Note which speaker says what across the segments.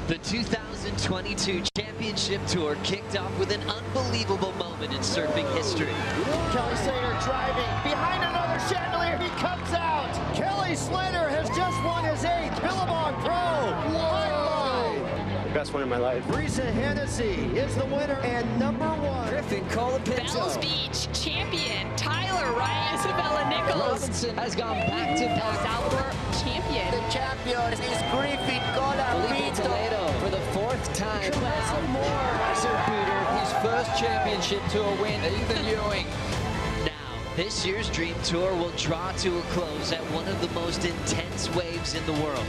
Speaker 1: The 2022 Championship Tour kicked off with an unbelievable moment in surfing history.
Speaker 2: Kelly Slater driving behind another chandelier. He comes out. Kelly Slater has just won his 8th Billabong Pro. Whoa!
Speaker 3: The best one in my life.
Speaker 2: Risa Hennessy is the winner and #1.
Speaker 4: Griffin Colapinto.
Speaker 5: Bells Beach champion Tyler Wright. Isabella Nichols.
Speaker 4: Robinson has gone back-to-back.
Speaker 5: Salvador champion.
Speaker 2: The champion is Griffin Colapinto.
Speaker 4: For the 4th time.
Speaker 2: Carissa Moore.
Speaker 4: His first championship tour win. Ethan Ewing.
Speaker 1: Now, this year's Dream Tour will draw to a close at one of the most intense waves in the world.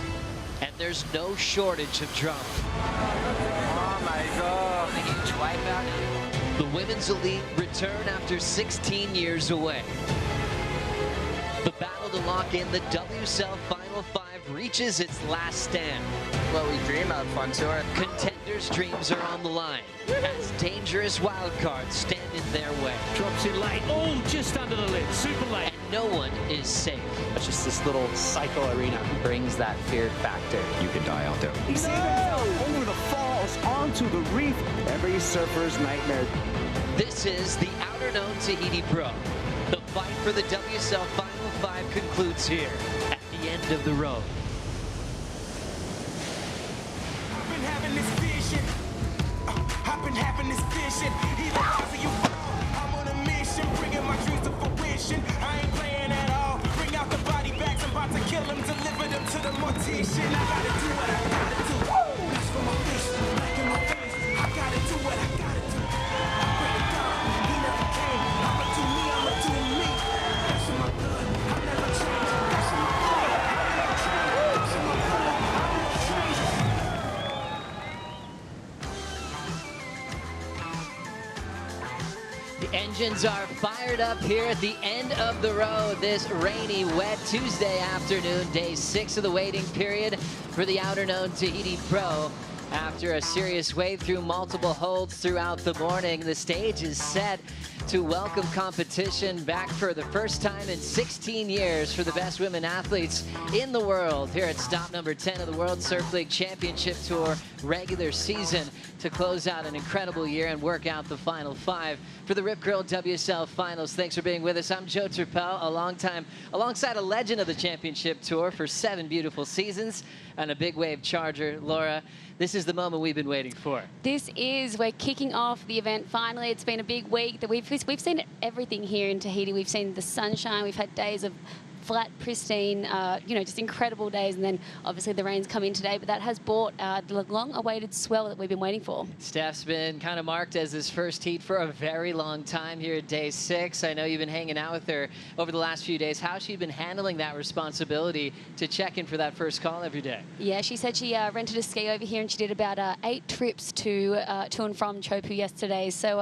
Speaker 1: And there's no shortage of drama.
Speaker 4: Oh my God. A huge wipeout.
Speaker 1: The Women's Elite return after 16 years away. The battle to lock in the WSL Final 5 reaches its last stand.
Speaker 4: What we dream of, fun tour.
Speaker 1: Contenders' dreams are on the line as dangerous wildcards stand in their way.
Speaker 6: Drops in late. Oh, just under the lid. Super late.
Speaker 1: And no one is safe.
Speaker 3: It's just this little cycle arena.
Speaker 4: Brings that fear factor.
Speaker 7: You can die out there.
Speaker 8: He saved himself over the falls onto the reef. Every surfer's nightmare.
Speaker 1: This is the Outerknown Tahiti Pro. The fight for the WSL Final 5 concludes here at the end of the road.
Speaker 9: I've been having this vision. I've been having this vision. Either rise or you fall. I'm on a mission, bringing my dreams to fruition. I ain't playing at all. Bring out the body bags. I'm about to kill them, deliver them to the mortician. I gotta do what I gotta do. That's for my face, back in my face. I gotta do what I gotta do. I pray to God, he never came. I'ma do me, I'ma do me. That's in my blood. I never change. That's in my blood. That's in my blood. I never change.
Speaker 1: The engines are fired up here at the end of the road this rainy, wet Tuesday afternoon, day 6 of the waiting period for the Outerknown Tahiti Pro. After a serious wave through multiple holds throughout the morning, the stage is set to welcome competition back for the first time in 16 years for the best women athletes in the world here at stop number 10 of the World Surf League Championship Tour regular season to close out an incredible year and work out the Final 5 for the Rip Curl WSL Finals. Thanks for being with us. I'm Joe Turpel, alongside a legend of the Championship Tour for 7 beautiful seasons and a big wave charger, Laura. This is the moment we've been waiting for.
Speaker 5: We're kicking off the event finally. It's been a big week. That we've seen everything here in Tahiti. We've seen the sunshine. We've had days of flat, pristine, just incredible days. And then obviously the rain's come in today, but that has brought the long-awaited swell that we've been waiting for.
Speaker 1: Steph's been kind of marked as this first heat for a very long time here at day 6. I know you've been hanging out with her over the last few days. How's she been handling that responsibility to check in for that first call every day?
Speaker 5: Yeah, she said she rented a ski over here and she did about 8 trips to and from Teahupo'o yesterday. So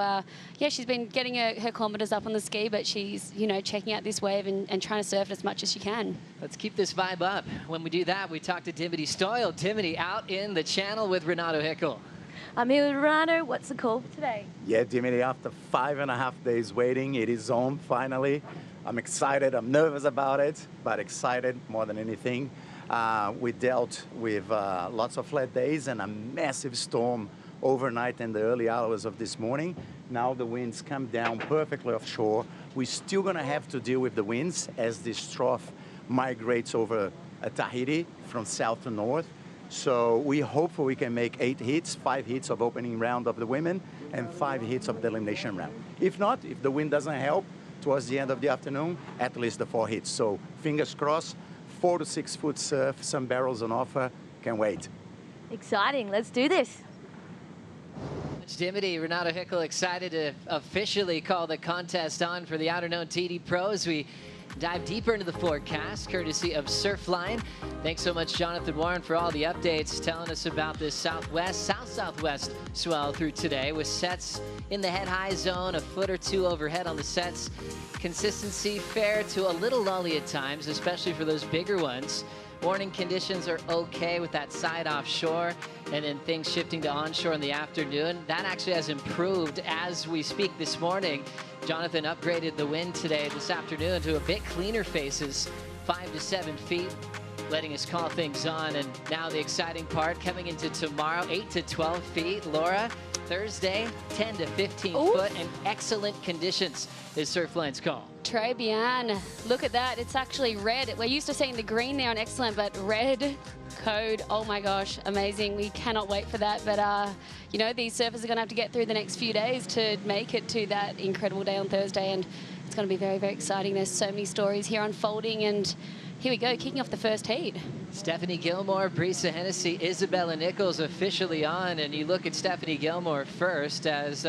Speaker 5: yeah, she's been getting her kilometers up on the ski, but she's checking out this wave and trying to surf as much as she can.
Speaker 1: Let's keep this vibe up. When we do that, we talk to Dimity Stoyle. Dimity out in the channel with Renato Hickle.
Speaker 10: I'm here with Renato. What's the call for today?
Speaker 8: Yeah, Dimity, after 5.5 days waiting, it is on finally. I'm excited. I'm nervous about it, but excited more than anything. We dealt with lots of flat days and a massive storm overnight in the early hours of this morning. Now the winds come down perfectly offshore. We're still going to have to deal with the winds as this trough migrates over Tahiti from south to north. So we hope we can make 8 hits, 5 hits of opening round of the women and 5 hits of the elimination round. If not, if the wind doesn't help towards the end of the afternoon, at least the 4 hits. So fingers crossed, 4 to 6 foot surf, some barrels on offer. Can't wait.
Speaker 10: Exciting. Let's do this.
Speaker 1: Dimity, Renato Hickle excited to officially call the contest on for the Outerknown Tahiti Pro as we dive deeper into the forecast, courtesy of Surfline. Thanks so much, Jonathan Warren, for all the updates, telling us about this south-southwest swell through today with sets in the head-high zone, a foot or 2 overhead on the sets. Consistency fair to a little lully at times, especially for those bigger ones. Morning conditions are okay with that side offshore, and then things shifting to onshore in the afternoon. That actually has improved as we speak this morning. Jonathan upgraded the wind this afternoon to a bit cleaner faces, 5 to 7 feet. letting us call things on. And now the exciting part coming into tomorrow, 8 to 12 feet. Laura, Thursday, 10 to 15 foot, and excellent conditions is Surfline's call.
Speaker 5: Très bien. Look at that. It's actually red. We're used to seeing the green there on excellent, but red code. Oh my gosh, amazing. We cannot wait for that. But, you know, these surfers are going to have to get through the next few days to make it to that incredible day on Thursday. And it's going to be very, very exciting. There's so many stories here unfolding. And here we go, kicking off the first heat.
Speaker 1: Stephanie Gilmore, Brisa Hennessy, Isabella Nichols officially on. And you look at Stephanie Gilmore first as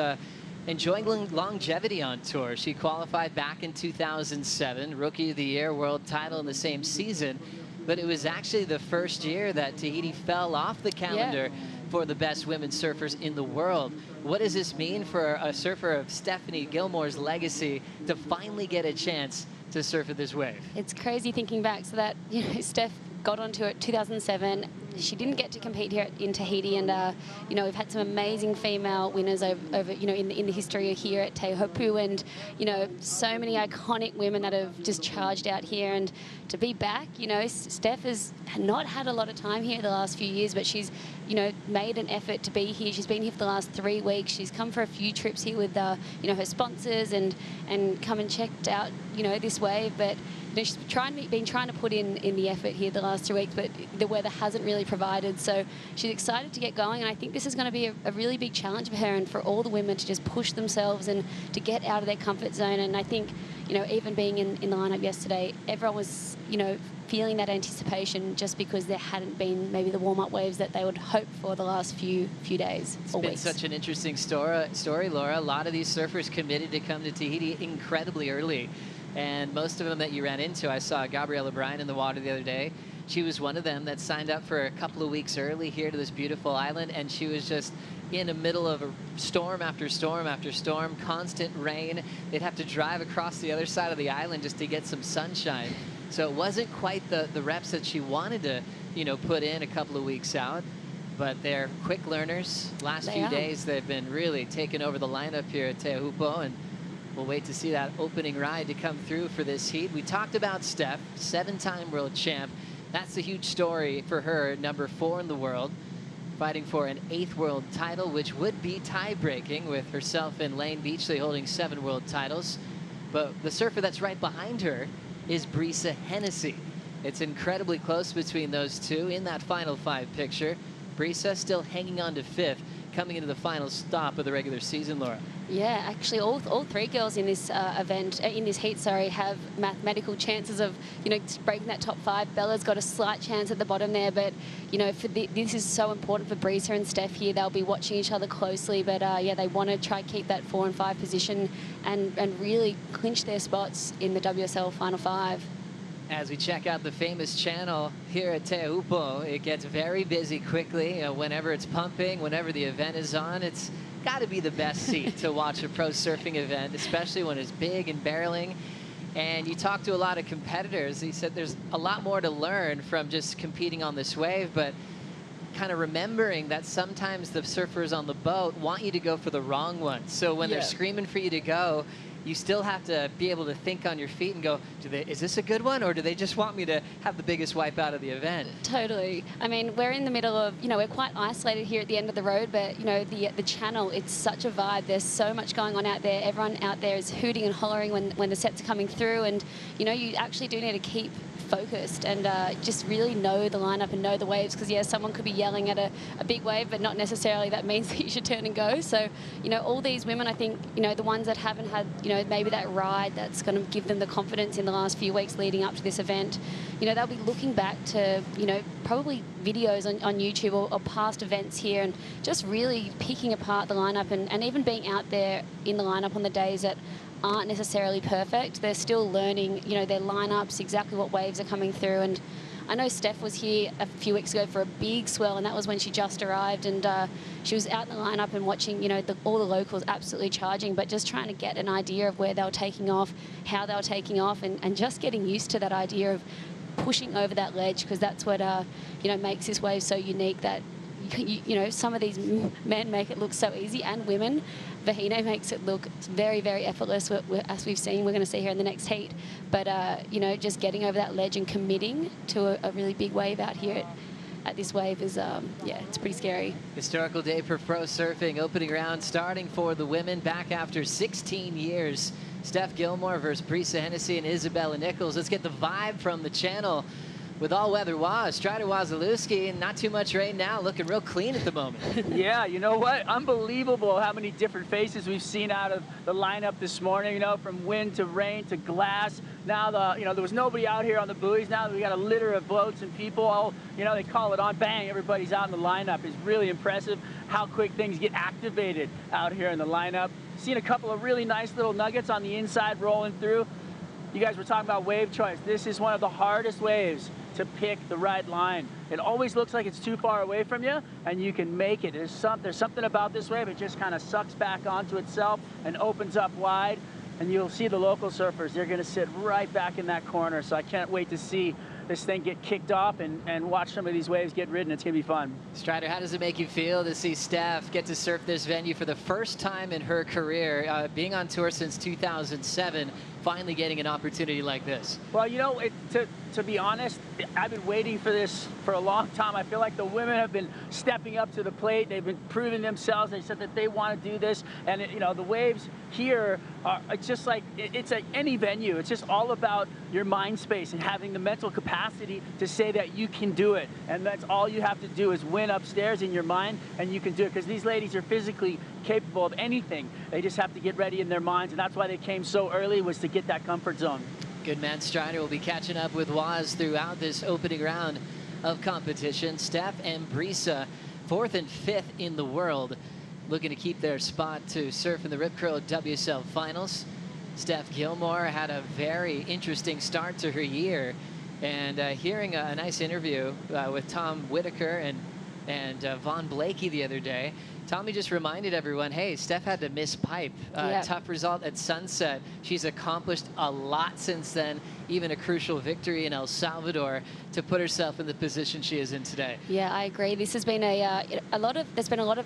Speaker 1: enjoying longevity on tour. She qualified back in 2007, Rookie of the Year, world title in the same season. But it was actually the first year that Tahiti fell off the calendar for the best women surfers in the world. What does this mean for a surfer of Stephanie Gilmore's legacy to finally get a chance to surf at this wave?
Speaker 5: It's crazy thinking back. So that, you know, Steph got onto it 2007. She didn't get to compete here in Tahiti, and you know, we've had some amazing female winners over you know, in the history here at Teahupo'o, and you know, so many iconic women that have just charged out here. And to be back, you know, Steph has not had a lot of time here the last few years, but she's, you know, made an effort to be here. She's been here for the last 3 weeks. She's come for a few trips here with you know, her sponsors, and come and checked out, you know, this wave. But you know, she's been trying to put in the effort here the last 2 weeks, but the weather hasn't really provided. So she's excited to get going, and I think this is going to be a really big challenge for her and for all the women to just push themselves and to get out of their comfort zone. And I think, you know, even being in the lineup yesterday, everyone was, you know, feeling that anticipation just because there hadn't been maybe the warm-up waves that they would hope for the last few days or weeks.
Speaker 1: It's been such an interesting story, Laura. A lot of these surfers committed to come to Tahiti incredibly early. And most of them that you ran into, I saw Gabriella Bryan in the water the other day. She was one of them that signed up for a couple of weeks early here to this beautiful island, and she was just in the middle of a storm after storm after storm, constant rain. They'd have to drive across the other side of the island just to get some sunshine. So it wasn't quite the reps that she wanted to, you know, put in a couple of weeks out. But they're quick learners. Last few days, they've been really taking over the lineup here at Teahupo'o, and we'll wait to see that opening ride to come through for this heat. We talked about Steph, 7-time world champ. That's a huge story for her, number 4 in the world, fighting for an 8th world title, which would be tie-breaking with herself and Lane Beachley holding 7 world titles. But the surfer that's right behind her is Brisa Hennessy. It's incredibly close between those two in that final 5 picture. Brisa still hanging on to 5th, coming into the final stop of the regular season, Laura.
Speaker 5: Yeah, actually, all 3 girls in this event, in this heat, sorry, have mathematical chances of, you know, breaking that top 5. Bella's got a slight chance at the bottom there, but you know, this is so important for Brisa and Steph here. They'll be watching each other closely, but yeah, they want to try keep that 4 and 5 position and really clinch their spots in the WSL Final 5.
Speaker 1: As we check out the famous channel here at Teahupo'o, it gets very busy quickly. Whenever it's pumping, whenever the event is on, it's got to be the best seat to watch a pro surfing event, especially when it's big and barreling. And you talk to a lot of competitors. He said there's a lot more to learn from just competing on this wave, but kind of remembering that sometimes the surfers on the boat want you to go for the wrong one. So when they're screaming for you to go, you still have to be able to think on your feet and go, is this a good one, or do they just want me to have the biggest wipe out of the event?
Speaker 5: Totally. I mean, we're in the middle of, you know, we're quite isolated here at the end of the road, but, you know, the channel, it's such a vibe. There's so much going on out there. Everyone out there is hooting and hollering when the sets are coming through, and, you know, you actually do need to keep focused and just really know the lineup and know the waves, because yeah, someone could be yelling at a big wave, but not necessarily that means that you should turn and go. So, you know, all these women, I think, you know, the ones that haven't had, you know, maybe that ride that's going to give them the confidence in the last few weeks leading up to this event, you know, they'll be looking back to, you know, probably videos on YouTube or past events here, and just really picking apart the lineup and even being out there in the lineup on the days that aren't necessarily perfect. They're still learning, you know, their lineups, exactly what waves are coming through. And I know Steph was here a few weeks ago for a big swell, and that was when she just arrived, and she was out in the lineup and watching, you know, all the locals absolutely charging, but just trying to get an idea of where they were taking off, how they were taking off, and just getting used to that idea of pushing over that ledge, because that's what, you know, makes this wave so unique, that you know, some of these men make it look so easy, and women. Vahine makes it look very, very effortless, as we've seen. We're going to see here in the next heat. But, you know, just getting over that ledge and committing to a really big wave out here at this wave is, yeah, it's pretty scary.
Speaker 1: Historical day for pro surfing. Opening round starting for the women back after 16 years. Steph Gilmore versus Brisa Hennessy and Isabella Nichols. Let's get the vibe from the channel with all-weather Waz. Strider Wazalewski, and not too much rain now, looking real clean at the moment.
Speaker 7: Yeah, you know what? Unbelievable how many different faces we've seen out of the lineup this morning, you know, from wind to rain to glass. Now, you know, there was nobody out here on the buoys. Now we got a litter of boats and people all, you know, they call it on, bang, everybody's out in the lineup. It's really impressive how quick things get activated out here in the lineup. Seen a couple of really nice little nuggets on the inside rolling through. You guys were talking about wave choice. This is one of the hardest waves to pick the right line. It always looks like it's too far away from you, and you can make it. There's something about this wave. It just kind of sucks back onto itself and opens up wide, and you'll see the local surfers. They're going to sit right back in that corner, so I can't wait to see this thing get kicked off and watch some of these waves get ridden. It's going to be fun.
Speaker 1: Strider, how does it make you feel to see Steph get to surf this venue for the first time in her career, being on tour since 2007, finally getting an opportunity like this?
Speaker 7: Well, you know, to be honest, I've been waiting for this for a long time. I feel like the women have been stepping up to the plate. They've been proving themselves. They said that they want to do this. And, you know, the waves here are just like, it's like any venue. It's just all about your mind space and having the mental capacity to say that you can do it. And that's all you have to do is win upstairs in your mind, and you can do it. Because these ladies are physically capable of anything. They just have to get ready in their minds. And that's why they came so early, was to get that comfort zone.
Speaker 1: Good man. Strider will be catching up with Waz throughout this opening round of competition. Steph and Brisa, 4th and 5th in the world, looking to keep their spot to surf in the Rip Curl WSL Finals. Steph Gilmore had a very interesting start to her year, and hearing a nice interview with Tom Whitaker and Vaughn Blakey the other day, Tommy just reminded everyone, hey, Steph had to miss pipe.
Speaker 5: Yep.
Speaker 1: Tough result at Sunset. She's accomplished a lot since then, even a crucial victory in El Salvador to put herself in the position she is in today.
Speaker 5: Yeah, I agree. This has been there's been a lot of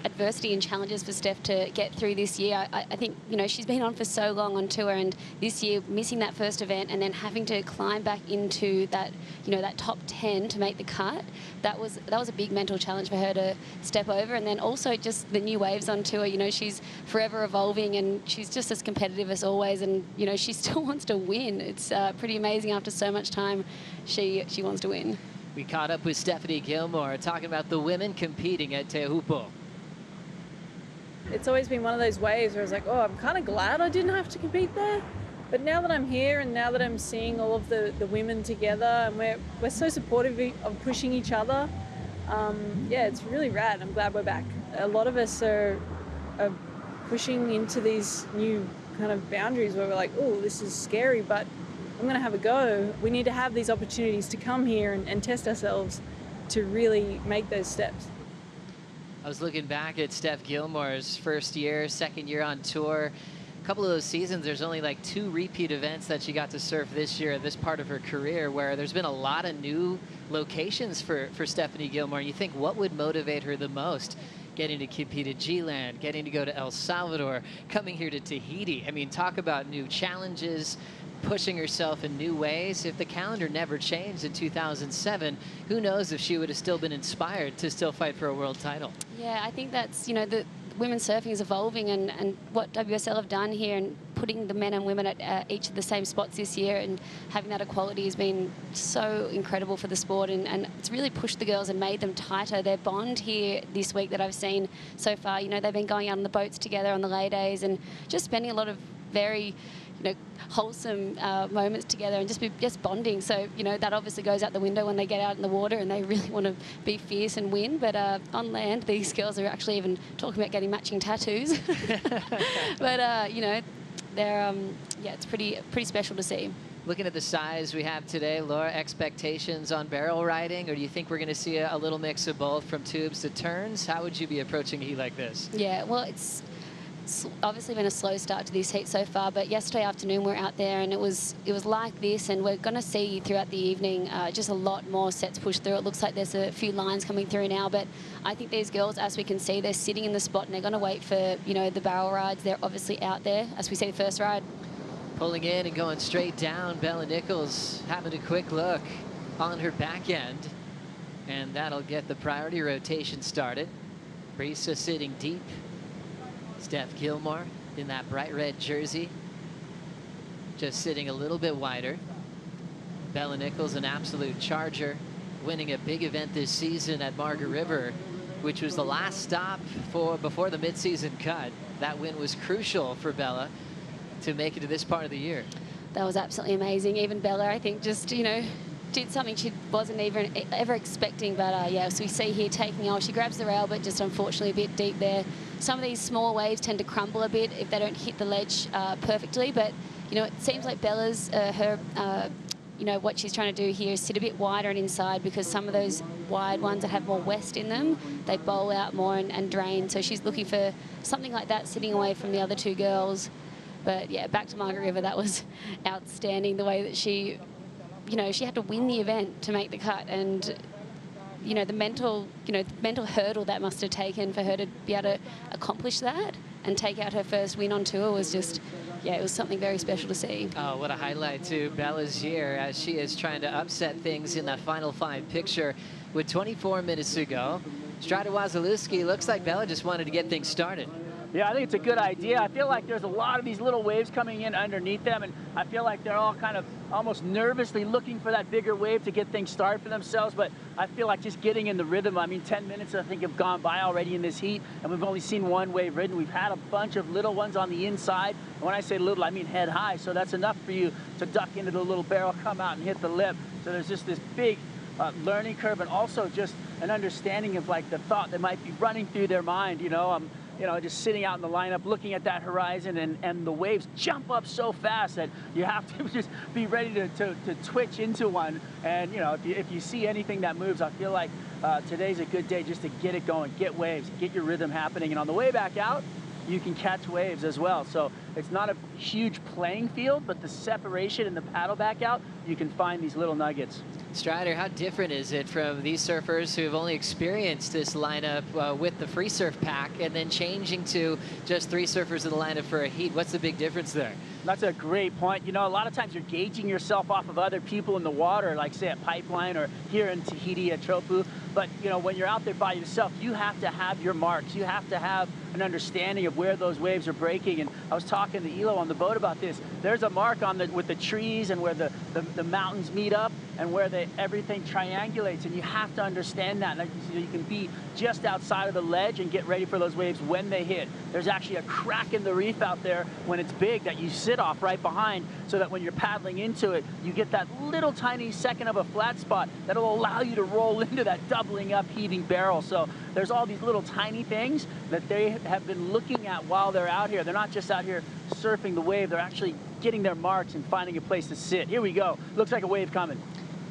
Speaker 5: adversity and challenges for Steph to get through this year. I think, you know, she's been on for so long on tour, and this year missing that first event and then having to climb back into that, you know, that top 10 to make the cut. That was a big mental challenge for her to step over. And then also just the new waves on tour. You know, she's forever evolving, and she's just as competitive as always. And, you know, she still wants to win. It's pretty amazing after so much time she wants to win.
Speaker 1: We caught up with Stephanie Gilmore talking about the women competing at Teahupo'o.
Speaker 11: It's always been one of those waves where I was like, oh, I'm kind of glad I didn't have to compete there. But now that I'm here and now that I'm seeing all of the women together, and we're so supportive of pushing each other, yeah, it's really rad. I'm glad we're back. A lot of us are pushing into these new kind of boundaries where we're like, oh, this is scary, but I'm going to have a go. We need to have these opportunities to come here and test ourselves to really make those steps.
Speaker 1: I was looking back at Steph Gilmore's first year, second year on tour. A couple of those seasons, there's only like 2 repeat events that she got to surf this year, this part of her career, where there's been a lot of new locations for Stephanie Gilmore. And you think, what would motivate her the most? Getting to compete at G-Land, getting to go to El Salvador, coming here to Tahiti. I mean, talk about new challenges, pushing herself in new ways. If the calendar never changed in 2007, who knows if she would have still been inspired to still fight for a world title.
Speaker 5: Yeah, I think that's, you know, the women's surfing is evolving, and what WSL have done here and putting the men and women at each of the same spots this year and having that equality has been so incredible for the sport, and it's really pushed the girls and made them tighter. Their bond here this week that I've seen so far, you know, they've been going out on the boats together on the lay days and just spending a lot of very, you know, wholesome moments together and just bonding. So, you know, that obviously goes out the window when they get out in the water and they really want to be fierce and win. But on land, these girls are actually even talking about getting matching tattoos. But, you know, they're, yeah, it's pretty special to see.
Speaker 1: Looking at the size we have today, Laura, expectations on barrel riding, or do you think we're going to see a little mix of both from tubes to turns? How would you be approaching a heat like this?
Speaker 5: Yeah, well, it's obviously been a slow start to this heat so far, but yesterday afternoon we were out there and it was like this, and we're going to see throughout the evening just a lot more sets pushed through. It looks like there's a few lines coming through now, but I think these girls, as we can see, they're sitting in the spot and they're going to wait for, you know, the barrel rides. They're obviously out there, as we see the first ride.
Speaker 1: Pulling in and going straight down, Bella Nichols having a quick look on her back end, and that'll get the priority rotation started. Carissa sitting deep. Steph Gilmore in that bright red jersey, just sitting a little bit wider. Bella Nichols, an absolute charger, winning a big event this season at Margaret River, which was the last stop before the midseason cut. That win was crucial for Bella to make it to this part of the year.
Speaker 5: That was absolutely amazing. Even Bella, I think, just, you know, did something she wasn't even ever expecting. But yeah, so we see here taking off. She grabs the rail, but just unfortunately a bit deep there. Some of these small waves tend to crumble a bit if they don't hit the ledge perfectly. But, you know, it seems like Bella's, you know, what she's trying to do here is sit a bit wider and inside, because some of those wide ones that have more west in them, they bowl out more and drain. So she's looking for something like that, sitting away from the other two girls. But yeah, back to Margaret River, that was outstanding, the way that she, you know, she had to win the event to make the cut. And, you know, the mental hurdle that must have taken for her to be able to accomplish that and take out her first win on tour was just, yeah, it was something very special to see.
Speaker 1: Oh, what a highlight to Bella's year, as she is trying to upset things in that final five picture with 24 minutes to go. Strider Wasilewski, looks like Bella just wanted to get things started.
Speaker 7: Yeah, I think it's a good idea. I feel like there's a lot of these little waves coming in underneath them, and I feel like they're all kind of almost nervously looking for that bigger wave to get things started for themselves. But I feel like just getting in the rhythm. I mean, 10 minutes I think have gone by already in this heat, and we've only seen one wave ridden. We've had a bunch of little ones on the inside, and when I say little, I mean head high. So that's enough for you to duck into the little barrel, come out and hit the lip. So there's just this big learning curve, and also just an understanding of like the thought that might be running through their mind, you know, just sitting out in the lineup, looking at that horizon, and the waves jump up so fast that you have to just be ready to twitch into one. And, you know, if you see anything that moves, I feel like today's a good day just to get it going, get waves, get your rhythm happening. And on the way back out, you can catch waves as well. So it's not a huge playing field, but the separation and the paddle back out, you can find these little nuggets.
Speaker 1: Strider, how different is it from these surfers who have only experienced this lineup with the free surf pack and then changing to just 3 surfers in the lineup for a heat? What's the big difference there?
Speaker 7: That's a great point. You know, a lot of times you're gauging yourself off of other people in the water, like say at Pipeline or here in Tahiti at Teahupo'o. But, you know, when you're out there by yourself, you have to have your marks. You have to have an understanding of where those waves are breaking. And I was talking to Elo on the boat about this. There's a mark on with the trees and where the mountains meet up and where everything triangulates, and you have to understand that. Like, you can be just outside of the ledge and get ready for those waves when they hit. There's actually a crack in the reef out there when it's big that you sit off right behind, so that when you're paddling into it, you get that little tiny second of a flat spot that'll allow you to roll into that doubling up heaving barrel. So there's all these little tiny things that they have been looking at while they're out here. They're not just out here surfing the wave, they're actually getting their marks and finding a place to sit. Here we go. Looks like a wave coming.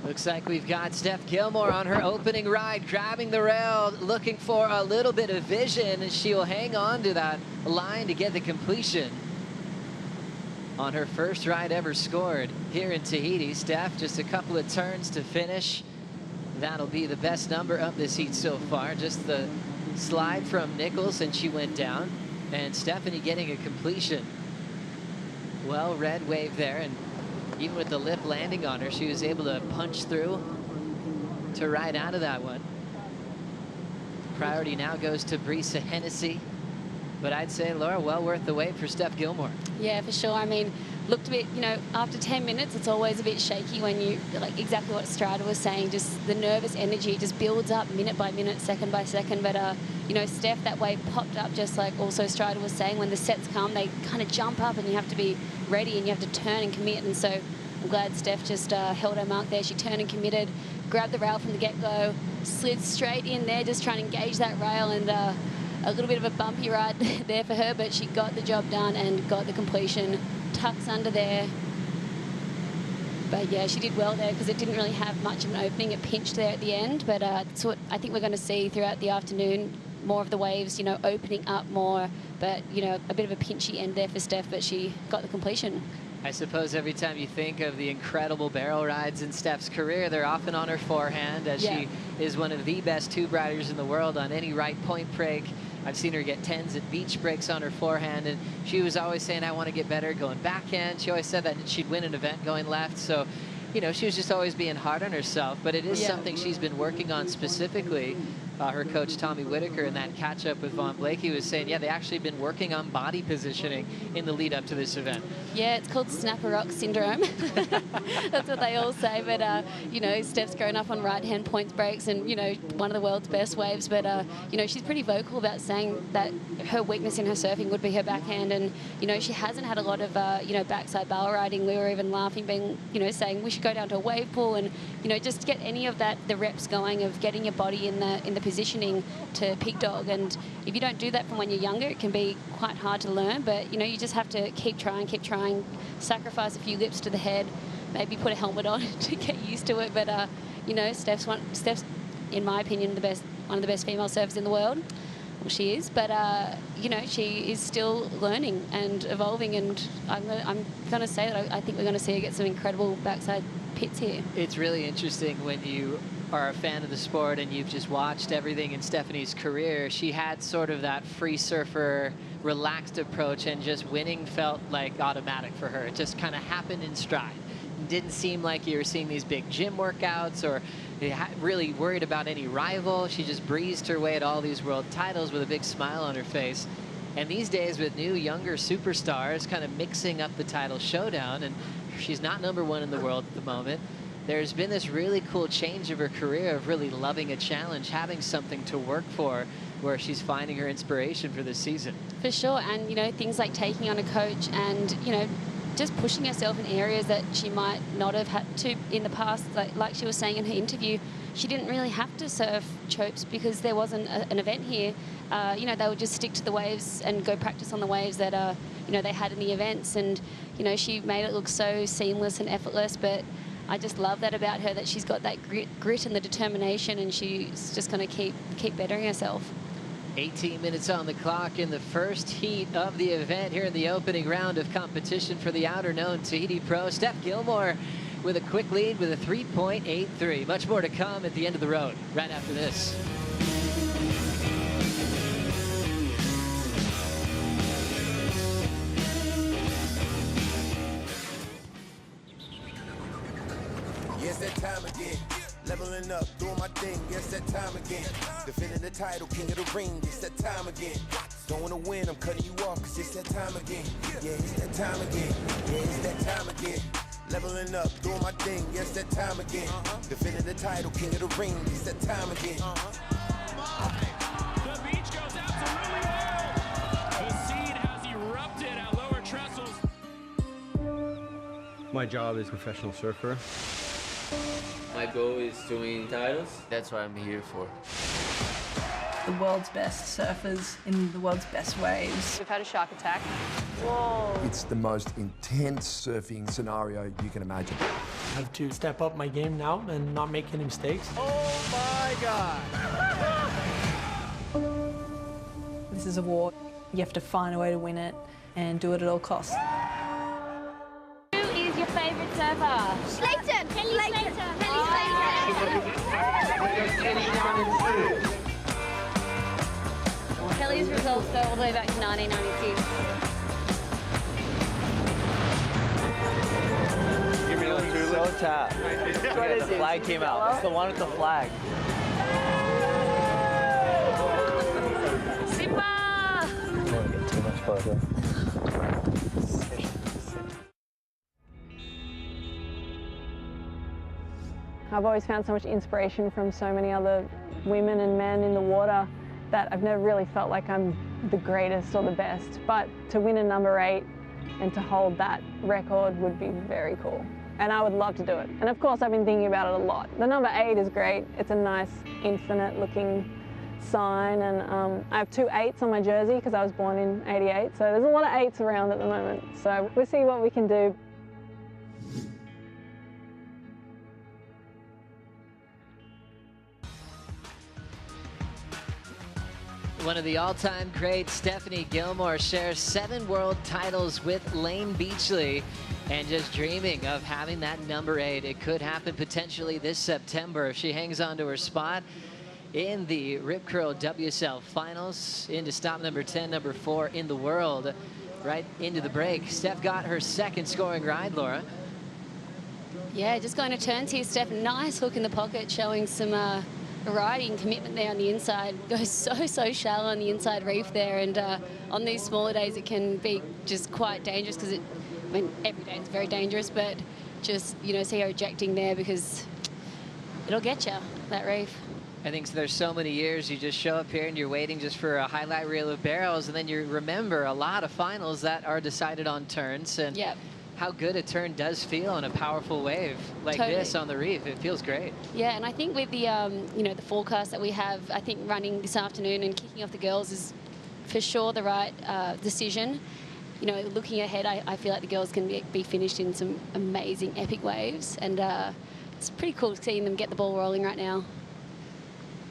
Speaker 1: Looks like we've got Steph Gilmore on her opening ride, grabbing the rail, looking for a little bit of vision, and she will hang on to that line to get the completion on her first ride ever scored here in Tahiti. Steph, just a couple of turns to finish. That'll be the best number of this heat so far. Just the slide from Nichols, and she went down. And Stephanie getting a completion. Well, red wave there, and even with the lip landing on her, she was able to punch through to ride out of that one. Priority now goes to Brisa Hennessy. But I'd say, Laura, well worth the wait for Steph Gilmore.
Speaker 5: Yeah, for sure. I mean, looked a bit, you know, after 10 minutes, it's always a bit shaky when you, like exactly what Strider was saying, just the nervous energy just builds up minute by minute, second by second. But, you know, Steph, that wave popped up just like also Strider was saying. When the sets come, they kind of jump up and you have to be ready and you have to turn and commit. And so I'm glad Steph just held her mark there. She turned and committed, grabbed the rail from the get-go, slid straight in there, just trying to engage that rail, and a little bit of a bumpy ride there for her, but she got the job done and got the completion. Tucks under there. But yeah, she did well there because it didn't really have much of an opening. It pinched there at the end, but that's what I think we're going to see throughout the afternoon. more of the waves, you know, opening up more. But, you know, a bit of a pinchy end there for Steph, but she got the completion.
Speaker 1: I suppose every time you think of the incredible barrel rides in Steph's career, they're often on her forehand, as she is one of the best tube riders in the world on any right point break. I've seen her get 10s at beach breaks on her forehand, and she was always saying, I want to get better going backhand. She always said that she'd win an event going left. So, you know, she was just always being hard on herself, but it is something she's been working on specifically. Her coach, Tommy Whitaker, in that catch-up with Vaughn Blakey was saying, yeah, they actually been working on body positioning in the lead up to this event.
Speaker 5: Yeah, it's called snapper rock syndrome. That's what they all say. But, you know, Steph's grown up on right-hand points breaks and, you know, one of the world's best waves. But, you know, she's pretty vocal about saying that her weakness in her surfing would be her backhand. And, you know, she hasn't had a lot of, you know, backside barrel riding. We were even laughing, being, you know, saying we should go down to a wave pool and, you know, just get any of that, the reps going of getting your body in the positioning to pig dog. And if you don't do that from when you're younger, it can be quite hard to learn. But, you know, you just have to keep trying, sacrifice a few lips to the head, maybe put a helmet on to get used to it. But, you know, Steph's, in my opinion, one of the best female surfers in the world. Well, she is. But, you know, she is still learning and evolving. And I'm going to say that I think we're going to see her get some incredible backside pits here.
Speaker 1: It's really interesting when you are a fan of the sport and you've just watched everything in Stephanie's career. She had sort of that free surfer, relaxed approach, and just winning felt like automatic for her. It just kind of happened in stride. It didn't seem like you were seeing these big gym workouts or really worried about any rival. She just breezed her way at all these world titles with a big smile on her face. And these days, with new, younger superstars kind of mixing up the title showdown, and she's not #1 in the world at the moment, there's been this really cool change of her career of really loving a challenge, having something to work for, where she's finding her inspiration for this season.
Speaker 5: For sure, and, you know, things like taking on a coach and, you know, just pushing herself in areas that she might not have had to in the past. Like she was saying in her interview, she didn't really have to surf chopes because there wasn't an event here. You know, they would just stick to the waves and go practice on the waves that, you know, they had in the events. And, you know, she made it look so seamless and effortless, but I just love that about her, that she's got that grit and the determination, and she's just going to keep bettering herself.
Speaker 1: 18 minutes on the clock in the first heat of the event here in the opening round of competition for the Outerknown Tahiti Pro. Steph Gilmore with a quick lead with a 3.83. Much more to come at the end of the road right after this.
Speaker 9: Yes, that time again. Leveling up, doing my thing, yes, that time again. Defending the title, king of the ring, it's that time again. Don't wanna win, I'm cutting you off, cause it's that time again. Yeah, it's that time again. Yeah, it's that time again. Leveling up, doing my thing, yes, that time again. Defending the title, king of the ring, it's that time again.
Speaker 6: The beach goes absolutely wild. The seed has erupted at lower trestles.
Speaker 3: My job is professional surfer.
Speaker 12: My goal is to win titles. That's what I'm here for.
Speaker 13: The world's best surfers in the world's best waves.
Speaker 14: We've had a shark attack.
Speaker 13: Whoa.
Speaker 15: It's the most intense surfing scenario you can imagine.
Speaker 16: I have to step up my game now and not make any mistakes.
Speaker 2: Oh my God.
Speaker 13: This is a war. You have to find a way to win it and do it at all costs.
Speaker 5: Who is your favourite surfer?
Speaker 10: Slayton! Kelly Slater!
Speaker 5: Kelly's results go all the way back to 1992.
Speaker 12: Give me those two. So tap.
Speaker 14: What is
Speaker 12: The
Speaker 14: it?
Speaker 12: flag came out. It's the one with the flag.
Speaker 5: Simba!
Speaker 12: Don't get too much further.
Speaker 11: I've always found so much inspiration from so many other women and men in the water that I've never really felt like I'm the greatest or the best. But to win a #8 and to hold that record would be very cool. And I would love to do it. And of course, I've been thinking about it a lot. The #8 is great. It's a nice, infinite looking sign. And I have 2 8s on my jersey because I was born in '88. So there's a lot of 8s around at the moment. So we'll see what we can do.
Speaker 1: One of the all-time greats, Stephanie Gilmore, shares 7 world titles with Lane Beachley, and just dreaming of having that number 8. It could happen potentially this September if she hangs on to her spot in the Rip Curl WSL Finals, into stop number 10, number 4 in the world, right into the break. Steph got her second scoring ride, Laura.
Speaker 5: Yeah, just going to turns here, Steph. Nice hook in the pocket, showing some variety and commitment there on the inside. Goes so shallow on the inside reef there, and on these smaller days it can be just quite dangerous, because I mean, every day it's very dangerous, but just, you know, see her ejecting there, because it'll get you, that reef.
Speaker 1: I think there's so many years you just show up here and you're waiting just for a highlight reel of barrels, and then you remember a lot of finals that are decided on turns, and how good a turn does feel on a powerful wave like this on the reef. It feels great. Yeah, and I think with the you know, the forecast that we have, I think running this afternoon and kicking off the girls is for sure the right decision. You know, looking ahead, I feel like the girls can be finished in some amazing epic waves, and it's pretty cool seeing them get the ball rolling right now.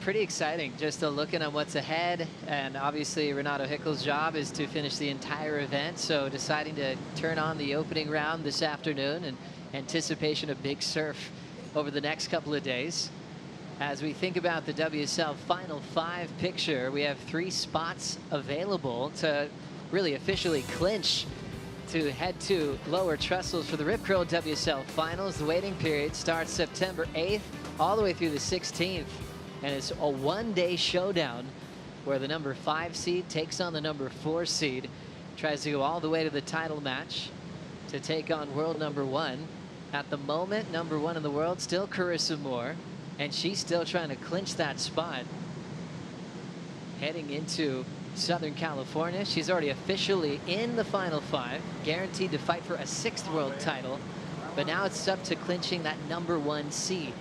Speaker 1: Pretty exciting, just looking at what's ahead, and obviously Renato Hickel's job is to finish the entire event, so deciding to turn on the opening round this afternoon in anticipation of big surf over the next couple of days. As we think about the WSL Final 5 picture, we have 3 spots available to really officially clinch to head to lower trestles for the Rip Curl WSL Finals. The waiting period starts September 8th all the way through the 16th. And it's a one-day showdown where the number 5 seed takes on the number 4 seed, tries to go all the way to the title match to take on world number 1. At the moment, number 1 in the world still Carissa Moore, and she's still trying to clinch that spot. Heading into Southern California, she's already officially in the Final 5, guaranteed to fight for a 6th world title, but now it's up to clinching that number 1 seed.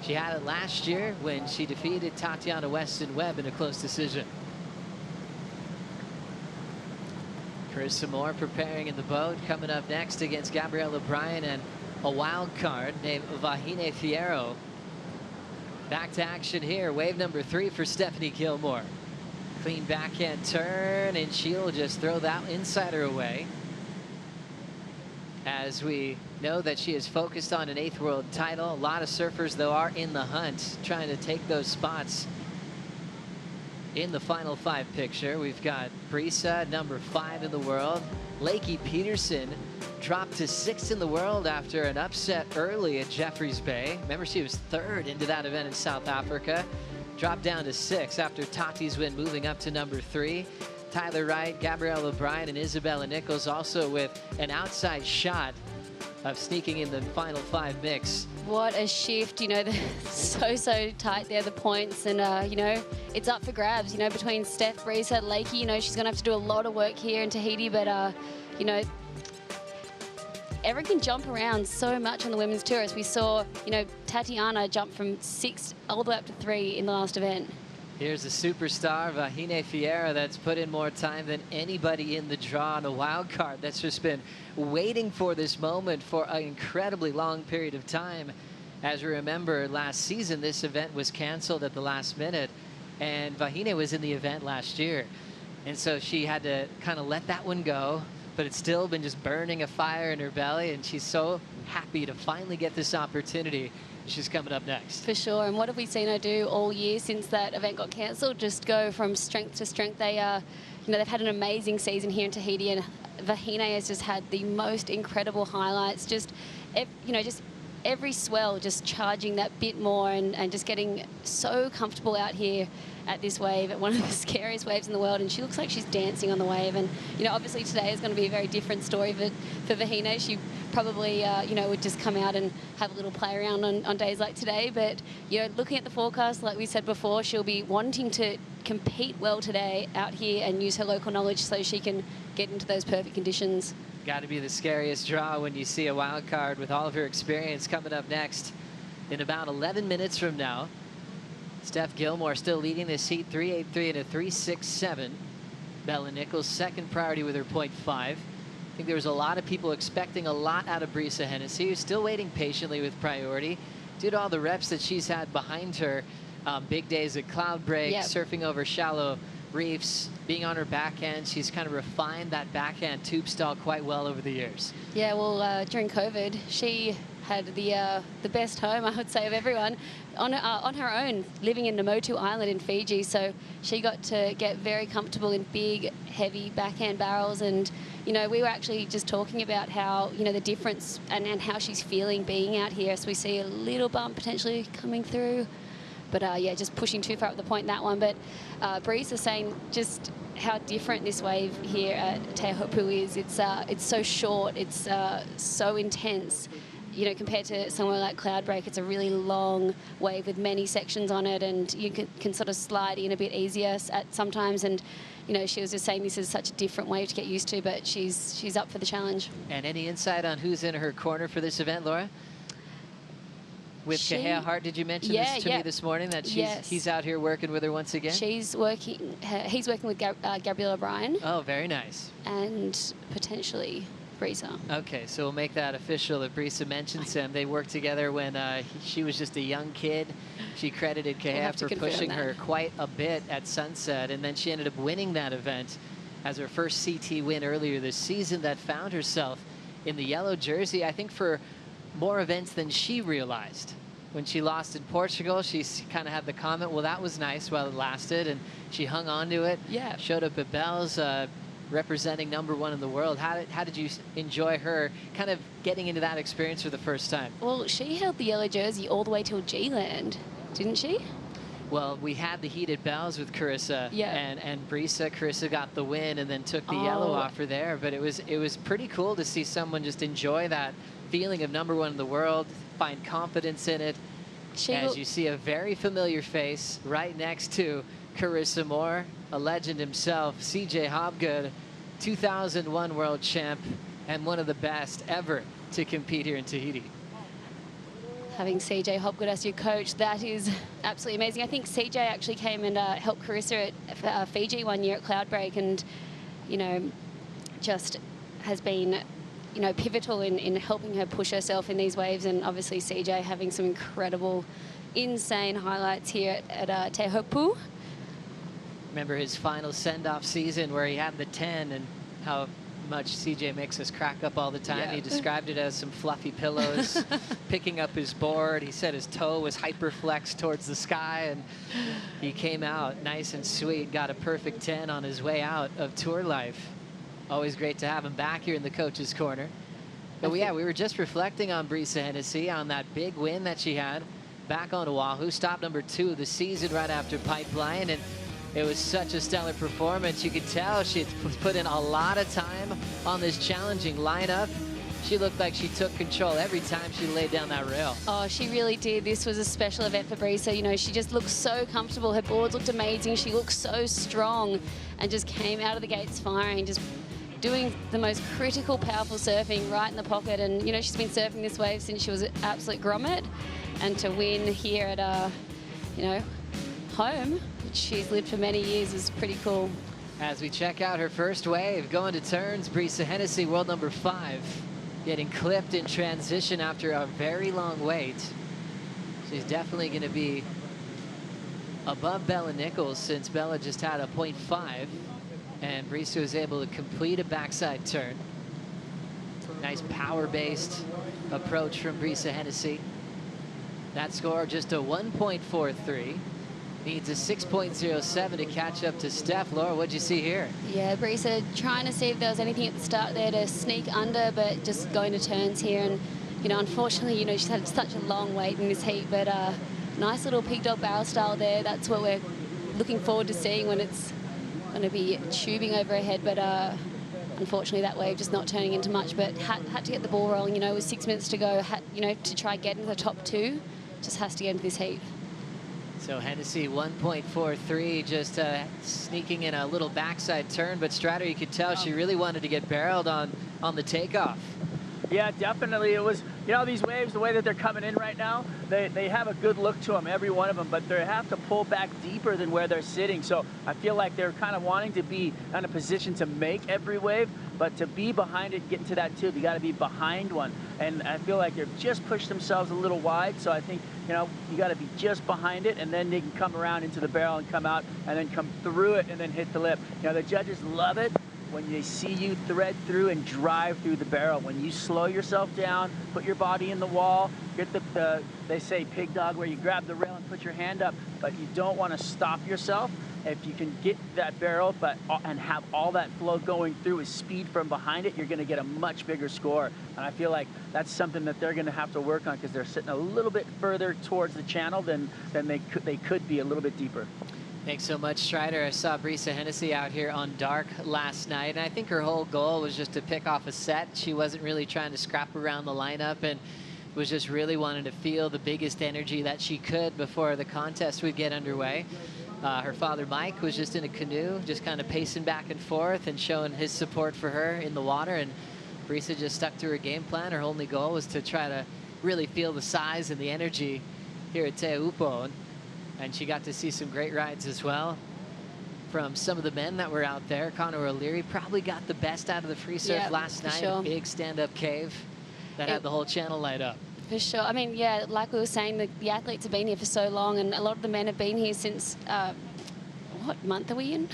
Speaker 1: She had it last year when she defeated Tatiana Weston-Webb in a close decision. Carissa Moore preparing in the boat, coming up next against Gabriella Bryan and a wild card named Vahine Fierro. Back to action here, wave number 3 for Stephanie Gilmore. Clean backhand turn, and she'll just throw that insider away. As we know that she is focused on an 8th world title. A lot of surfers, though, are in the hunt, trying to take those spots in the Final 5 picture. We've got Brisa, number 5 in the world. Lakey Peterson dropped to 6th in the world after an upset early at Jeffreys Bay. Remember, she was 3rd into that event in South Africa. Dropped down to 6 after Tati's win, moving up to number 3. Tyler Wright, Gabriella Bryan, and Isabella Nichols also with an outside shot of sneaking in the Final 5 mix.
Speaker 5: What a shift, you know, so tight there, the points, and you know, it's up for grabs, you know, between Steph, Brisa, Lakey. You know, she's gonna have to do a lot of work here in Tahiti, but you know, everyone can jump around so much on the women's tour, as we saw, you know, Tatiana jump from 6th all the way up to 3 in the last event.
Speaker 1: Here's a superstar, Vahine Fierro, that's put in more time than anybody in the draw on a wild card. That's just been waiting for this moment for an incredibly long period of time. As we remember, last season, this event was canceled at the last minute, and Vahine was in the event last year. And so she had to kind of let that one go, but it's still been just burning a fire in her belly, and she's so happy to finally get this opportunity. She's coming up next. For sure. And what have we seen her do all year since that event got cancelled? Just go from strength to strength. They you know, they've had an amazing season here in Tahiti, and Vahine has just had the most incredible highlights. Just, you know, just every swell just charging that bit more, and just getting so comfortable out here at this wave, at one of the scariest waves in the world, and she looks like she's dancing on the wave. And you know, obviously today is going to be a very different story for Vahine. She probably you know, would just come out and have a little play around on days like today, but you know, looking at the forecast, like we said before, she'll be wanting to compete well today out here and use her local knowledge so she can get into those perfect conditions. Got to be the scariest draw when you see a wild card with all of her experience. Coming up next in about 11 minutes from now, Steph Gilmore still leading this heat, 3.83 and a 3.67. Bella Nichols second priority with her 0.5. I think there was a lot of people expecting a lot out of Brisa Hennessy, who's still waiting patiently with priority due to all the reps that she's had behind her. Big days at Cloud Break, surfing over shallow reefs, being on her backhand. She's kind of refined that backhand tube style quite well over the years.
Speaker 5: Yeah, well, during COVID, she had the best home, I would say, of everyone on her own, living in Namotu Island in Fiji. So she got to get very comfortable in big, heavy backhand barrels. And, you know, we were actually just talking about how, you know, the difference and how she's feeling being out here. So we see a little bump potentially coming through. But, yeah, just pushing too far up the point in that one. But Breeze is saying just how different this wave here at Teahupo'o is. It's so short. It's so intense. You know, compared to somewhere like Cloudbreak, it's a really long wave with many sections on it, and you can sort of slide in a bit easier at sometimes. And, you know, she was just saying this is such a different wave to get used to, but she's up for the challenge.
Speaker 1: And any insight on who's in her corner for this event, Laura? With Kahea Hart, did you mention this to me this morning, that he's out here working with her once again?
Speaker 5: He's working with Gabriella Bryan.
Speaker 1: Oh, very nice.
Speaker 5: And potentially Brisa.
Speaker 1: Okay, so we'll make that official that Brisa mentions him. They worked together when she was just a young kid. She credited Kahea for pushing her quite a bit at Sunset, and then she ended up winning that event as her first CT win earlier this season that found herself in the yellow jersey, I think for more events than she realized. When she lost in Portugal, she kind of had the comment, well, that was nice while it lasted, and she hung on to it.
Speaker 5: Yeah.
Speaker 1: Showed up at Bells, representing #1 in the world. How did you enjoy her kind of getting into that experience for the first time?
Speaker 5: Well, she held the yellow jersey all the way till G-Land, didn't she?
Speaker 1: Well, we had the heated Bells with Carissa and Brisa. Carissa got the win and then took the yellow off her there. But it was pretty cool to see someone just enjoy that feeling of #1 in the world, find confidence in it. As you see a very familiar face right next to Carissa Moore, a legend himself, CJ Hobgood, 2001 world champ and one of the best ever to compete here in Tahiti.
Speaker 5: Having CJ Hobgood as your coach, that is absolutely amazing. I think CJ actually came and helped Carissa at Fiji one year at Cloudbreak, and, you know, just has been, you know, pivotal in helping her push herself in these waves. And obviously CJ having some incredible, insane highlights here at Teahupo'o.
Speaker 1: Remember his final send-off season where he had the 10 and how much CJ makes us crack up all the time. Yeah. He described it as some fluffy pillows, picking up his board. He said his toe was hyperflexed towards the sky, and he came out nice and sweet, got a perfect 10 on his way out of tour life. Always great to have him back here in the coach's corner. But yeah, we were just reflecting on Brisa Hennessy, on that big win that she had back on Oahu, stop #2 of the season right after Pipeline, and it was such a stellar performance. You could tell she had put in a lot of time on this challenging lineup. She looked like she took control every time she laid down that rail.
Speaker 5: Oh, she really did. This was a special event for Brisa. You know, she just looked so comfortable. Her boards looked amazing. She looked so strong and just came out of the gates firing, just doing the most critical, powerful surfing right in the pocket. And, you know, she's been surfing this wave since she was an absolute grommet. And to win here at, you know, home, which she's lived for many years, is pretty cool.
Speaker 1: As we check out her first wave, going to turns, Brisa Hennessy, world #5, getting clipped in transition after a very long wait. She's definitely going to be above Bella Nichols, since Bella just had a .5, and Brisa was able to complete a backside turn. Nice power-based approach from Brisa Hennessy. That score just a 1.43. Needs a 6.07 to catch up to Steph. Laura, what'd you see here?
Speaker 5: Yeah, Brisa trying to see if there was anything at the start there to sneak under, but just going to turns here. And, you know, unfortunately, you know, she's had such a long wait in this heat, but nice little pig dog barrel style there. That's what we're looking forward to seeing when it's going to be tubing over her head. But unfortunately, that wave just not turning into much, but had to get the ball rolling, you know, with 6 minutes to go, you know, to try get into the top 2. Just has to get into this heat.
Speaker 1: So Hennessy 1.43, just sneaking in a little backside turn, but Stratter, you could tell she really wanted to get barreled on the takeoff.
Speaker 7: Yeah, definitely. It was, you know, these waves, the way that they're coming in right now, they have a good look to them, every one of them, but they have to pull back deeper than where they're sitting. So I feel like they're kind of wanting to be in a position to make every wave, but to be behind it, get into that tube, you got to be behind one. And I feel like they've just pushed themselves a little wide. So I think, you know, you got to be just behind it, and then they can come around into the barrel and come out and then come through it and then hit the lip. You know, the judges love it when they see you thread through and drive through the barrel. When you slow yourself down, put your body in the wall, get they say pig dog, where you grab the rail and put your hand up, but you don't want to stop yourself. If you can get that barrel and have all that flow going through with speed from behind it, you're going to get a much bigger score. And I feel like that's something that they're going to have to work on, because they're sitting a little bit further towards the channel than they could be a little bit deeper.
Speaker 1: Thanks so much, Strider. I saw Brisa Hennessy out here on dark last night, and I think her whole goal was just to pick off a set. She wasn't really trying to scrap around the lineup, and was just really wanting to feel the biggest energy that she could before the contest would get underway. Her father, Mike, was just in a canoe, just kind of pacing back and forth and showing his support for her in the water, and Brisa just stuck to her game plan. Her only goal was to try to really feel the size and the energy here at Teahupo'o. And she got to see some great rides as well from some of the men that were out there. Connor O'Leary probably got the best out of the free surf last night.
Speaker 5: Sure.
Speaker 1: A big stand-up cave that had the whole channel light up.
Speaker 5: For sure. I mean, yeah, like we were saying, the athletes have been here for so long, and a lot of the men have been here since, what month are we in?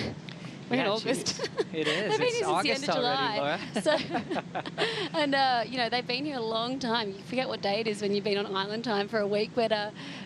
Speaker 5: We're in August.
Speaker 1: It is.
Speaker 5: They've been
Speaker 1: It's
Speaker 5: here
Speaker 1: August
Speaker 5: since the end of
Speaker 1: already,
Speaker 5: July.
Speaker 1: Laura.
Speaker 5: So, and, you know, they've been here a long time. You forget what day it is when you've been on island time for a week, but,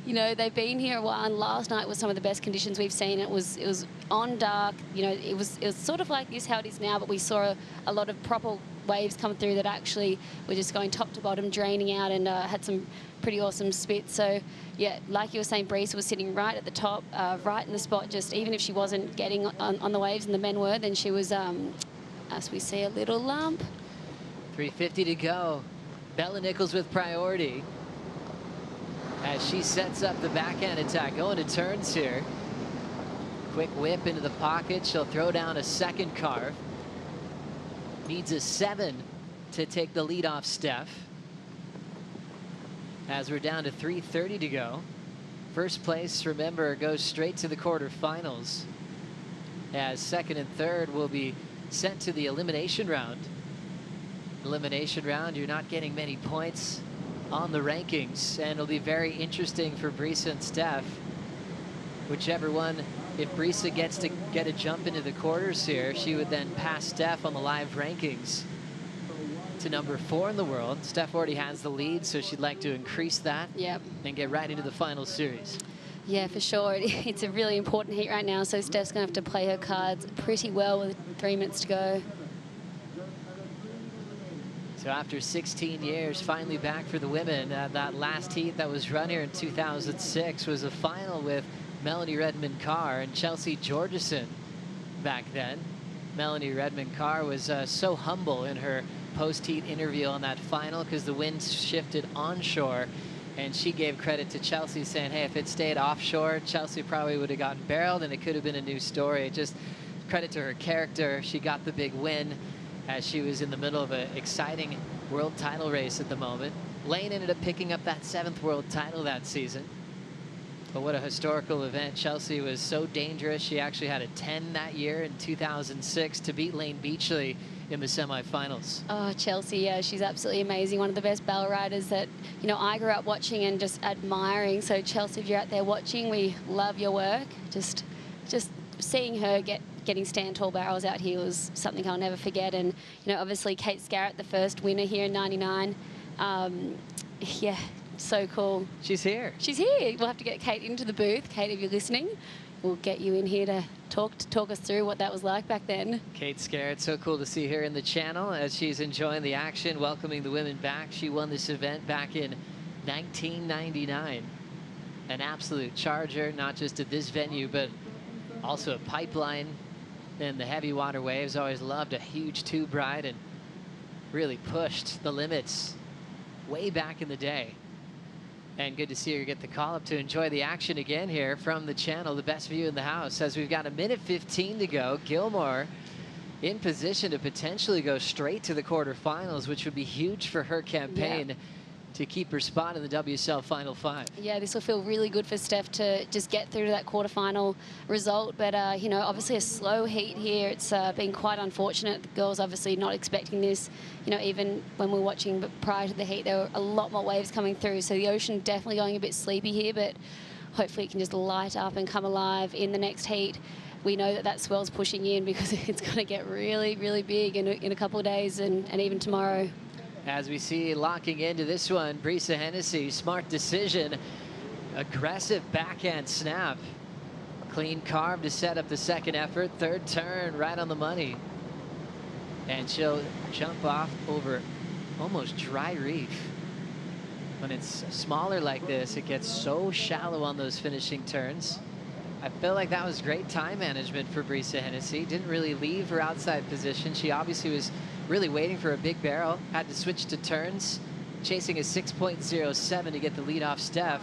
Speaker 5: you know, they've been here a while, and last night was some of the best conditions we've seen. It was on dark. You know, it was sort of like this, how it is now, but we saw a lot of proper waves come through that actually were just going top to bottom, draining out, and had some pretty awesome spits. So yeah, like you were saying, Brisa was sitting right at the top, right in the spot. Just even if she wasn't getting on the waves and the men were, then she was, as we see, a little lump.
Speaker 1: 3:50 to go. Bella Nichols with priority as she sets up the backhand attack, going to turns here. Quick whip into the pocket. She'll throw down a second carve. Needs a 7 to take the lead off Steph. As we're down to 3:30 to go. First place, remember, goes straight to the quarterfinals, as second and third will be sent to the elimination round. Elimination round, you're not getting many points on the rankings, and it'll be very interesting for Brisa and Steph. Whichever one, if Brisa gets to get a jump into the quarters here, she would then pass Steph on the live rankings to number 4 in the world. Steph already has the lead, so she'd like to increase that and get right into the final series.
Speaker 5: Yeah, for sure. It's a really important heat right now, so Steph's going to have to play her cards pretty well with 3 minutes to go.
Speaker 1: So after 16 years, finally back for the women. That last heat that was run here in 2006 was a final with Melanie Redmond-Carr and Chelsea Georgeson back then. Melanie Redmond-Carr was so humble in her post-heat interview on that final, because the wind shifted onshore, and she gave credit to Chelsea, saying, hey, if it stayed offshore, Chelsea probably would have gotten barreled and it could have been a new story. Just credit to her character. She got the big win as she was in the middle of an exciting world title race at the moment. Lane ended up picking up that 7th world title that season. But what a historical event. Chelsea was so dangerous. She actually had a 10 that year in 2006 to beat Lane Beachley in the semifinals.
Speaker 5: Oh, Chelsea, yeah, she's absolutely amazing. One of the best bell riders that, you know, I grew up watching and just admiring. So Chelsea, if you're out there watching, we love your work. Just seeing her getting stand tall barrels out here was something I'll never forget. And, you know, obviously Kate Scarrett, the first winner here in '99. Yeah, so cool.
Speaker 1: She's here.
Speaker 5: She's here. We'll have to get Kate into the booth. Kate, if you're listening, we'll get you in here to talk us through what that was like back then.
Speaker 1: Kate Scarrett, so cool to see her in the channel as she's enjoying the action, welcoming the women back. She won this event back in 1999. An absolute charger, not just at this venue, but also a pipeline in the heavy water waves. Always loved a huge tube ride and really pushed the limits way back in the day. And good to see her get the call up to enjoy the action again here from the channel, the best view in the house, as we've got 1:15 to go. Gilmore in position to potentially go straight to the quarterfinals, which would be huge for her campaign to keep her spot in the WSL Final 5.
Speaker 5: Yeah, this will feel really good for Steph to just get through to that quarterfinal result. But, you know, obviously a slow heat here. It's been quite unfortunate. The girls obviously not expecting this. You know, even when we were watching but prior to the heat, there were a lot more waves coming through. So the ocean definitely going a bit sleepy here, but hopefully it can just light up and come alive in the next heat. We know that that swell's pushing in because it's going to get really, really big in a couple of days and even tomorrow.
Speaker 1: As we see locking into this one, Brisa Hennessy, smart decision, aggressive backhand snap. Clean carve to set up the second effort, third turn right on the money. And she'll jump off over almost dry reef. When it's smaller like this, it gets so shallow on those finishing turns. I feel like that was great time management for Brisa Hennessy. Didn't really leave her outside position. She obviously was really waiting for a big barrel. Had to switch to turns, chasing a 6.07 to get the lead off Steph.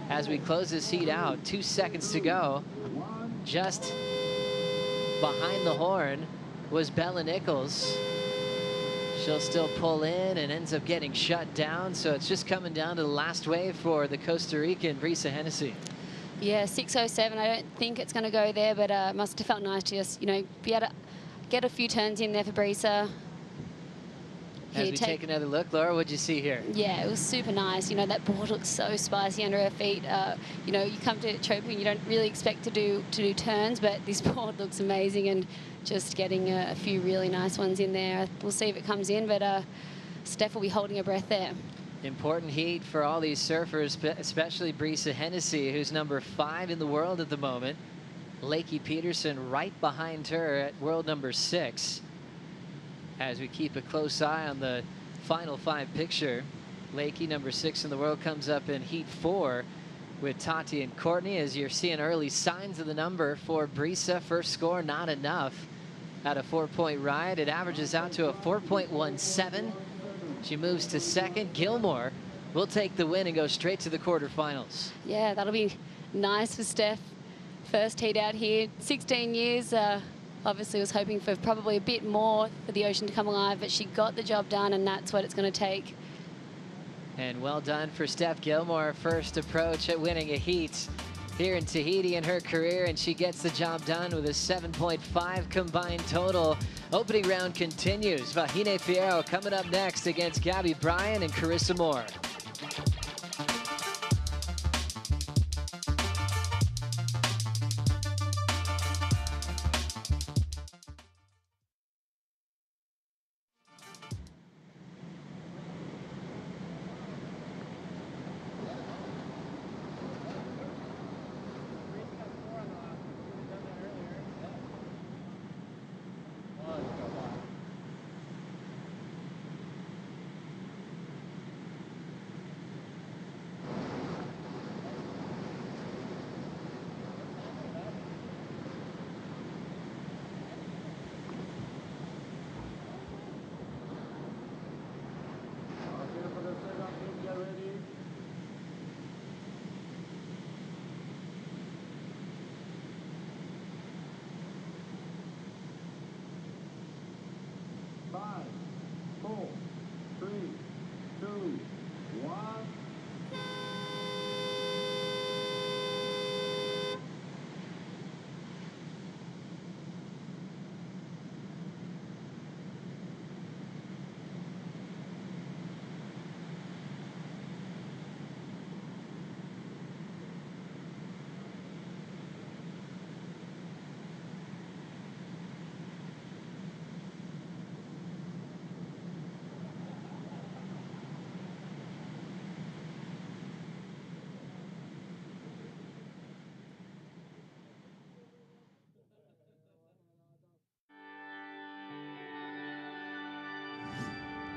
Speaker 1: As we close this heat out, 2 seconds to go. Just behind the horn was Bella Nichols. She'll still pull in and ends up getting shut down. So it's just coming down to the last wave for the Costa Rican Brisa Hennessy.
Speaker 5: Yeah, 6.07. I don't think it's going to go there, but must have felt nice to just, you know, be able to get a few turns in there for Brisa.
Speaker 1: As we take another look, Laura, what'd you see here?
Speaker 5: Yeah, it was super nice. You know, that board looks so spicy under her feet. You know, you come to Teahupo'o and you don't really expect to do turns, but this board looks amazing, and just getting a few really nice ones in there. We'll see if it comes in, but Steph will be holding her breath there.
Speaker 1: Important heat for all these surfers, especially Brisa Hennessy, who's number 5 in the world at the moment. Lakey Peterson right behind her at world number 6. As we keep a close eye on the final 5 picture, Lakey, number 6 in the world, comes up in heat 4 with Tati and Courtney. As you're seeing early signs of the number for Brisa, first score not enough at a 4-point ride. It averages out to a 4.17. She moves to second. Gilmore will take the win and go straight to the quarterfinals.
Speaker 5: Yeah, that'll be nice for Steph. First heat out here, 16 years. Obviously was hoping for probably a bit more for the ocean to come alive, but she got the job done, and that's what it's going to take.
Speaker 1: And well done for Steph Gilmore. First approach at winning a heat here in Tahiti in her career, and she gets the job done with a 7.5 combined total. Opening round continues. Vahine Fierro coming up next against Gabby Bryan and Carissa Moore.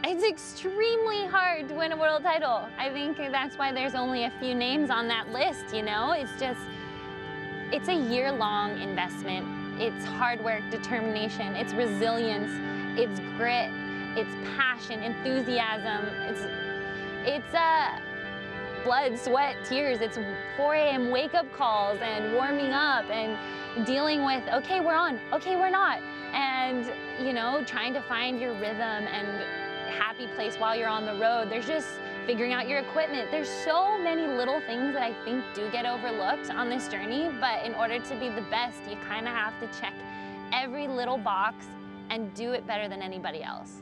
Speaker 14: It's extremely hard to win a world title. I think that's why there's only a few names on that list, you know? It's a year-long investment. It's hard work, determination, it's resilience, it's grit, it's passion, enthusiasm. It's blood, sweat, tears. It's 4 a.m. wake-up calls and warming up and dealing with, okay, we're on, okay, we're not. And and, you know, trying to find your rhythm and happy place while you're on the road. There's just figuring out your equipment. There's so many little things that I think do get overlooked on this journey, but in order to be the best, you kind of have to check every little box and do it better than anybody else.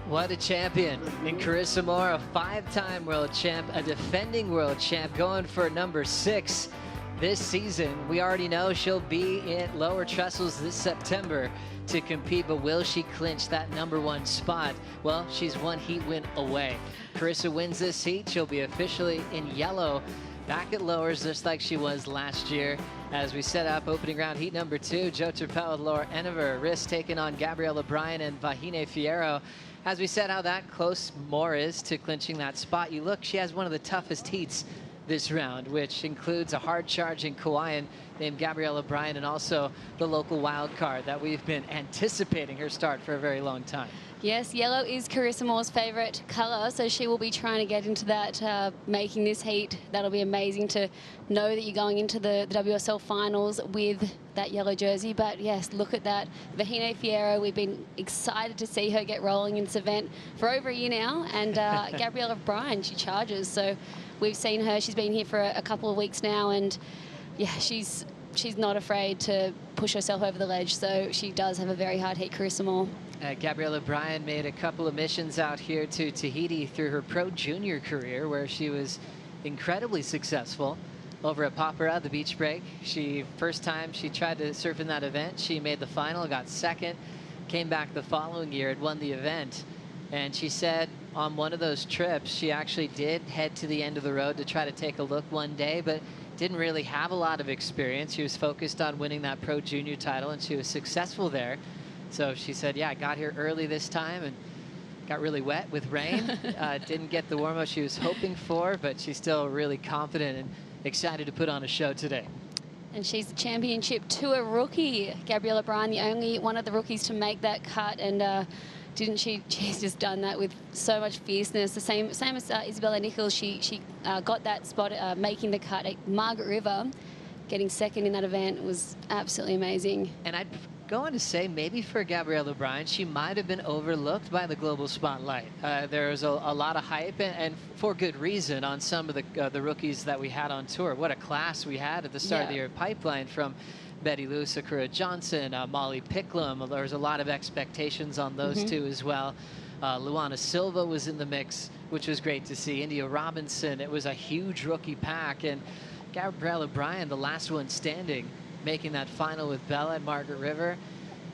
Speaker 1: What a champion in Carissa Moore, a 5-time world champ, a defending world champ, going for number 6 this season. We already know she'll be in lower trestles this September to compete, but will she clinch that number 1 spot? Well, she's one heat win away. Carissa wins this heat, she'll be officially in yellow back at lowers just like she was last year. As we set up opening round heat number 2, Outerknown with Laura Enever, Riss taking on Gabriella Bryan and Vahine Fierro. As we said how that close Moore is to clinching that spot, you look, she has one of the toughest heats this round, which includes a hard-charging Kauaian named Gabriella Bryan and also the local wild card that we've been anticipating her start for a very long time.
Speaker 5: Yes, yellow is Carissa Moore's favourite colour, so she will be trying to get into that, making this heat. That'll be amazing to know that you're going into the WSL Finals with that yellow jersey. But yes, look at that. Vahine Fierro, we've been excited to see her get rolling in this event for over a year now. And Gabriella Bryan, she charges. So we've seen her, she's been here for a couple of weeks now, and yeah, she's not afraid to push herself over the ledge. So she does have a very hard heat, Carissa Moore.
Speaker 1: Gabriella Bryan made a couple of missions out here to Tahiti through her pro junior career, where she was incredibly successful over at Papara, the beach break. First time she tried to surf in that event, she made the final, got second, came back the following year and won the event. And she said on one of those trips, she actually did head to the end of the road to try to take a look one day, but didn't really have a lot of experience. She was focused on winning that pro junior title, and she was successful there. So she said, yeah, I got here early this time and got really wet with rain. Didn't get the warm-up she was hoping for, but she's still really confident and excited to put on a show today.
Speaker 5: And she's the championship tour rookie. Gabriella Bryan, the only one of the rookies to make that cut, and didn't she? She's just done that with so much fierceness. The same as Isabella Nichols. She got that spot making the cut at Margaret River, getting second in that event. It was absolutely amazing.
Speaker 1: And I'd go on to say maybe for Gabriella Bryan, she might have been overlooked by the global spotlight. There was a lot of hype, and for good reason, on some of the rookies that we had on tour. What a class we had at the start of the year. Pipeline from Betty Lou, Sakura Johnson, Molly Picklum. There was a lot of expectations on those two as well. Luana Silva was in the mix, which was great to see. India Robinson, it was a huge rookie pack. And Gabriella Bryan, the last one standing, making that final with Bella at Margaret River,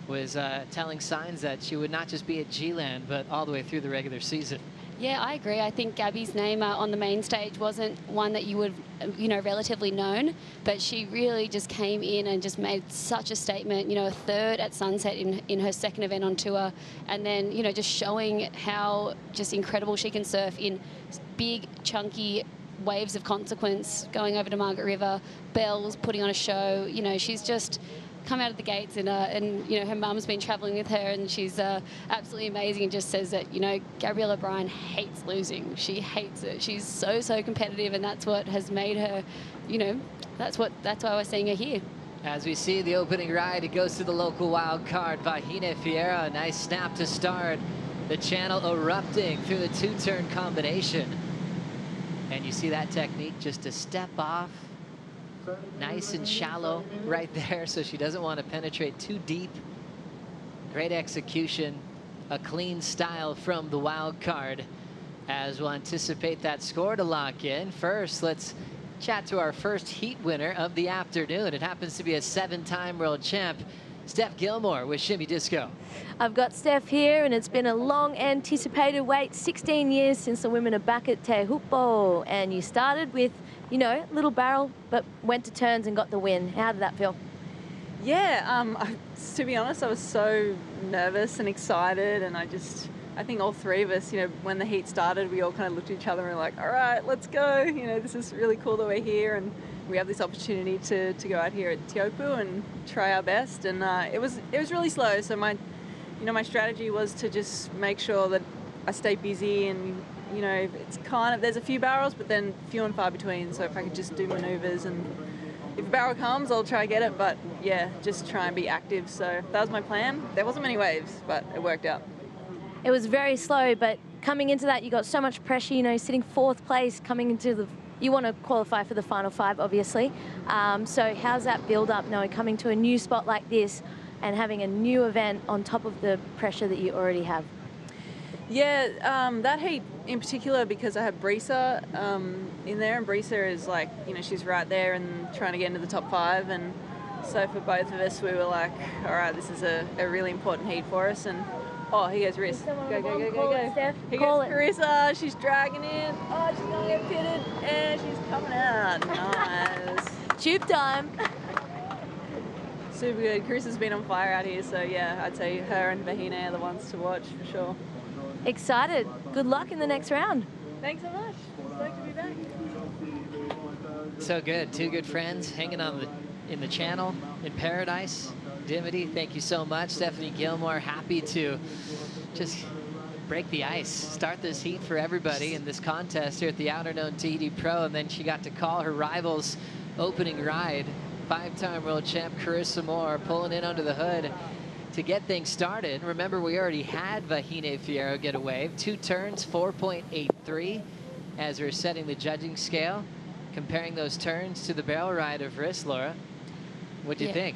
Speaker 1: was telling signs that she would not just be at G-Land, but all the way through the regular season.
Speaker 5: Yeah, I agree. I think Gabby's name on the main stage wasn't one that you would, relatively known, but she really just came in and just made such a statement, a third at Sunset in her second event on tour, and then, just showing how just incredible she can surf in big, chunky waves of consequence, going over to Margaret River, bells, putting on a show. She's just come out of the gates, and her mum's been traveling with her, and she's absolutely amazing, and just says that, Gabriella Bryan hates losing. She hates it. She's so competitive, and that's what has made her, that's why we're seeing her here.
Speaker 1: As we see the opening ride, it goes to the local wild card, Vahine Fierro. A nice snap to start. The channel erupting through the two-turn combination. And you see that technique, just to step off, nice and shallow right there, so she doesn't want to penetrate too deep. Great execution, a clean style from the wild card. As we'll anticipate that score to lock in. First, let's chat to our first heat winner of the afternoon. It happens to be a 7-time world champ, Steph Gilmore with Shimmy Disco.
Speaker 10: I've got Steph here, and it's been a long anticipated wait, 16 years since the women are back at Teahupo'o, and you started with, little barrel, but went to turns and got the win. How did that feel?
Speaker 11: Yeah, to be honest, I was so nervous and excited, and I think all three of us, when the heat started, we all kind of looked at each other and were like, all right, let's go. This is really cool that we're here, and we have this opportunity to go out here at Teahupo'o and try our best. And it was really slow. So my strategy was to just make sure that I stay busy and you know, it's kind of, there's a few barrels, but then few and far between. So if I could just do maneuvers, and if a barrel comes, I'll try get it. But yeah, just try and be active. So that was my plan. There wasn't many waves, but it worked out.
Speaker 10: It was very slow, but coming into that, you got so much pressure, you know, sitting 4th place, coming into the, you want to qualify for the final 5, obviously. So how's that build up, knowing coming to a new spot like this and having a new event on top of the pressure that you already have?
Speaker 11: Yeah, that heat in particular, because I have Brisa in there, and Brisa is like, you know, she's right there and trying to get into the top 5. And so for both of us, we were like, all right, this is a really important heat for us. And oh, here goes Riss. Go, go, go, go, go.
Speaker 10: Steph,
Speaker 11: Here goes Carissa. She's dragging in. Oh, she's going to get pitted. And she's coming out. Nice.
Speaker 10: Tube time.
Speaker 11: Super good. Carissa's been on fire out here. So, yeah, I'd say her and Vahine are the ones to watch for sure.
Speaker 10: Excited. Good luck in the next round.
Speaker 11: Thanks so much. Stoked to be back.
Speaker 1: So good. 2 good friends hanging on in the channel in paradise. Dimity, thank you so much. Stephanie Gilmore, happy to just break the ice, start this heat for everybody in this contest here at the Outerknown Tahiti Pro, and then she got to call her rivals opening ride. 5-time world champ Carissa Moore pulling in under the hood to get things started. Remember, we already had Vahine Fierro get a wave. 2 turns, 4.83 as we're setting the judging scale, comparing those turns to the barrel ride of Riss. Laura, what do you think?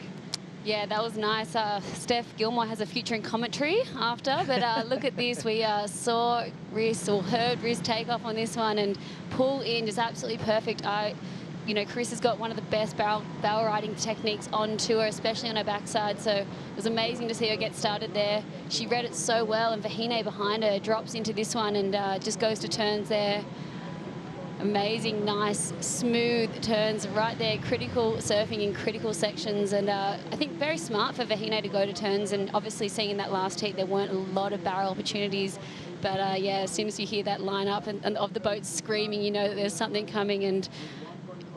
Speaker 5: Yeah, that was nice. Steph Gilmore has a future in commentary after, but look at this. We saw Riss, or heard Riss take off on this one and pull in just absolutely perfect. You know, Carissa's got one of the best barrel riding techniques on tour, especially on her backside, so it was amazing to see her get started there. She read it so well, and Vahine behind her drops into this one and just goes to turns there. Amazing, nice, smooth turns right there, critical surfing in critical sections, and I think very smart for Vahine to go to turns, and obviously seeing in that last heat there weren't a lot of barrel opportunities, but yeah, as soon as you hear that line up and of the boat screaming, you know that there's something coming, and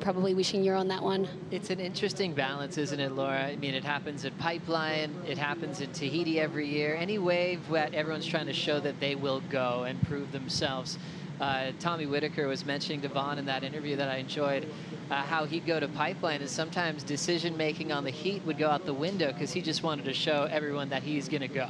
Speaker 5: probably wishing you're on that one.
Speaker 1: It's an interesting balance, isn't it, Laura? I mean, it happens at Pipeline, it happens in Tahiti every year. Any wave that everyone's trying to show that they will go and prove themselves. Tommy Whitaker was mentioning to Vaughn in that interview that I enjoyed how he'd go to Pipeline, and sometimes decision-making on the heat would go out the window because he just wanted to show everyone that he's going to go.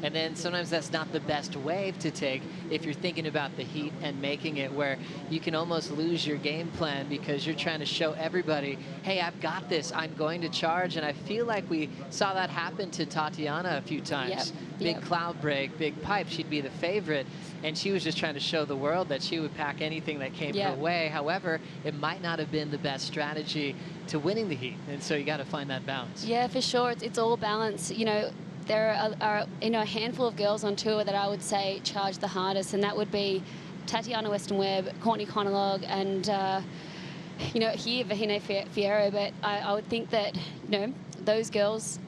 Speaker 1: And then sometimes that's not the best wave to take if you're thinking about the heat and making it, where you can almost lose your game plan because you're trying to show everybody, hey, I've got this, I'm going to charge. And I feel like we saw that happen to Tatiana a few times. Big cloud break, big pipe, she'd be the favorite. And she was just trying to show the world that she would pack anything that came her way. However, it might not have been the best strategy to winning the heat. And so you got to find that balance.
Speaker 5: Yeah, for sure. It's all balance. You know, there are you know, a handful of girls on tour that I would say charge the hardest, and that would be Tatiana Weston-Webb, Courtney Conalog, and you know, here Vahine Fierro. But I would think that, you know, those girls,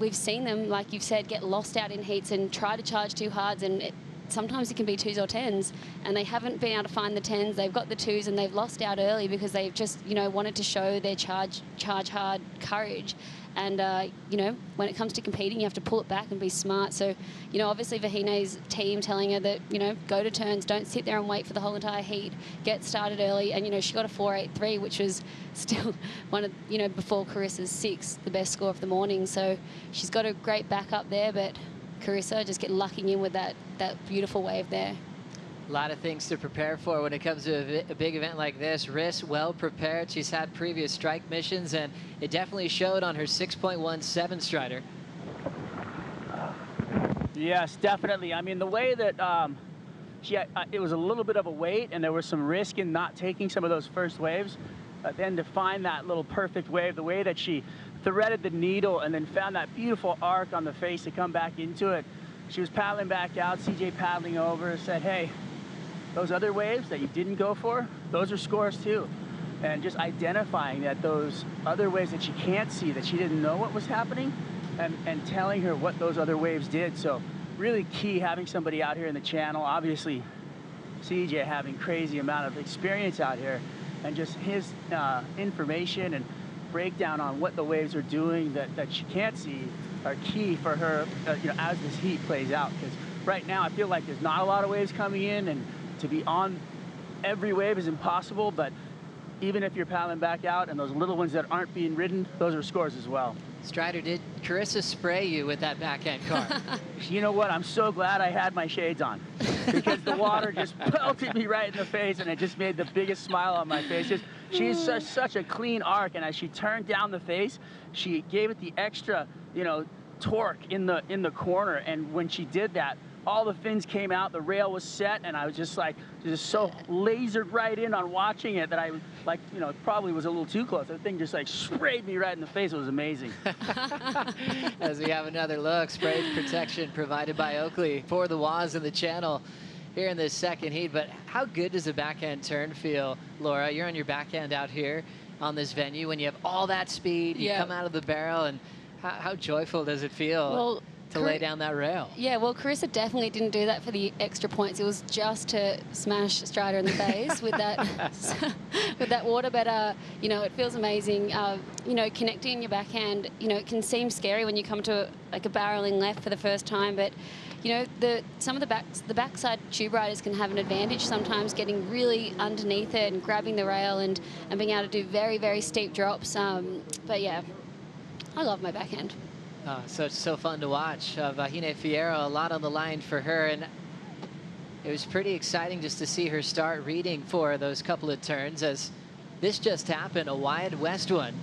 Speaker 5: we've seen them, like you've said, get lost out in heats and try to charge too hard, and sometimes it can be 2s or 10s, and they haven't been able to find the 10s. They've got the 2s and they've lost out early because they've just, you know, wanted to show their charge hard courage. And, you know, when it comes to competing, you have to pull it back and be smart. So, you know, obviously Vahine's team telling her that, you know, go to turns, don't sit there and wait for the whole entire heat, get started early. And, you know, she got a 4.83, which was still one of, you know, before Carissa's 6, the best score of the morning. So she's got a great backup there, but Carissa just get lucking in with that beautiful wave there.
Speaker 1: A lot of things to prepare for when it comes to a big event like this. Riss, well prepared. She's had previous strike missions, and it definitely showed on her 6.17 strider.
Speaker 7: Yes, definitely. I mean, the way that it was a little bit of a wait, and there was some risk in not taking some of those first waves. But then to find that little perfect wave, the way that she threaded the needle and then found that beautiful arc on the face to come back into it. She was paddling back out, CJ paddling over, said, hey, those other waves that you didn't go for, those are scores too. And just identifying that those other waves that she can't see, that she didn't know what was happening, and telling her what those other waves did. So really key having somebody out here in the channel. Obviously, CJ having crazy amount of experience out here, and just his information and breakdown on what the waves are doing that she can't see are key for her, you know, as this heat plays out. Because right now I feel like there's not a lot of waves coming in, and to be on every wave is impossible, but even if you're paddling back out and those little ones that aren't being ridden, those are scores as well.
Speaker 1: Strider, did Carissa spray you with that backhand card?
Speaker 7: You know what? I'm so glad I had my shades on, because the water just pelted me right in the face, and it just made the biggest smile on my face. She's such a clean arc, and as she turned down the face, she gave it the extra, you know, torque in the corner, and when she did that, all the fins came out, the rail was set, and I was just like, just so lasered right in on watching it that I, like, you know, probably was a little too close. The thing just like sprayed me right in the face. It was amazing.
Speaker 1: As we have another look, spray protection provided by Oakley for the Waz in the channel here in this second heat. But how good does a backhand turn feel, Laura? You're on your backhand out here on this venue when you have all that speed, you come out of the barrel, and how joyful does it feel to lay down that rail?
Speaker 5: Yeah, well, Carissa definitely didn't do that for the extra points. It was just to smash Strider in the face with that water. But you know, it feels amazing. You know, connecting your backhand. You know, it can seem scary when you come to a barreling left for the first time, but you know, some of the backside tube riders can have an advantage sometimes, getting really underneath it and grabbing the rail and being able to do very, very steep drops. But yeah, I love my backhand.
Speaker 1: So fun to watch. Vahine Fierro, a lot on the line for her, and it was pretty exciting just to see her start reading for those couple of turns, as this just happened, a wide west one.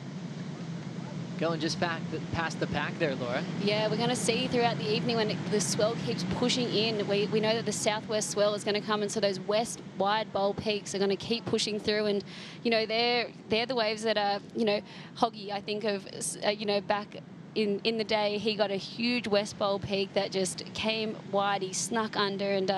Speaker 1: Going just past the pack there, Laura.
Speaker 5: Yeah, we're going to see throughout the evening when the swell keeps pushing in. We know that the southwest swell is going to come, and so those west wide bowl peaks are going to keep pushing through. And you know, they're the waves that are, you know, Hoggy, I think of, you know, back in the day, he got a huge west bowl peak that just came wide. He snuck under, and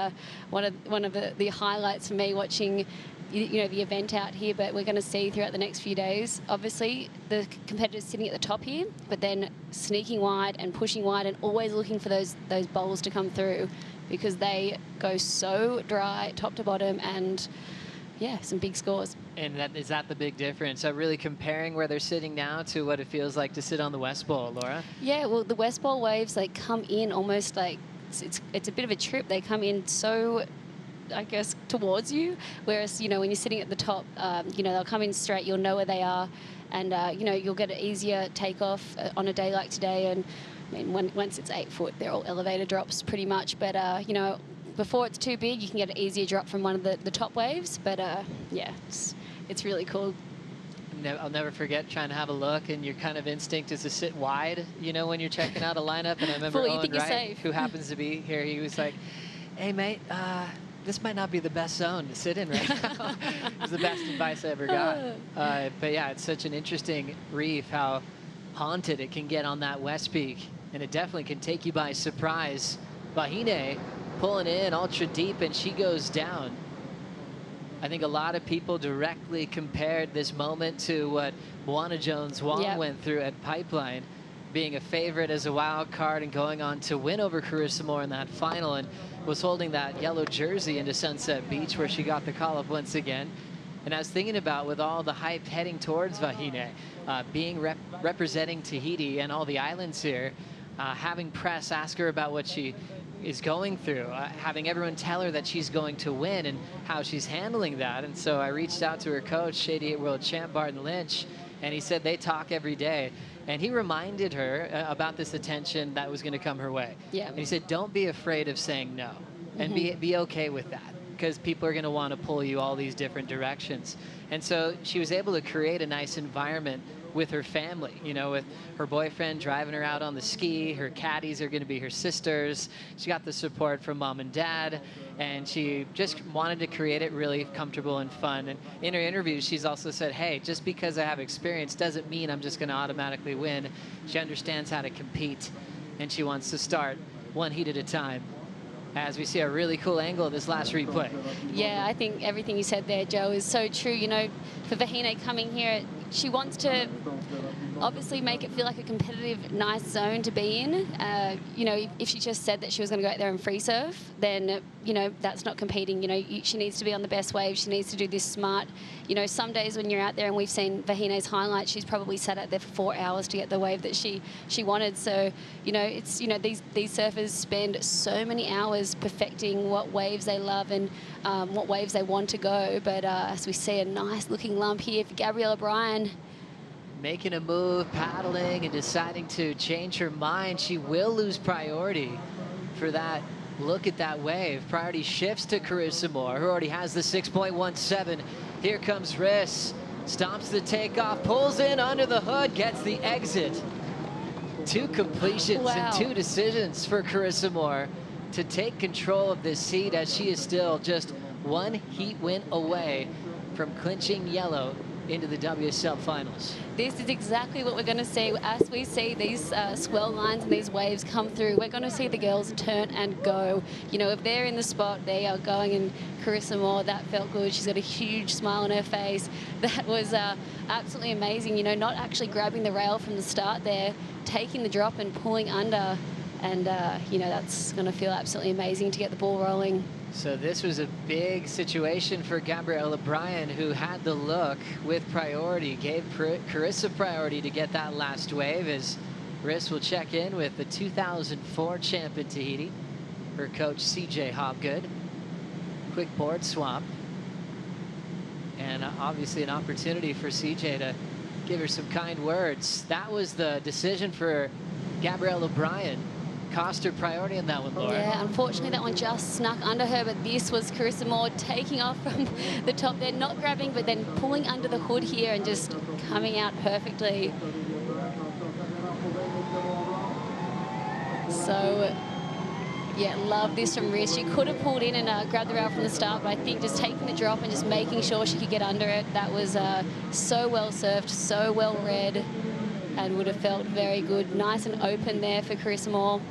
Speaker 5: one of the highlights for me watching, you know, the event out here. But we're going to see throughout the next few days, obviously the competitors sitting at the top here, but then sneaking wide and pushing wide and always looking for those bowls to come through, because they go so dry top to bottom, and yeah, some big scores.
Speaker 1: And is that the big difference? So really comparing where they're sitting now to what it feels like to sit on the West Bowl, Laura?
Speaker 5: Yeah, well, the West Bowl waves, like, come in almost like it's a bit of a trip. They come in so, I guess, towards you, whereas, you know, when you're sitting at the top, you know, they'll come in straight, you'll know where they are, and you know, you'll get an easier takeoff on a day like today. And I mean, once it's 8 foot, they're all elevator drops pretty much, but you know, before it's too big, you can get an easier drop from one of the top waves. But yeah, it's really cool.
Speaker 1: I'll never forget trying to have a look, and your kind of instinct is to sit wide, you know, when you're checking out a lineup. And I remember Owen Wright, who happens to be here, he was like, "Hey, mate, this might not be the best zone to sit in right now." It was the best advice I ever got. But yeah, it's such an interesting reef, how haunted it can get on that west peak, and it definitely can take you by surprise. Vahine pulling in ultra deep, and she goes down. I think a lot of people directly compared this moment to what Moana Jones-Wong went through at Pipeline, being a favorite as a wild card and going on to win over Carissa Moore in that final, and was holding that yellow jersey into Sunset Beach, where she got the call-up once again. And I was thinking about, with all the hype heading towards Vahine, being representing Tahiti and all the islands here, having press ask her about what she is going through, having everyone tell her that she's going to win and how she's handling that. And so I reached out to her coach, 88 world champ Barton Lynch, and he said they talk every day. And he reminded her about this attention that was going to come her way.
Speaker 5: Yeah.
Speaker 1: And he said, don't be afraid of saying no, and be okay with that, because people are going to want to pull you all these different directions. And so she was able to create a nice environment with her family, you know, with her boyfriend driving her out on the ski. Her caddies are going to be her sisters. She got the support from mom and dad, and she just wanted to create it really comfortable and fun. And in her interview, she's also said, hey, just because I have experience doesn't mean I'm just going to automatically win. She understands how to compete, and she wants to start one heat at a time. As we see a really cool angle of this last replay.
Speaker 5: Yeah, I think everything you said there, Joe, is so true. You know, for Vahine coming here, she wants to obviously make it feel like a competitive, nice zone to be in. You know, if she just said that she was going to go out there and free surf, then, you know, that's not competing. You know, she needs to be on the best wave. She needs to do this smart. You know, some days when you're out there, and we've seen Vahine's highlights, she's probably sat out there for 4 hours to get the wave that she wanted. So, you know, it's, you know, these surfers spend so many hours perfecting what waves they love and what waves they want to go. But as we see a nice looking lump here for Gabriella Bryan.
Speaker 1: Making a move, paddling, and deciding to change her mind. She will lose priority for that look at that wave. Priority shifts to Carissa Moore, who already has the 6.17. Here comes Riss. Stomps the takeoff, pulls in under the hood, gets the exit. 2 completions and 2 decisions for Carissa Moore to take control of this heat, as she is still just 1 heat win away from clinching yellow into the WSL Finals.
Speaker 5: This is exactly what we're going to see as we see these swell lines and these waves come through. We're going to see the girls turn and go. You know, if they're in the spot, they are going. And Carissa Moore, that felt good. She's got a huge smile on her face. That was absolutely amazing. You know, not actually grabbing the rail from the start there, taking the drop and pulling under. And, you know, that's going to feel absolutely amazing to get the ball rolling.
Speaker 1: So this was a big situation for Gabriella Bryan, who had the look with priority, gave Carissa priority to get that last wave, as Riss will check in with the 2004 champ in Tahiti, her coach CJ Hobgood. Quick board swap. And obviously an opportunity for CJ to give her some kind words. That was the decision for Gabriella Bryan. Cost her priority on that one, Laura.
Speaker 5: Yeah, unfortunately that one just snuck under her, but this was Carissa Moore taking off from the top there, not grabbing, but then pulling under the hood here and just coming out perfectly. So, yeah, love this from Riss. She could have pulled in and grabbed the rail from the start, but I think just taking the drop and just making sure she could get under it, that was so well surfed, so well read, and would have felt very good. Nice and open there for Carissa Moore.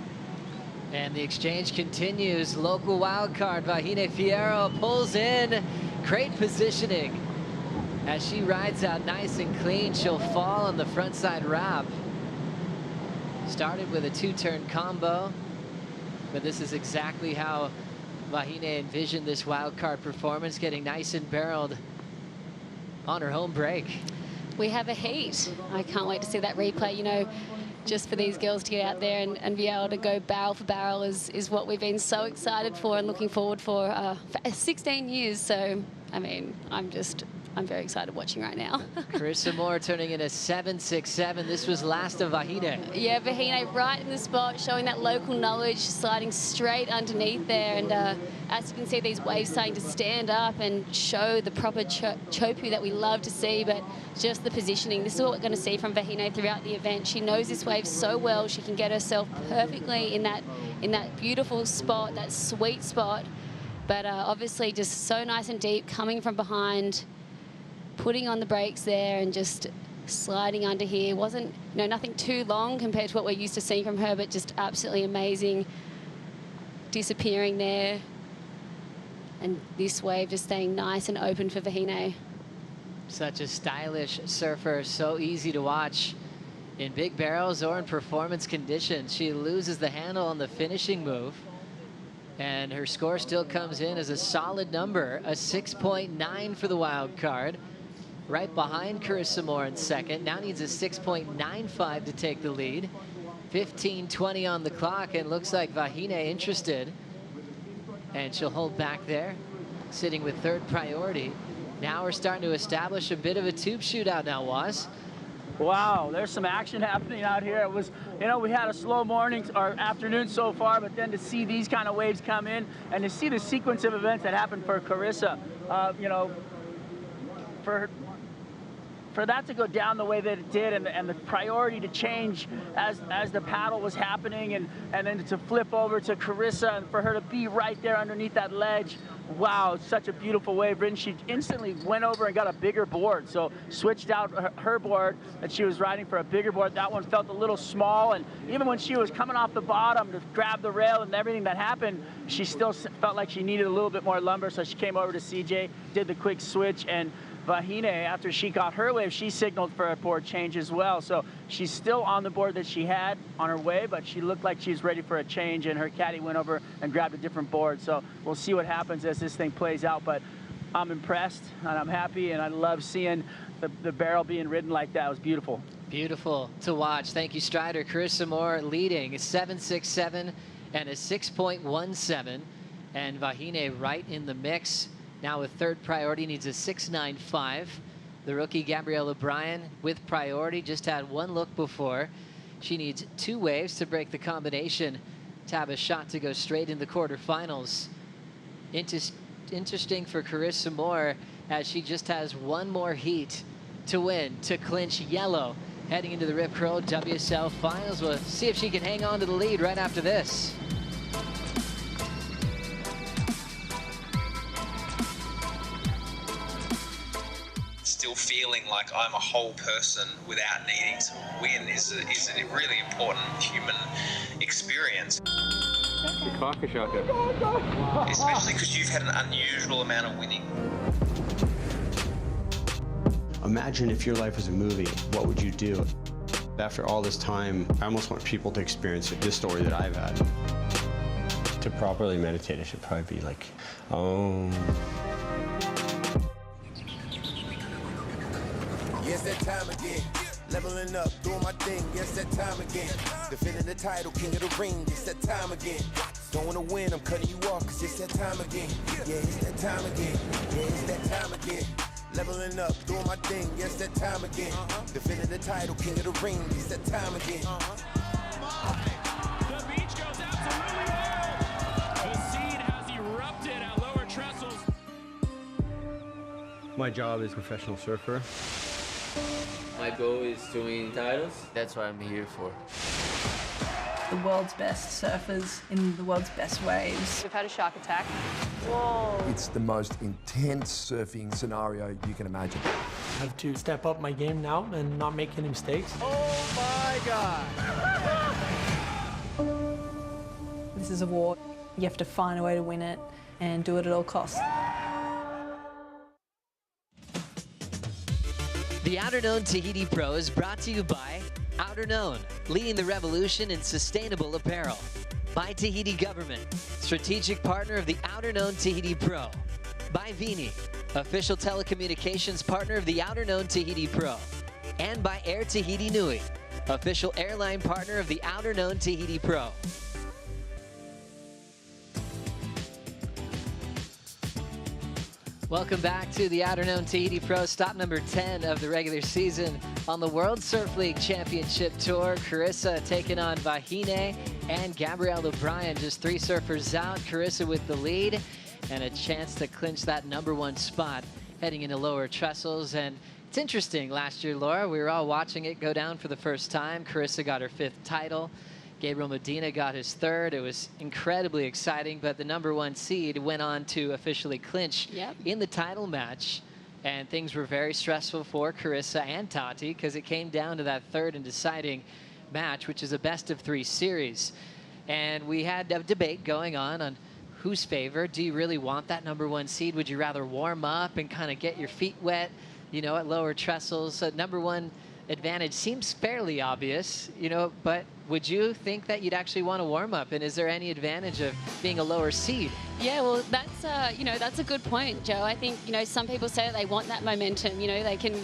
Speaker 1: And the exchange continues. Local wild card, Vahine Fierro pulls in. Great positioning. As she rides out nice and clean, she'll fall on the front side wrap. Started with a 2-turn combo, but this is exactly how Vahine envisioned this wild card performance, getting nice and barreled on her home break.
Speaker 5: We have a heat. I can't wait to see that replay. You know, just for these girls to get out there and be able to go barrel for barrel is what we've been so excited for and looking forward for 16 years. So, I mean, I'm very excited watching right now.
Speaker 1: Carissa Moore turning in a 7.67. This was last of Vahine.
Speaker 5: Yeah, Vahine right in the spot, showing that local knowledge, sliding straight underneath there. And as you can see, these waves starting to stand up and show the proper chopu that we love to see, but just the positioning. This is what we're going to see from Vahine throughout the event. She knows this wave so well. She can get herself perfectly in that beautiful spot, that sweet spot. But obviously just so nice and deep, coming from behind, putting on the brakes there and just sliding under here. Wasn't, you know, nothing too long compared to what we're used to seeing from her, but just absolutely amazing. Disappearing there. And this wave just staying nice and open for Vahine.
Speaker 1: Such a stylish surfer, so easy to watch in big barrels or in performance conditions. She loses the handle on the finishing move, and her score still comes in as a solid number, a 6.9 for the wild card. Right behind Carissa Moore in second. Now needs a 6.95 to take the lead. 15:20 on the clock, and looks like Vahine interested. And she'll hold back there, sitting with third priority. Now we're starting to establish a bit of a tube shootout now, Waz.
Speaker 7: Wow, there's some action happening out here. It was, you know, we had a slow morning or afternoon so far, but then to see these kind of waves come in and to see the sequence of events that happened for Carissa, you know, for that to go down the way that it did, and the priority to change as the paddle was happening, and then to flip over to Carissa and for her to be right there underneath that ledge. Wow, such a beautiful wave. And she instantly went over and got a bigger board. So switched out her board that she was riding for a bigger board. That one felt a little small. And even when she was coming off the bottom to grab the rail and everything that happened, she still felt like she needed a little bit more lumber. So she came over to CJ, did the quick switch, and Vahine, after she got her wave, she signaled for a board change as well. So she's still on the board that she had on her way, but she looked like she was ready for a change, and her caddy went over and grabbed a different board. So we'll see what happens as this thing plays out. But I'm impressed, and I'm happy, and I love seeing the barrel being ridden like that. It was beautiful.
Speaker 1: Beautiful to watch. Thank you, Strider. Carissa Moore leading 7.67 and a 6.17. And Vahine right in the mix. Now with third priority, needs a 6.95. The rookie Gabriella Bryan with priority, just had one look before. She needs 2 waves to break the combination to have a shot to go straight in the quarterfinals. Interesting for Carissa Moore, as she just has one more heat to win to clinch yellow heading into the Rip Curl WSL Finals. We'll see if she can hang on to the lead right after this.
Speaker 17: Still feeling like I'm a whole person without needing to win is a really important human experience. Especially because you've had an unusual amount of winning.
Speaker 3: Imagine if your life was a movie, what would you do? After all this time, I almost want people to experience this story that I've had. To properly meditate, it should probably be like, oh.
Speaker 9: Yes, that time again. Leveling up, doing my thing. Yes, that time again. Defending the title, king of the ring. It's that time again. Don't wanna win, I'm cutting you off, cause it's that time again. Yeah, it's that time again. Yeah, it's that time again. Leveling up, doing my thing. Yes, that time again. Defending the title, king of the ring. It's that time again.
Speaker 6: The beach goes absolutely wild. The seed has erupted at lower trestles.
Speaker 3: My job is professional surfer.
Speaker 12: My goal is to win titles. That's what I'm here for.
Speaker 13: The world's best surfers in the world's best waves.
Speaker 11: We've had a shark attack.
Speaker 10: Whoa.
Speaker 15: It's the most intense surfing scenario you can imagine.
Speaker 16: I have to step up my game now and not make any mistakes.
Speaker 2: Oh my God.
Speaker 11: This is a war. You have to find a way to win it and do it at all costs.
Speaker 1: The Outerknown Tahiti Pro is brought to you by Outerknown, leading the revolution in sustainable apparel. By Tahiti Government, strategic partner of the Outerknown Tahiti Pro. By Vahine, official telecommunications partner of the Outerknown Tahiti Pro. And by Air Tahiti Nui, official airline partner of the Outerknown Tahiti Pro. Welcome back to the Outerknown Tahiti Pro, stop number 10 of the regular season on the World Surf League Championship Tour. Carissa taking on Vahine and Gabriella Bryan, just 3 surfers out. Carissa with the lead and a chance to clinch that #1 spot heading into lower trestles. And it's interesting, last year, Laura, we were all watching it go down for the first time. Carissa got her 5th title. Gabriel Medina got his 3rd. It was incredibly exciting, but the #1 seed went on to officially clinch in the title match. And things were very stressful for Carissa and Tati because it came down to that 3rd and deciding match, which is a best-of-3 series. And we had a debate going on who's favored. Do you really want that #1 seed? Would you rather warm up and kind of get your feet wet, you know, at lower trestles? So #1 advantage seems fairly obvious, you know, but would you think that you'd actually want to warm up? And is there any advantage of being a lower seed?
Speaker 5: Yeah, well, that's you know, that's a good point, Joe. I think, you know, some people say they want that momentum. You know, they can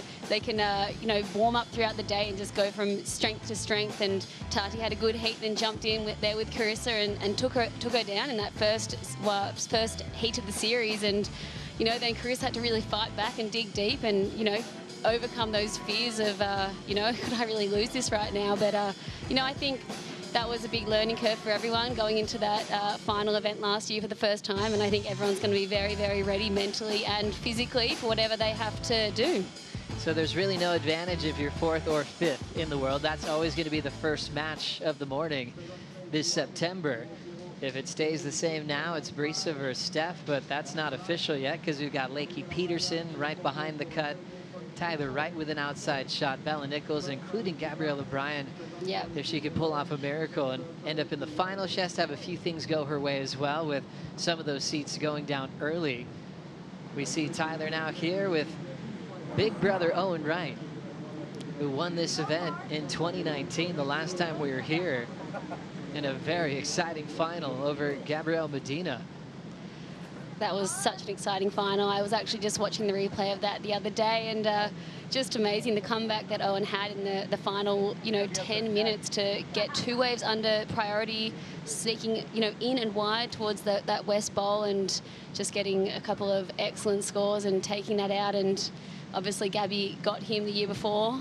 Speaker 5: you know, warm up throughout the day and just go from strength to strength. And Tati had a good heat, then jumped in with Carissa and took her down in that first heat of the series. And you know, then Carissa had to really fight back and dig deep and, you know, overcome those fears of, you know, could I really lose this right now? But, you know, I think that was a big learning curve for everyone going into that final event last year for the first time. And I think everyone's going to be very, very ready mentally and physically for whatever they have to do.
Speaker 1: So there's really no advantage if you're 4th or 5th in the world. That's always going to be the first match of the morning this September. If it stays the same now, it's Brisa versus Steph, but that's not official yet because we've got Lakey Peterson right behind the cut. Tyler Wright with an outside shot. Bella Nichols, including Gabriella Bryan.
Speaker 5: Yeah.
Speaker 1: If she could pull off a miracle and end up in the final, she has to have a few things go her way as well, with some of those seats going down early. We see Tyler now here with big brother Owen Wright, who won this event in 2019, the last time we were here, in a very exciting final over Gabrielle Medina.
Speaker 5: That was such an exciting final. I was actually just watching the replay of that the other day, and just amazing the comeback that Owen had in the final, 10 minutes to get 2 waves under priority, sneaking, in and wide towards that west bowl, and just getting a couple of excellent scores and taking that out. And obviously Gabby got him the year before,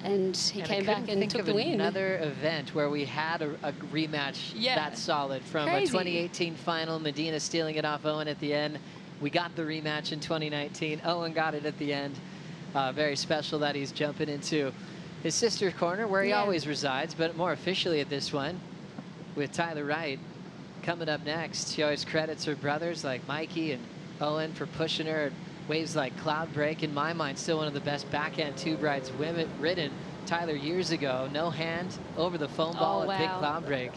Speaker 5: and he came back and took the win.
Speaker 1: Another event where we had a rematch that solid from a 2018 final, Medina stealing it off Owen at the end. We got the rematch in 2019. Owen got it at the end. Very special that he's jumping into his sister corner where he always resides, but more officially at this one with Tyler Wright coming up next. She always credits her brothers like Mikey and Owen for pushing her. Waves like Cloud Break, in my mind, still one of the best backhand tube rides ridden. Tyler years ago, no hand over the foam ball at Big Cloud Break.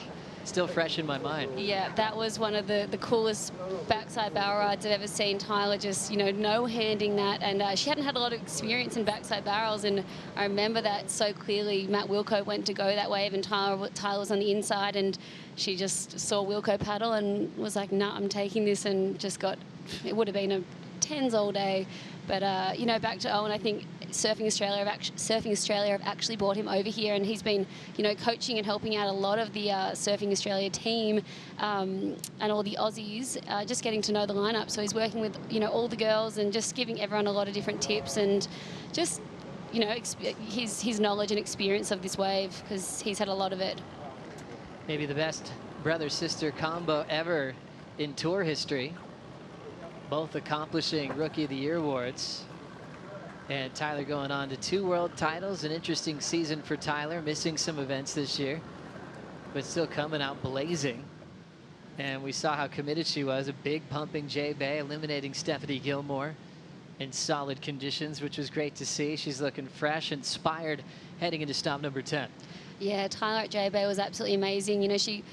Speaker 1: Still fresh in my mind.
Speaker 5: Yeah, that was one of the coolest backside barrel rides I've ever seen. Tyler just, no handing that. And she hadn't had a lot of experience in backside barrels. And I remember that so clearly. Matt Wilco went to go that wave and Tyler was on the inside. And she just saw Wilco paddle and was like, nah, I'm taking this. And just got, it would have been a 10s all day. But, back to Owen, I think Surfing Australia have actually brought him over here, and he's been, coaching and helping out a lot of the Surfing Australia team and all the Aussies, just getting to know the lineup. So he's working with, all the girls and just giving everyone a lot of different tips and just, his knowledge and experience of this wave, because he's had a lot of it.
Speaker 1: Maybe the best brother-sister combo ever in tour history. Both accomplishing Rookie of the Year awards. And Tyler going on to 2 world titles. An interesting season for Tyler, missing some events this year, but still coming out blazing. And we saw how committed she was. A big pumping J Bay, eliminating Stephanie Gilmore in solid conditions, which was great to see. She's looking fresh, inspired, heading into stop number 10.
Speaker 5: Yeah, Tyler at J Bay was absolutely amazing. She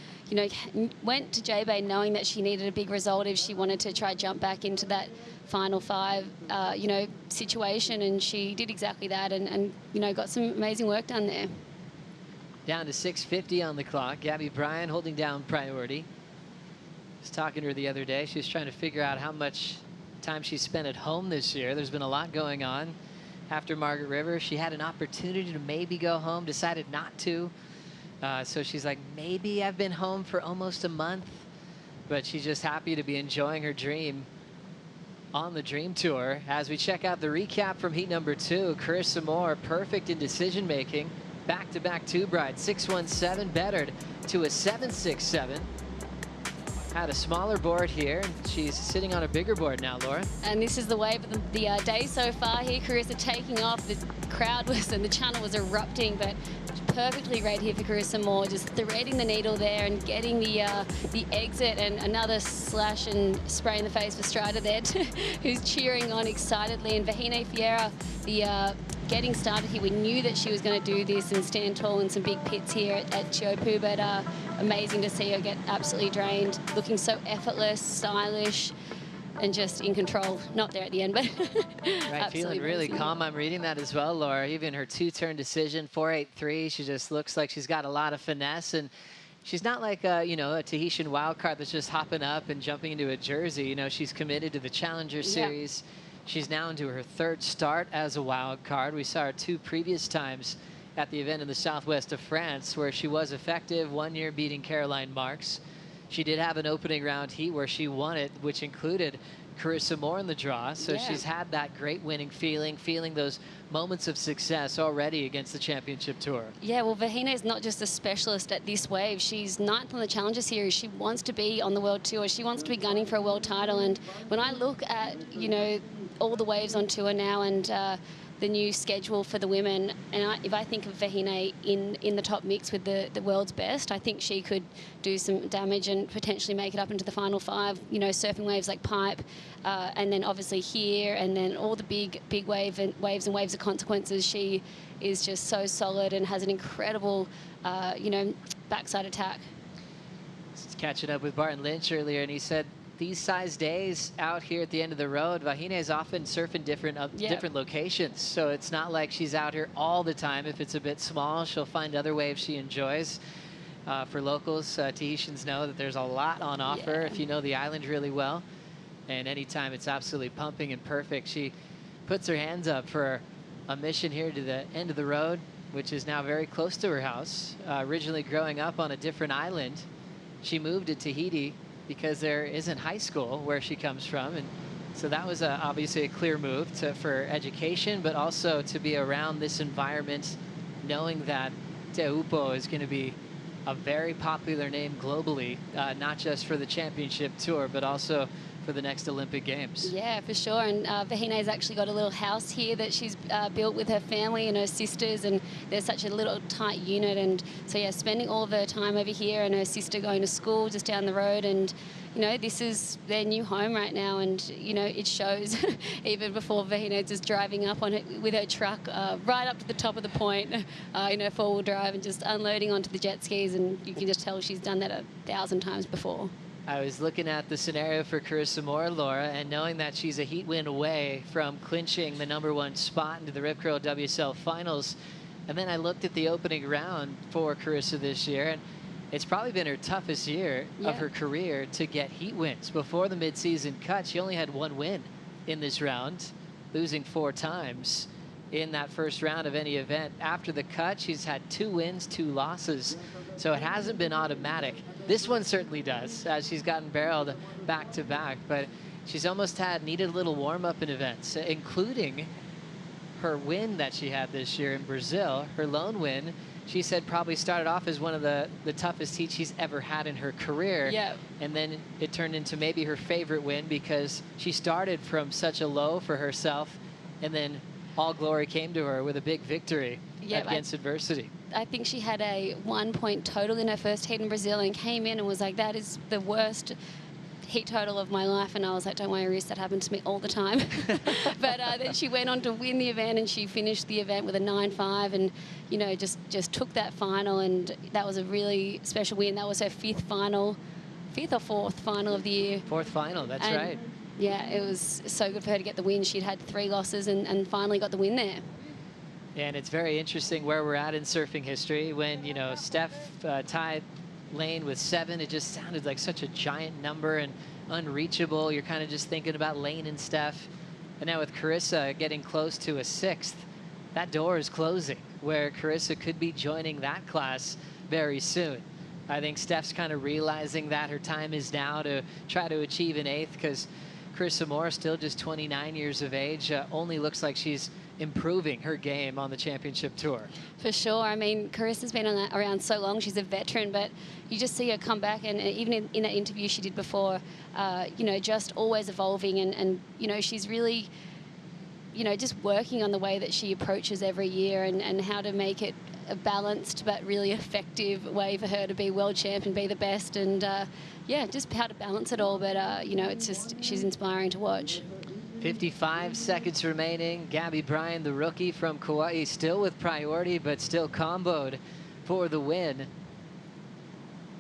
Speaker 5: went to J Bay knowing that she needed a big result if she wanted to try jump back into that final 5, situation, and she did exactly that, and got some amazing work done there.
Speaker 1: Down to 6:50 on the clock. Gabby Bryan holding down priority. I was talking to her the other day. She was trying to figure out how much time she spent at home this year. There's been a lot going on. After Margaret River, she had an opportunity to maybe go home, decided not to. So she's like, maybe I've been home for almost a month, but she's just happy to be enjoying her dream on the Dream Tour. As we check out the recap from heat number 2, Carissa Moore, perfect in decision making. Back-to-back tube ride, 617, bettered to a 767. Had a smaller board here, and she's sitting on a bigger board now, Laura.
Speaker 5: And this is the wave of the day so far here. Carissa taking off. The crowd was, and the channel was erupting, but perfectly right here for Carissa Moore, just threading the needle there and getting the exit, and another slash and spray in the face for Strider there, who's cheering on excitedly. And Vahine Fiera, getting started here. We knew that she was going to do this and stand tall in some big pits here at Teahupo'o, but amazing to see her get absolutely drained, looking so effortless, stylish, and just in control. Not there at the end, but
Speaker 1: right, feeling really calm. I'm reading that as well, Laura. Even her 2-turn decision, 483. She just looks like she's got a lot of finesse, and she's not like a Tahitian wild card that's just hopping up and jumping into a jersey. She's committed to the Challenger Series. Yeah. She's now into her 3rd start as a wild card. We saw her 2 previous times at the event in the southwest of France, where she was effective, 1 year beating Caroline Marks. She did have an opening round heat where she won it, which included Carissa Moore in the draw. So she's had that great winning feeling those moments of success already against the championship tour.
Speaker 5: Yeah, well, Vahine is not just a specialist at this wave. She's 9th on the Challenger Series. She wants to be on the World Tour. She wants to be gunning for a world title. And when I look at, all the waves on tour now and the new schedule for the women, and if I think of Vahine in the top mix with the world's best, I think she could do some damage and potentially make it up into the final 5, surfing waves like Pipe, and then obviously here, and then all the big waves and waves of consequences. She is just so solid and has an incredible, backside attack.
Speaker 1: Catching up with Barton Lynch earlier, and he said these size days out here at the end of the road, Vahine is often surfing different locations. So it's not like she's out here all the time. If it's a bit small, she'll find other waves she enjoys. For locals, Tahitians know that there's a lot on offer if you know the island really well. And anytime it's absolutely pumping and perfect, she puts her hands up for a mission here to the end of the road, which is now very close to her house. Originally growing up on a different island, she moved to Tahiti because there isn't high school where she comes from. And so that was obviously a clear move for education, but also to be around this environment, knowing that Teahupo'o is going to be a very popular name globally, not just for the championship tour, but also for the next Olympic Games.
Speaker 5: Yeah, for sure. And Vahine's actually got a little house here that she's built with her family and her sisters, and there's such a little tight unit. And so, yeah, spending all of her time over here, and her sister going to school just down the road. And, you know, this is their new home right now. And, you know, it shows even before Vahine just driving up on it with her truck right up to the top of the point in her four-wheel drive and just unloading onto the jet skis. And you can just tell she's done that 1,000 times before.
Speaker 1: I was looking at the scenario for Carissa Moore, Laura, and knowing that she's a heat win away from clinching the #1 spot into the Rip Curl WSL Finals. And then I looked at the opening round for Carissa this year, and it's probably been her toughest year of her career to get heat wins. Before the midseason cut, she only had 1 win in this round, losing 4 times in that first round of any event. After the cut, she's had 2 wins, 2 losses. So it hasn't been automatic. This one certainly does, as she's gotten barreled back to back, but she's almost needed a little warm up in events, including her win that she had this year in Brazil, her lone win. She said probably started off as one of the toughest heats she's ever had in her career.
Speaker 5: Yeah.
Speaker 1: And then it turned into maybe her favorite win because she started from such a low for herself, and then all glory came to her with a big victory against adversity.
Speaker 5: I think she had a 1-point total in her first heat in Brazil and came in and was like, that is the worst heat total of my life. And I was like, don't worry, Reese, that happened to me all the time. But then she went on to win the event, and she finished the event with a 9-5 and, you know, just took that final. And that was a really special win. That was her 5th or 4th final of the year.
Speaker 1: 4th final, that's right.
Speaker 5: Yeah, it was so good for her to get the win. She'd had 3 losses and finally got the win there.
Speaker 1: And it's very interesting where we're at in surfing history. When, you know, Steph tied Lane with 7, it just sounded like such a giant number and unreachable. You're kind of just thinking about Lane and Steph. And now with Carissa getting close to a 6th, that door is closing, where Carissa could be joining that class very soon. I think Steph's kind of realizing that her time is now to try to achieve an 8th, because Carissa Moore, still just 29 years of age, only looks like she's improving her game on the championship tour.
Speaker 5: For sure. I mean, Carissa's been around so long. She's a veteran, but you just see her come back, and even in that interview she did before, you know, just always evolving, and you know, she's really, you know, just working on the way that she approaches every year and how to make it a balanced but really effective way for her to be world champ and be the best, and yeah, just how to balance it all. But you know, it's just, she's inspiring to watch.
Speaker 1: 55 seconds remaining. Gabby Bryan, the rookie from Kauai, still with priority, but still comboed for the win.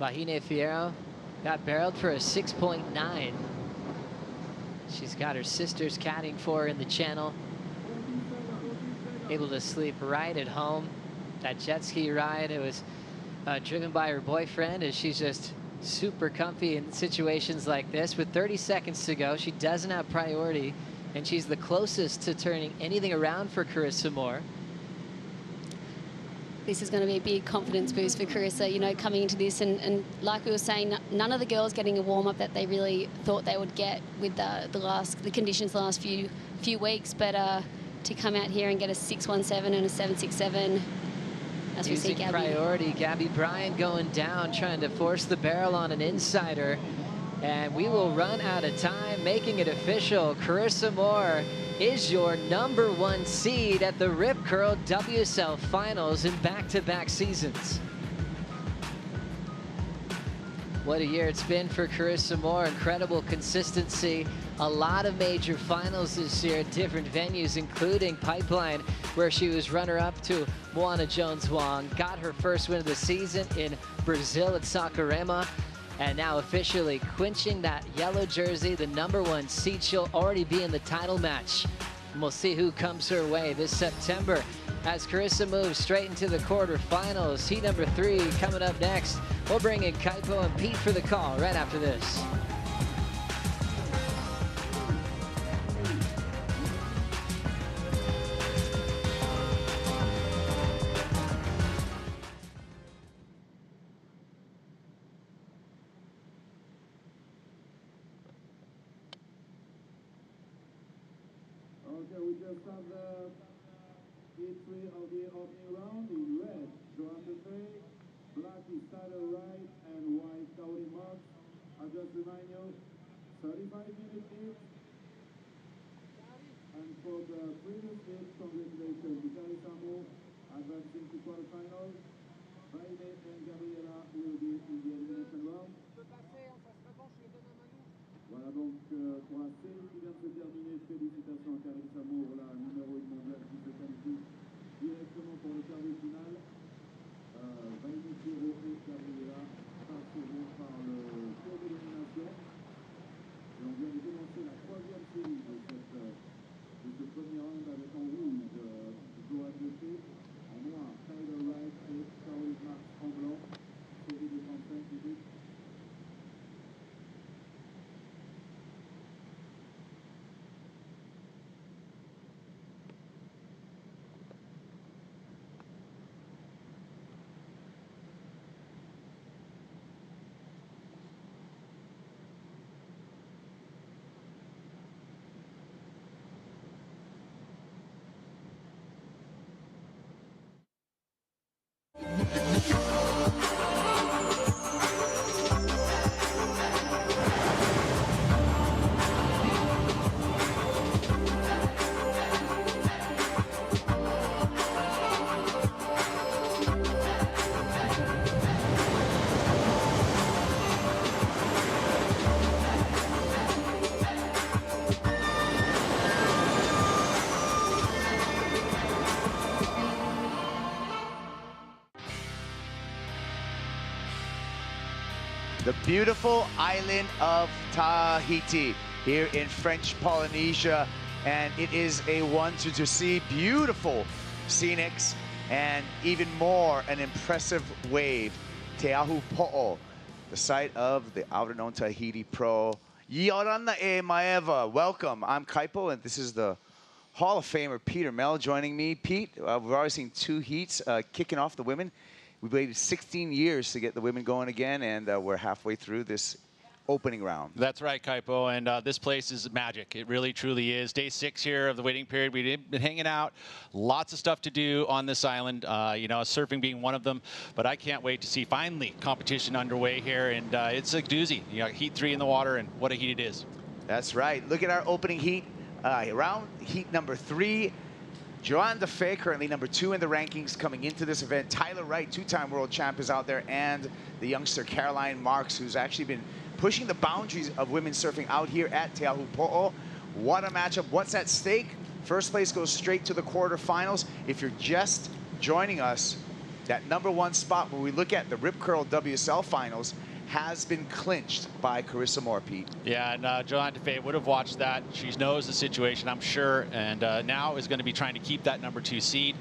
Speaker 1: Vahine Fierro got barreled for a 6.9. She's got her sisters caddying for her in the channel. Able to sleep right at home. That jet ski ride, it was driven by her boyfriend, as she's just super comfy in situations like this. With 30 seconds to go, she doesn't have priority, and she's the closest to turning anything around for Carissa Moore.
Speaker 5: This is going to be a big confidence boost for Carissa, you know, coming into this, and like we were saying, none of the girls getting a warm-up that they really thought they would get with the conditions the last few weeks, but to come out here and get a 6.17 and a 7.67. As we see
Speaker 1: Using
Speaker 5: Gabby.
Speaker 1: priority, Gabby Bryan going down, trying to force the barrel on an insider. And we will run out of time, making it official. Carissa Moore is your #1 seed at the Rip Curl WSL Finals in back-to-back seasons. What a year it's been for Carissa Moore. Incredible consistency. A lot of major finals this year at different venues, including Pipeline, where she was runner-up to Moana Jones-Wong. Got her first win of the season in Brazil at Saquarema. And now officially clinching that yellow jersey, the #1 seed. She'll already be in the title match. And we'll see who comes her way this September as Carissa moves straight into the quarterfinals. Heat number 3 coming up next. We'll bring in Kaipo and Pete for the call right after this.
Speaker 18: Okay, we just have the heat 3 of the opening round. In red, Joanne, black is Tyler Wright, and white, Carissa Moore. I'll just remind you, 35-minute heat. And for the previous heat, congratulations to Carissa Moore, advancing to quarterfinals. Vahine and Gabriella will be in the elimination round. Voilà donc pour la série qui vient de se terminer, félicitations à Carissa Moore, la numéro 1 mondiale qui se qualifie directement pour le quart de finale. Vahine et Gabriella passeront par le tour d'élimination. Et on vient de commencer la 3e série de ce premier round avec en rouge Joanne Lefebvre, en noir Tyler Wright et Carissa Moore en blanc. Série de 35 minutes.
Speaker 19: The beautiful island of Tahiti here in French Polynesia, and it is a wonder to see beautiful scenics and even more an impressive wave. Teahupo'o, the site of the Outerknown Tahiti Pro. Yorana e Maeva, welcome. I'm Kaipo, and this is the Hall of Famer Peter Mel joining me. Pete, we've already seen 2 heats kicking off the women. We waited 16 years to get the women going again, and we're halfway through this opening round.
Speaker 6: That's right, Kaipo, and this place is magic. It really, truly is. Day 6 here of the waiting period. We've been hanging out. Lots of stuff to do on this island, you know, surfing being one of them. But I can't wait to see, finally, competition underway here, and it's a doozy. You know, heat 3 in the water, and what a heat it is.
Speaker 19: That's right. Look at our opening heat. Round heat number 3. Joanne Defay, currently number 2 in the rankings coming into this event. Tyler Wright, 2-time world champ, is out there, and the youngster Caroline Marks, who's actually been pushing the boundaries of women's surfing out here at Teahupo'o. What a matchup. What's at stake? First place goes straight to the quarterfinals. If you're just joining us, that #1 spot where we look at the Rip Curl WSL Finals has been clinched by Carissa Moore, Pete.
Speaker 6: Yeah, and Joanne Defay would have watched that. She knows the situation, I'm sure, and now is going to be trying to keep that #2 seed.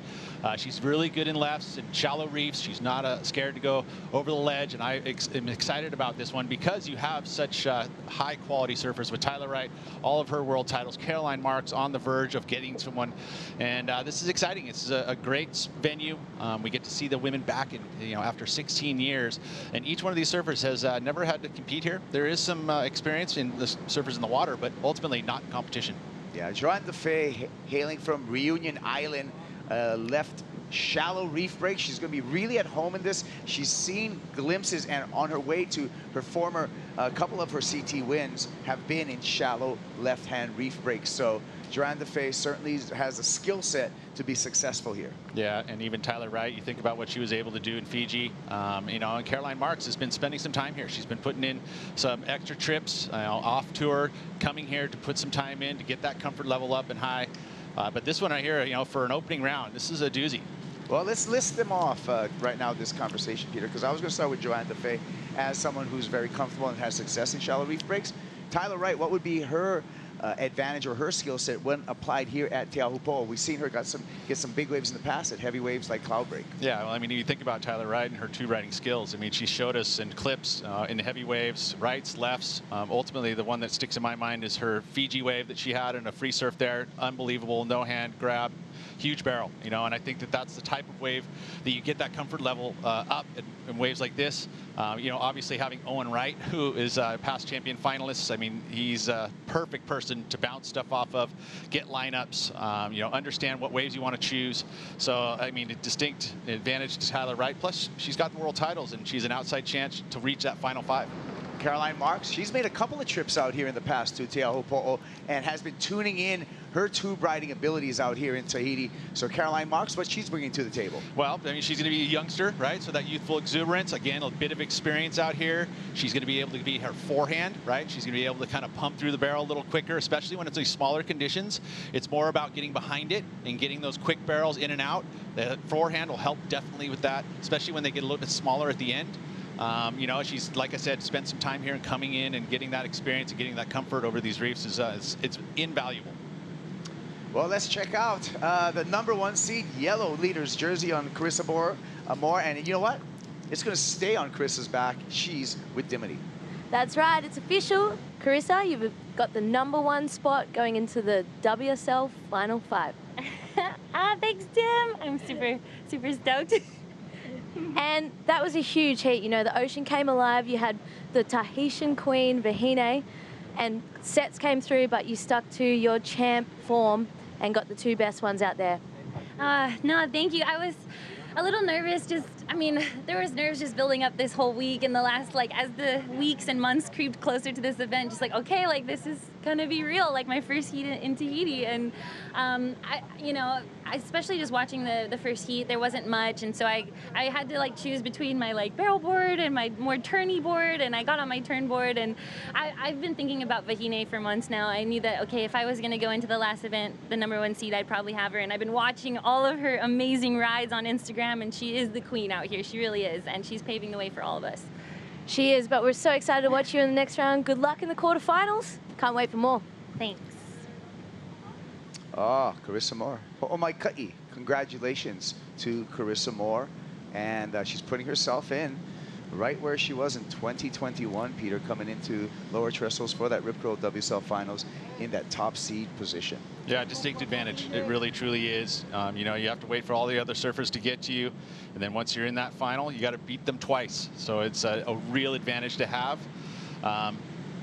Speaker 6: She's really good in lefts and shallow reefs. She's not scared to go over the ledge, and I am excited about this one because you have such high-quality surfers with Tyler Wright, all of her world titles, Caroline Marks on the verge of getting to one, and this is exciting. It's a great venue. We get to see the women back in, you know, after 16 years, and each one of these surfers has never had to compete here. There is some experience in the surfers in the water, but ultimately not in competition.
Speaker 19: Yeah, Joanne Defay, hailing from Reunion Island, left shallow reef break. She's going to be really at home in this. She's seen glimpses, and on her way to her former, couple of her CT wins have been in shallow left-hand reef breaks. So Joanne Defay certainly has a skill set to be successful here.
Speaker 6: Yeah, and even Tyler Wright, you think about what she was able to do in Fiji. You know, and Caroline Marks has been spending some time here. She's been putting in some extra trips, off tour, coming here to put some time in to get that comfort level up and high. But this one right here, you know, for an opening round, this is a doozy.
Speaker 19: Well, let's list them off right now, this conversation, Peter, because I was going to start with Joanne DeFay as someone who's very comfortable and has success in shallow reef breaks. Tyler Wright, what would be her advantage or her skill set when applied here at Teahupo'o? We've seen her get some big waves in the past at heavy waves like cloud break.
Speaker 6: Yeah, well, I mean, you think about Tyler Wright and her tube riding skills. I mean, she showed us in clips in the heavy waves, rights, lefts. Ultimately, the one that sticks in my mind is her Fiji wave that she had in a free surf there. Unbelievable, no hand grab, huge barrel, you know, and I think that that's the type of wave that you get that comfort level up in waves like this. You know, obviously having Owen Wright, who is a past champion finalist. I mean, he's a perfect person to bounce stuff off of, get lineups, you know, understand what waves you want to choose. So, I mean, a distinct advantage to Tyler Wright. Plus, she's got the world titles, and she's an outside chance to reach that final 5.
Speaker 19: Caroline Marks, she's made a couple of trips out here in the past to Teahupo'o and has been tuning in her tube riding abilities out here in Tahiti. So Caroline Marks, what she's bringing to the table?
Speaker 6: Well, I mean, she's going to be a youngster, right? So that youthful exuberance, again, a bit of experience out here. She's going to be able to be her forehand, right? She's going to be able to kind of pump through the barrel a little quicker, especially when it's these smaller conditions. It's more about getting behind it and getting those quick barrels in and out. The forehand will help definitely with that, especially when they get a little bit smaller at the end. You know, she's, like I said, spent some time here and coming in and getting that experience and getting that comfort over these reefs is it's invaluable.
Speaker 19: Well, let's check out the #1 seed yellow leader's jersey on Carissa Moore. And you know what? It's going to stay on Carissa's back. She's with Dimity.
Speaker 10: That's right. It's official. Carissa, you've got the #1 spot going into the WSL Final 5.
Speaker 14: Thanks, Tim. I'm super stoked.
Speaker 10: And that was a huge heat. You know, the ocean came alive. You had the Tahitian queen, Vahine, and sets came through, but you stuck to your champ form and got the 2 best ones out there.
Speaker 14: No, thank you. I was a little nervous. I mean, there was nerves just building up this whole week, and the last, like, as the weeks and months creeped closer to this event, just like, okay, like, this is gonna be real, like my first heat in Tahiti. And you know, especially just watching the first heat, there wasn't much, and so I had to like choose between my like barrel board and my more turny board, and I got on my turn board, and I've been thinking about Vahine for months now. I knew that, okay, if I was gonna go into the last event, the #1 seed, I'd probably have her, and I've been watching all of her amazing rides on Instagram, and she is the queen out here. She really is, and she's paving the way for all of us.
Speaker 10: She is, but we're so excited to watch you in the next round. Good luck in the quarterfinals. Can't wait for more.
Speaker 14: Thanks.
Speaker 19: Oh, Carissa Moore. Oh, my ka'i. Congratulations to Carissa Moore. And she's putting herself in right where she was in 2021, Peter, coming into lower trestles for that Rip Curl WSL Finals in that top seed position.
Speaker 6: Yeah, distinct advantage. It really, truly is. You know, you have to wait for all the other surfers to get to you. And then once you're in that final, you got to beat them twice. So it's a real advantage to have.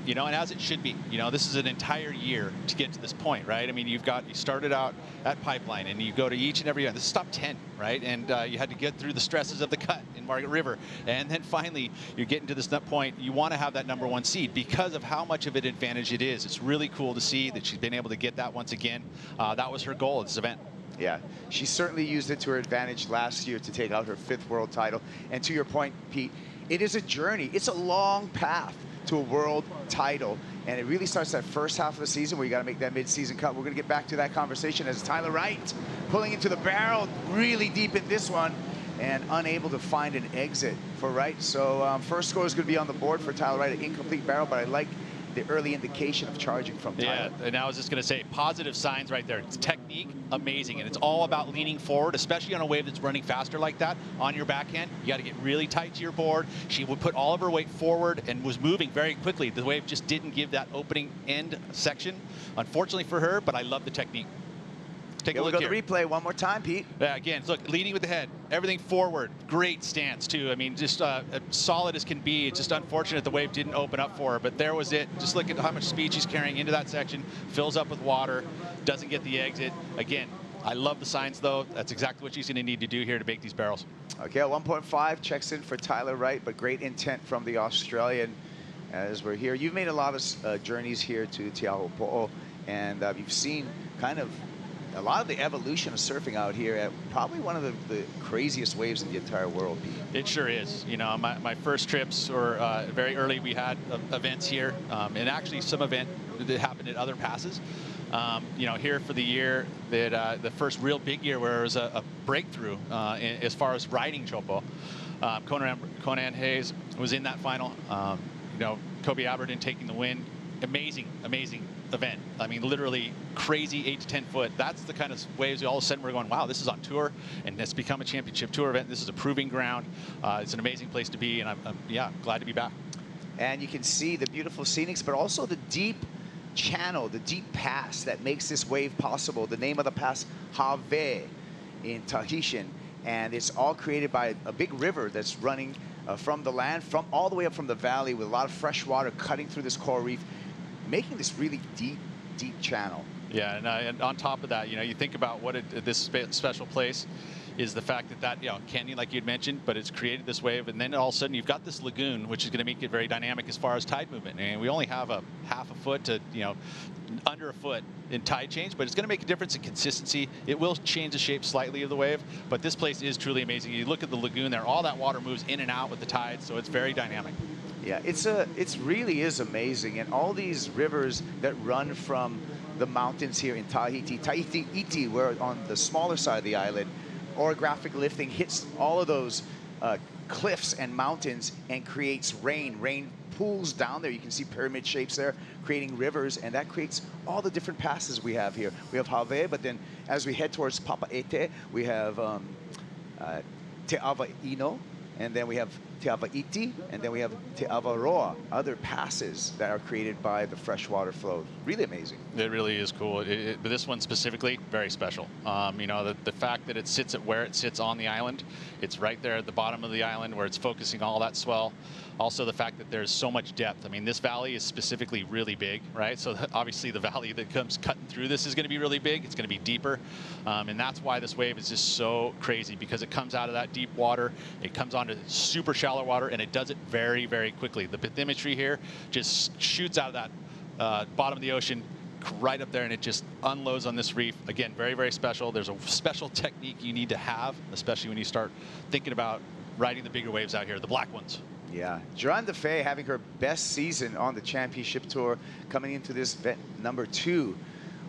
Speaker 6: You know, and as it should be. You know, this is an entire year to get to this point, right? I mean, you started out at Pipeline, and you go to each and every event. This is top 10, right? And you had to get through the stresses of the cut in Margaret River. And then finally, you're getting to this point. You want to have that #1 seed because of how much of an advantage it is. It's really cool to see that she's been able to get that once again. That was her goal at this event.
Speaker 19: Yeah, she certainly used it to her advantage last year to take out her 5th world title. And to your point, Pete, it is a journey. It's a long path to a world title, and it really starts that first half of the season where you got to make that mid-season cut. We're going to get back to that conversation as Tyler Wright pulling into the barrel really deep in this one and unable to find an exit for Wright. So first score is going to be on the board for Tyler Wright, an incomplete barrel, but I like the early indication of charging from Tyler.
Speaker 6: Yeah, and I was just going to say, positive signs right there. It's technique, amazing, and it's all about leaning forward, especially on a wave that's running faster like that. On your backhand, you got to get really tight to your board. She would put all of her weight forward and was moving very quickly. The wave just didn't give that opening end section, unfortunately for her, but I love the technique. Take a look here.
Speaker 19: We'll go to replay one more time, Pete.
Speaker 6: Yeah, again, look, leading with the head, everything forward, great stance too. I mean, just solid as can be. It's just unfortunate the wave didn't open up for her, but there was it. Just look at how much speed she's carrying into that section, fills up with water, doesn't get the exit. Again, I love the signs though. That's exactly what she's gonna need to do here to make these barrels.
Speaker 19: Okay, 1.5 checks in for Tyler Wright, but great intent from the Australian as we're here. You've made a lot of journeys here to Teahupo'o, and you've seen kind of a lot of the evolution of surfing out here at probably one of the craziest waves in the entire world, Pete.
Speaker 6: It sure is. You know, my first trips were very early. We had events here, and actually some event that happened at other passes. You know, here for the year that the first real big year where it was a breakthrough as far as riding Teahupo'o. Conan Hayes was in that final. You know, Kobe Aberdeen taking the win. Amazing, amazing event. I mean, literally crazy 8 to 10 foot. That's the kind of waves we all of a sudden we're going, wow, this is on tour, and it's become a championship tour event. This is a proving ground. It's an amazing place to be, and I'm yeah, glad to be back.
Speaker 19: And you can see the beautiful scenics, but also the deep channel, the deep pass that makes this wave possible. The name of the pass, Have in Tahitian, and it's all created by a big river that's running from the land, from all the way up from the valley, with a lot of fresh water cutting through this coral reef, making this really deep, deep channel.
Speaker 6: Yeah, and on top of that, you know, you think about what this special place is, the fact that you know, canyon, like you'd mentioned, but it's created this wave, and then all of a sudden you've got this lagoon, which is going to make it very dynamic as far as tide movement. And we only have a half a foot to, you know, under a foot in tide change, but it's going to make a difference in consistency. It will change the shape slightly of the wave, but this place is truly amazing. You look at the lagoon there, all that water moves in and out with the tide, so it's very dynamic.
Speaker 19: Yeah, it really is amazing, and all these rivers that run from the mountains here in Tahiti, Iti, we're on the smaller side of the island. Orographic lifting hits all of those cliffs and mountains and creates rain. Rain pools down there. You can see pyramid shapes there, creating rivers, and that creates all the different passes we have here. We have Have, but then as we head towards Papaete, we have Te Avaino, and then we have Te Avaiti, and then we have Te Avaroa, other passes that are created by the freshwater flow. Really amazing.
Speaker 6: It really is cool. But this one specifically, very special. You know, the fact that it sits at where it sits on the island, it's right there at the bottom of the island where it's focusing all that swell. Also the fact that there's so much depth. I mean, this valley is specifically really big, right? So obviously the valley that comes cutting through this is going to be really big. It's going to be deeper. And that's why this wave is just so crazy, because it comes out of that deep water. It comes onto super shallow water, and it does it very, very quickly. The bathymetry here just shoots out of that bottom of the ocean right up there, and it just unloads on this reef. Again, very, very special. There's a special technique you need to have, especially when you start thinking about riding the bigger waves out here, the black ones.
Speaker 19: Yeah, Joanne Defay having her best season on the championship tour, coming into this event #2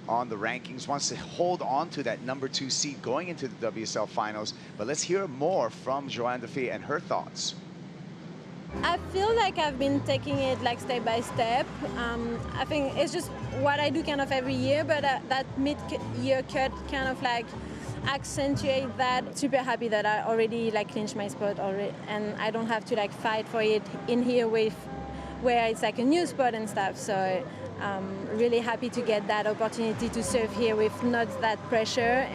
Speaker 19: on the rankings, wants to hold on to that #2 seed going into the WSL Finals. But let's hear more from Joanne Defay and her thoughts.
Speaker 20: I feel like I've been taking it like step by step. I think it's just what I do kind of every year, but that mid-year cut kind of like accentuate that. Super happy that I already like clinched my spot already, and I don't have to like fight for it in here with where it's like a new spot and stuff. So really happy to get that opportunity to surf here with not that pressure.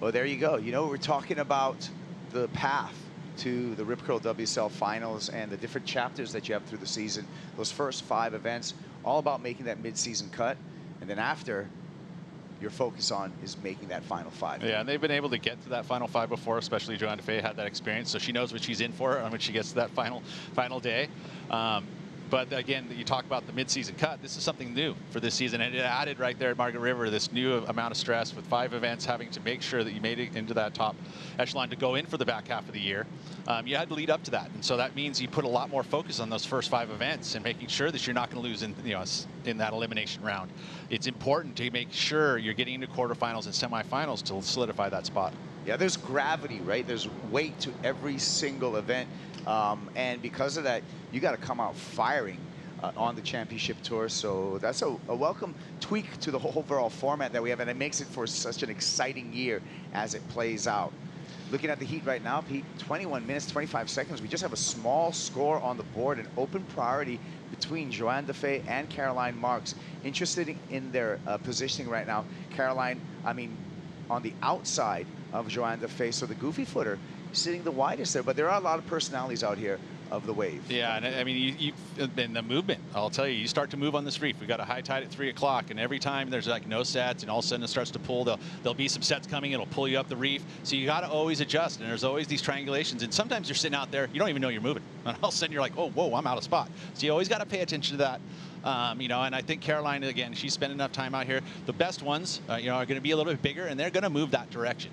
Speaker 19: Well, there you go. You know, we're talking about the path to the Rip Curl WSL Finals and the different chapters that you have through the season. Those first 5 events, all about making that mid-season cut, and then after, your focus on is making that final 5.
Speaker 6: Yeah, and they've been able to get to that final 5 before, especially Joanne Defay had that experience, so she knows what she's in for when she gets to that final day. But again, you talk about the mid-season cut. This is something new for this season, and it added right there at Margaret River this new amount of stress with 5 events, having to make sure that you made it into that top echelon to go in for the back half of the year. You had to lead up to that, and so that means you put a lot more focus on those first 5 events and making sure that you're not going to lose in, you know, in that elimination round. It's important to make sure you're getting into quarterfinals and semifinals to solidify that spot.
Speaker 19: Yeah, there's gravity, right? There's weight to every single event. And because of that, you got to come out firing on the championship tour. So that's a welcome tweak to the whole overall format that we have, and it makes it for such an exciting year as it plays out. Looking at the heat right now, Pete, 21 minutes, 25 seconds. We just have a small score on the board, an open priority between Joanne Defay and Caroline Marks. Interested in their positioning right now. Caroline, I mean, on the outside of Joanne Defay, so the goofy footer sitting the widest there, but there are a lot of personalities out here of the wave.
Speaker 6: Yeah, and I mean, you've been the movement. I'll tell you, you start to move on this reef. We got a high tide at 3 o'clock, and every time there's like no sets, and all of a sudden it starts to pull. There'll be some sets coming. It'll pull you up the reef. So you got to always adjust, and there's always these triangulations. And sometimes you're sitting out there, you don't even know you're moving, and all of a sudden you're like, oh, whoa, I'm out of spot. So you always got to pay attention to that. You know, and I think Caroline, again, she's spent enough time out here. The best ones, you know, are going to be a little bit bigger, and they're going to move that direction.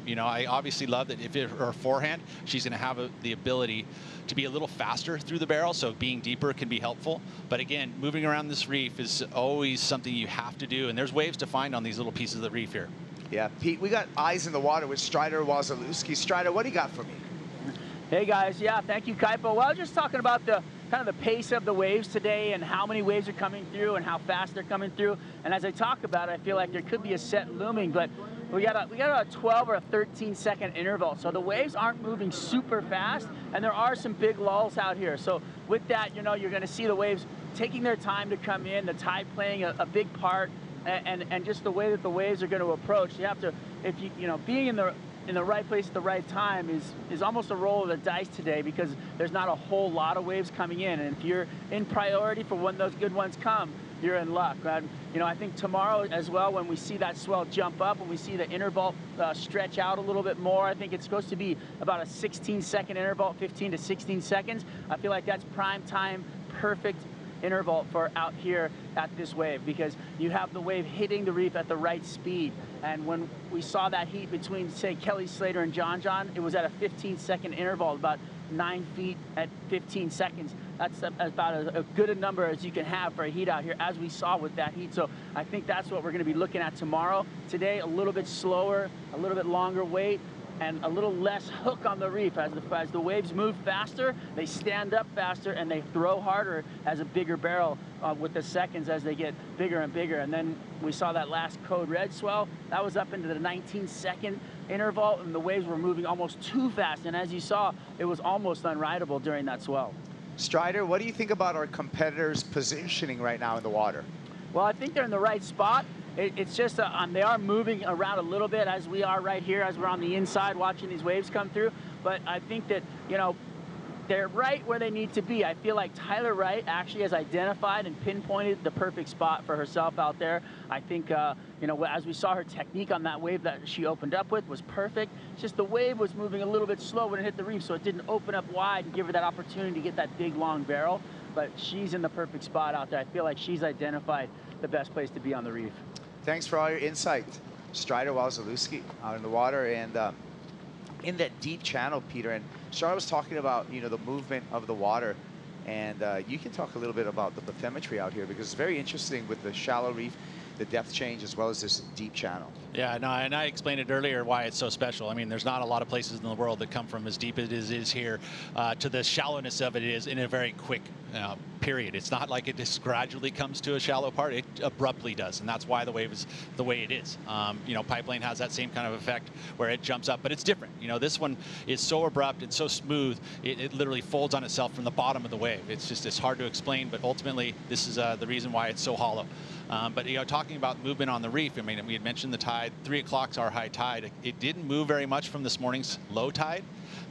Speaker 6: You know, I obviously love that if it her forehand, she's going to have the ability to be a little faster through the barrel, so being deeper can be helpful. But again, moving around this reef is always something you have to do, and there's waves to find on these little pieces of the reef here.
Speaker 19: Yeah, Pete, we got eyes in the water with Strider Wasilewski. Strider, what do you got for me?
Speaker 7: Hey guys, yeah, thank you, Kaipo. Well, just talking about the kind of the pace of the waves today and how many waves are coming through and how fast they're coming through. And as I talk about it, I feel like there could be a set looming, but we got a 12 or a 13-second interval. So the waves aren't moving super fast, and there are some big lulls out here. So with that, you know, you're going to see the waves taking their time to come in, the tide playing a big part, and just the way that the waves are going to approach. You have to, if you know, being in the right place at the right time is almost a roll of the dice today, because there's not a whole lot of waves coming in, and if you're in priority for when those good ones come, you're in luck. You know, I think tomorrow as well, when we see that swell jump up, when we see the interval stretch out a little bit more, I think it's supposed to be about a 16-second interval, 15 to 16 seconds. I feel like that's prime time, perfect interval for out here at this wave, because you have the wave hitting the reef at the right speed. And when we saw that heat between, say, Kelly Slater and John, it was at a 15-second interval, about 9 feet at 15 seconds. That's about as good a number as you can have for a heat out here, as we saw with that heat. So I think that's what we're going to be looking at tomorrow. Today, a little bit slower, a little bit longer wait, and a little less hook on the reef. As the waves move faster, they stand up faster, and they throw harder as a bigger barrel with the seconds as they get bigger and bigger. And then we saw that last code red swell. That was up into the 19-second interval, and the waves were moving almost too fast. And as you saw, it was almost unrideable during that swell.
Speaker 19: Strider, what do you think about our competitors' positioning right now in the water?
Speaker 7: Well, I think they're in the right spot. It's just they are moving around a little bit, as we are right here, as we're on the inside watching these waves come through. But I think that, you know, they're right where they need to be. I feel like Tyler Wright actually has identified and pinpointed the perfect spot for herself out there. I think, you know, as we saw her technique on that wave that she opened up with was perfect. It's just the wave was moving a little bit slow when it hit the reef, so it didn't open up wide and give her that opportunity to get that big, long barrel. But she's in the perfect spot out there. I feel like she's identified the best place to be on the reef.
Speaker 19: Thanks for all your insight, Strider Wasilewski, out in the water and in that deep channel, Peter. And Strider was talking about, you know, the movement of the water, and you can talk a little bit about the bathymetry out here, because it's very interesting with the shallow reef, the depth change, as well as this deep channel.
Speaker 6: Yeah, no, and I explained it earlier why it's so special. I mean, there's not a lot of places in the world that come from as deep as it is here to the shallowness of it is in a very quick period. It's not like it just gradually comes to a shallow part. It abruptly does, and that's why the wave is the way it is. You know, Pipeline has that same kind of effect where it jumps up, but it's different. You know, this one is so abrupt and so smooth, it literally folds on itself from the bottom of the wave. It's hard to explain, but ultimately this is the reason why it's so hollow. But, you know, talking about movement on the reef, I mean, we had mentioned the tide. 3 o'clock's our high tide. It didn't move very much from this morning's low tide,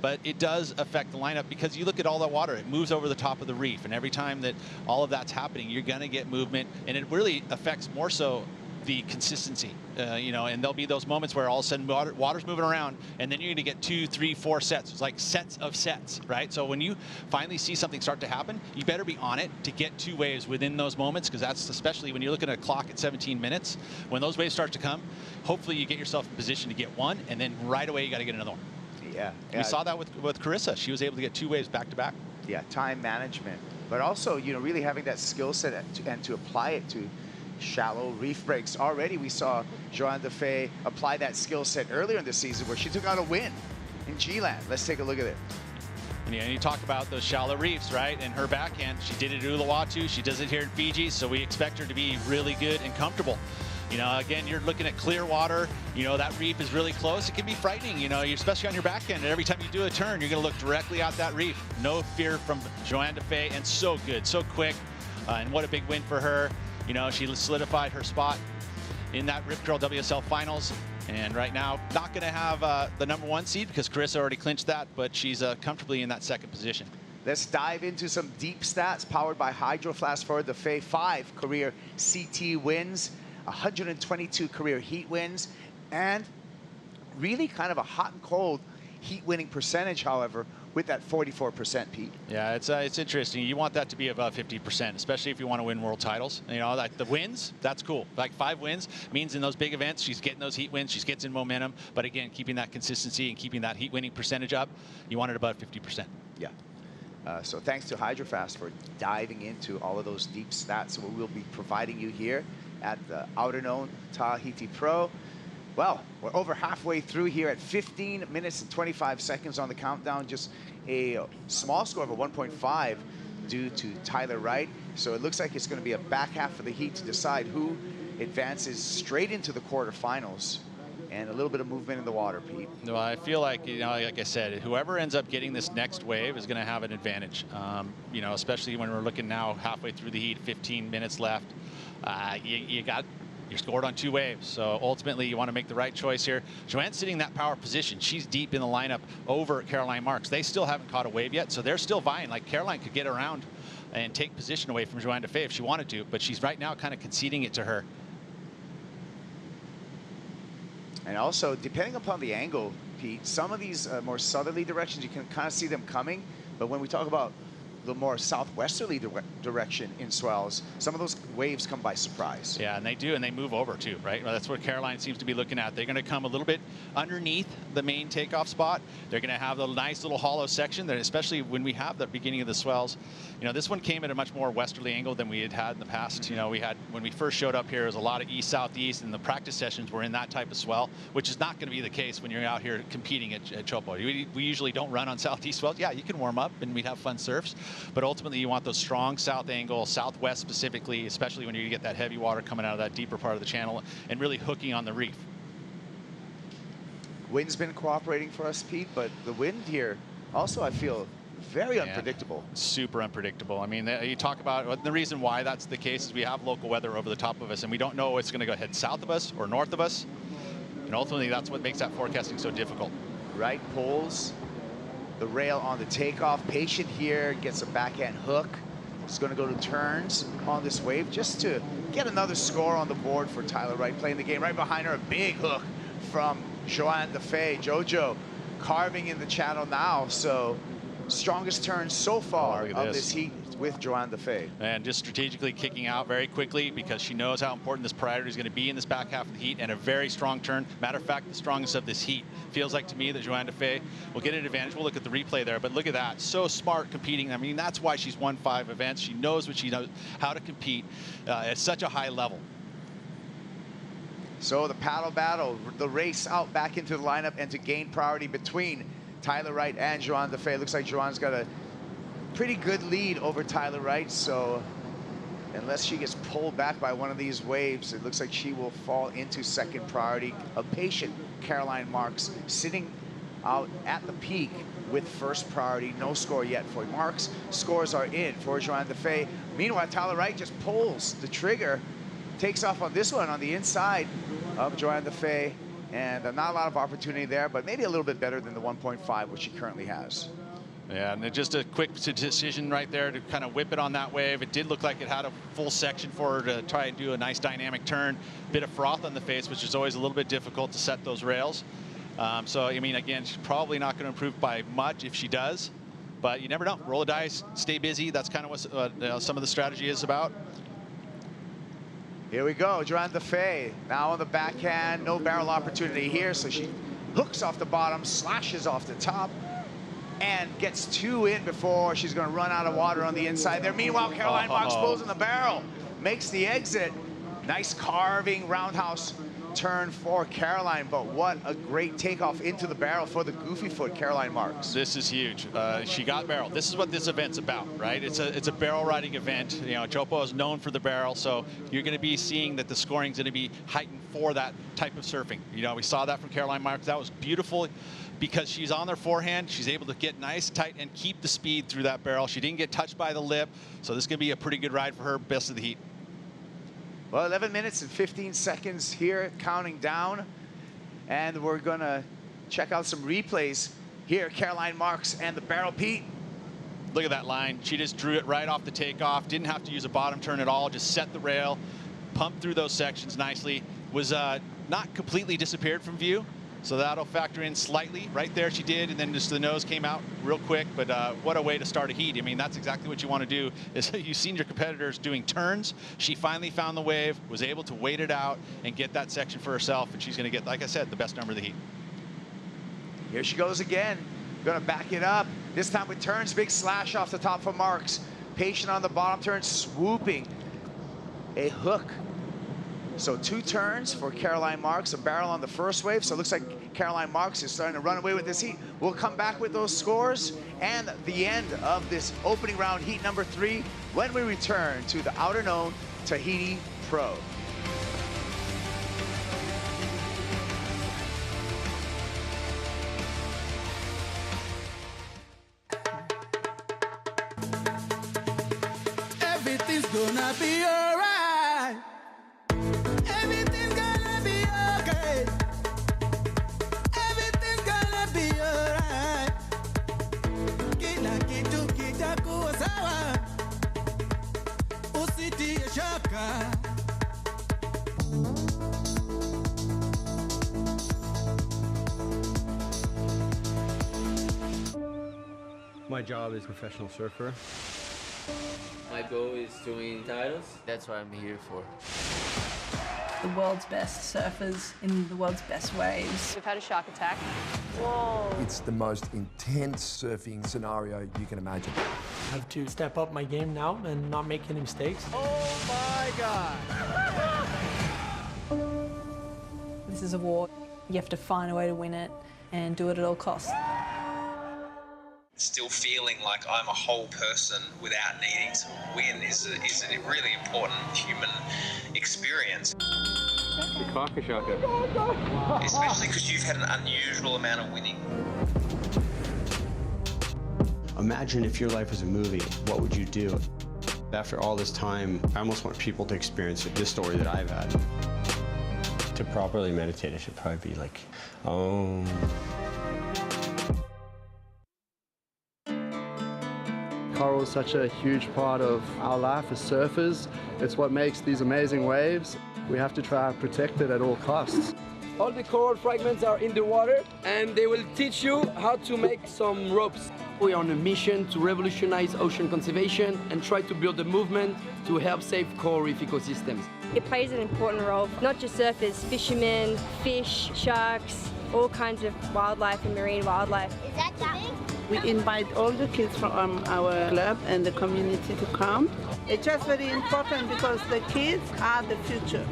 Speaker 6: but it does affect the lineup, because you look at all that water, it moves over the top of the reef, and every time that all of that's happening, you're going to get movement, and it really affects more so the consistency, you know, and there'll be those moments where all of a sudden water's moving around, and then you're going to get 2, 3, 4 sets. It's like sets of sets, right? So when you finally see something start to happen, you better be on it to get 2 waves within those moments, because that's especially when you're looking at a clock at 17 minutes. When those waves start to come, hopefully you get yourself in position to get 1, and then right away you got to get another one.
Speaker 19: Yeah.
Speaker 6: We saw that with Carissa. She was able to get 2 waves back to back.
Speaker 19: Yeah, time management, but also, you know, really having that skill set and to apply it to shallow reef breaks. Already we saw Joanne Defay apply that skill set earlier in the season, where she took out a win in G-Land. Let's take a look at it.
Speaker 6: And you talk about those shallow reefs, right? And her backhand, she did it at Uluwatu, she does it here in Fiji, so we expect her to be really good and comfortable. You know, again, you're looking at clear water. You know, that reef is really close. It can be frightening, you know, especially on your backhand. And every time you do a turn, you're going to look directly at that reef. No fear from Joanne Defay, and so good, so quick. And what a big win for her. You know, she solidified her spot in that Rip Curl WSL Finals. And right now, not going to have the #1 seed, because Carissa already clinched that, but she's comfortably in that 2nd position.
Speaker 19: Let's dive into some deep stats powered by Hydro Flask for Defay. 5 career CT wins, 122 career heat wins, and really kind of a hot and cold heat winning percentage, however, with that 44%, Pete.
Speaker 6: Yeah, it's interesting. You want that to be above 50%, especially if you want to win world titles. You know, like the wins, that's cool. Like 5 wins means in those big events, she's getting those heat wins, she's getting momentum. But again, keeping that consistency and keeping that heat winning percentage up, you want it above 50%.
Speaker 19: Yeah. So thanks to HydroFast for diving into all of those deep stats we will be providing you here at the Outerknown Tahiti Pro. Well, we're over halfway through here at 15 minutes and 25 seconds on the countdown. Just a small score of a 1.5 due to Tyler Wright. So it looks like it's going to be a back half of the heat to decide who advances straight into the quarterfinals. And a little bit of movement in the water, Pete.
Speaker 6: Well, I feel like, you know, like I said, whoever ends up getting this next wave is going to have an advantage. You know, especially when we're looking now halfway through the heat, 15 minutes left. You're scored on 2 waves, so ultimately you want to make the right choice here. Joanne's sitting in that power position. She's deep in the lineup over Caroline Marks. They still haven't caught a wave yet, so they're still vying. Like Caroline could get around and take position away from Joanne Defay if she wanted to, but she's right now kind of conceding it to her.
Speaker 19: And also, depending upon the angle, Pete, some of these more southerly directions, you can kind of see them coming. But when we talk about the more southwesterly direction in swells, some of those waves come by surprise.
Speaker 6: Yeah, and they do, and they move over too, right? Well, that's what Caroline seems to be looking at. They're going to come a little bit underneath the main takeoff spot. They're going to have the nice little hollow section that, especially when we have the beginning of the swells. You know, this one came at a much more westerly angle than we had in the past. You know, we had, when we first showed up here, there was a lot of east-southeast, and the practice sessions were in that type of swell, which is not going to be the case when you're out here competing at Teahupo'o. We usually don't run on southeast swells. Yeah, you can warm up, and we'd have fun surfs, but ultimately you want those strong south angle, southwest specifically, especially when you get that heavy water coming out of that deeper part of the channel and really hooking on the reef.
Speaker 19: Wind's been cooperating for us, Pete, but the wind here also, I feel, very unpredictable.
Speaker 6: Super unpredictable. I mean, you talk about the reason why that's the case is we have local weather over the top of us, and we don't know it's going to go head south of us or north of us. And ultimately, that's what makes that forecasting so difficult.
Speaker 19: Right, pulls the rail on the takeoff. Patient here, gets a backhand hook. It's going to go to turns on this wave just to get another score on the board for Tyler Wright playing the game. Right behind her, a big hook from Joanne Defay. JoJo carving in the channel now. So strongest turn so far of this heat with Joanne Defay.
Speaker 6: And just strategically kicking out very quickly because she knows how important this priority is going to be in this back half of the heat, and a very strong turn. Matter of fact, the strongest of this heat. Feels like to me that Joanne Defay will get an advantage. We'll look at the replay there, but look at that. So smart competing. I mean, that's why she's won 5 events. She knows what she knows, how to compete at such a high level.
Speaker 19: So the paddle battle, the race out back into the lineup and to gain priority between Tyler Wright and Joanne Defay. Looks like Joanne's got a pretty good lead over Tyler Wright, so unless she gets pulled back by one of these waves, it looks like she will fall into second priority. A patient Caroline Marks sitting out at the peak with first priority. No score yet for Marks. Scores are in for Joanne Defay. Meanwhile, Tyler Wright just pulls the trigger, takes off on this one on the inside of Joanne Defay, and not a lot of opportunity there, but maybe a little bit better than the 1.5 which she currently has.
Speaker 6: Yeah, and just a quick decision right there to kind of whip it on that wave. It did look like it had a full section for her to try and do a nice dynamic turn. Bit of froth on the face, which is always a little bit difficult to set those rails. So, I mean, again, she's probably not going to improve by much if she does, but you never know. Roll the dice, stay busy. That's kind of what some of the strategy is about.
Speaker 19: Here we go, Joanne Defay now on the backhand. No barrel opportunity here, so she hooks off the bottom, slashes off the top, and gets 2 in before she's going to run out of water on the inside there. Meanwhile, Caroline Marks pulls in the barrel, makes the exit. Nice carving roundhouse turn for Caroline, but what a great takeoff into the barrel for the goofy foot Caroline Marks.
Speaker 6: This is huge. She got barrel. This is what this event's about, right? It's a barrel riding event. You know, Teahupo'o is known for the barrel, so you're going to be seeing that the scoring is going to be heightened for that type of surfing. You know, we saw that from Caroline Marks. That was beautiful because she's on their forehand. She's able to get nice, tight, and keep the speed through that barrel. She didn't get touched by the lip, so this is going to be a pretty good ride for her, best of the heat.
Speaker 19: Well, 11 minutes and 15 seconds here, counting down. And we're going to check out some replays here. Caroline Marks and the barrel, Pete.
Speaker 6: Look at that line. She just drew it right off the takeoff. Didn't have to use a bottom turn at all. Just set the rail, pumped through those sections nicely. Was not completely disappeared from view. So that'll factor in slightly. Right there she did, and then just the nose came out real quick. But what a way to start a heat. I mean, that's exactly what you want to do. Is you've seen your competitors doing turns. She finally found the wave, was able to wait it out and get that section for herself. And she's going to get, like I said, the best number of the heat.
Speaker 19: Here she goes again. Gonna back it up. This time with turns, big slash off the top for Marks. Patient on the bottom turn, swooping. A hook. So 2 turns for Caroline Marks, a barrel on the first wave. So it looks like Caroline Marks is starting to run away with this heat. We'll come back with those scores and the end of this opening round, heat number 3, when we return to the Outerknown Tahiti Pro.
Speaker 9: Everything's gonna be alright. Everything's gonna be okay. Everything's gonna be alright. Kila kitu kitakuwa sawa. Usitie shaka.
Speaker 3: My job is professional surfer.
Speaker 12: My goal is to win titles. That's what I'm here for.
Speaker 13: The world's best surfers in the world's best waves.
Speaker 11: We've had a shark attack.
Speaker 10: Whoa.
Speaker 15: It's the most intense surfing scenario you can imagine.
Speaker 16: I have to step up my game now and not make any mistakes.
Speaker 2: Oh my God.
Speaker 13: This is a war. You have to find a way to win it and do it at all costs.
Speaker 17: Still feeling like I'm a whole person without needing to win is a really important human experience. Especially because you've had an unusual amount of winning.
Speaker 3: Imagine if your life was a movie, what would you do? After all this time, I almost want people to experience this story that I've had. To properly meditate, it should probably be like, oh.
Speaker 21: Coral is such a huge part of our life as surfers. It's what makes these amazing waves. We have to try and protect it at all costs.
Speaker 22: All the coral fragments are in the water, and they will teach you how to make some ropes. We are on a mission to revolutionize ocean conservation and try to build a movement to help save coral reef ecosystems.
Speaker 23: It plays an important role, not just surfers, fishermen, fish, sharks, all kinds of wildlife and marine wildlife.
Speaker 24: Is that big?
Speaker 25: We invite all the kids from our club and the community to come. It's just very important because the kids are the future.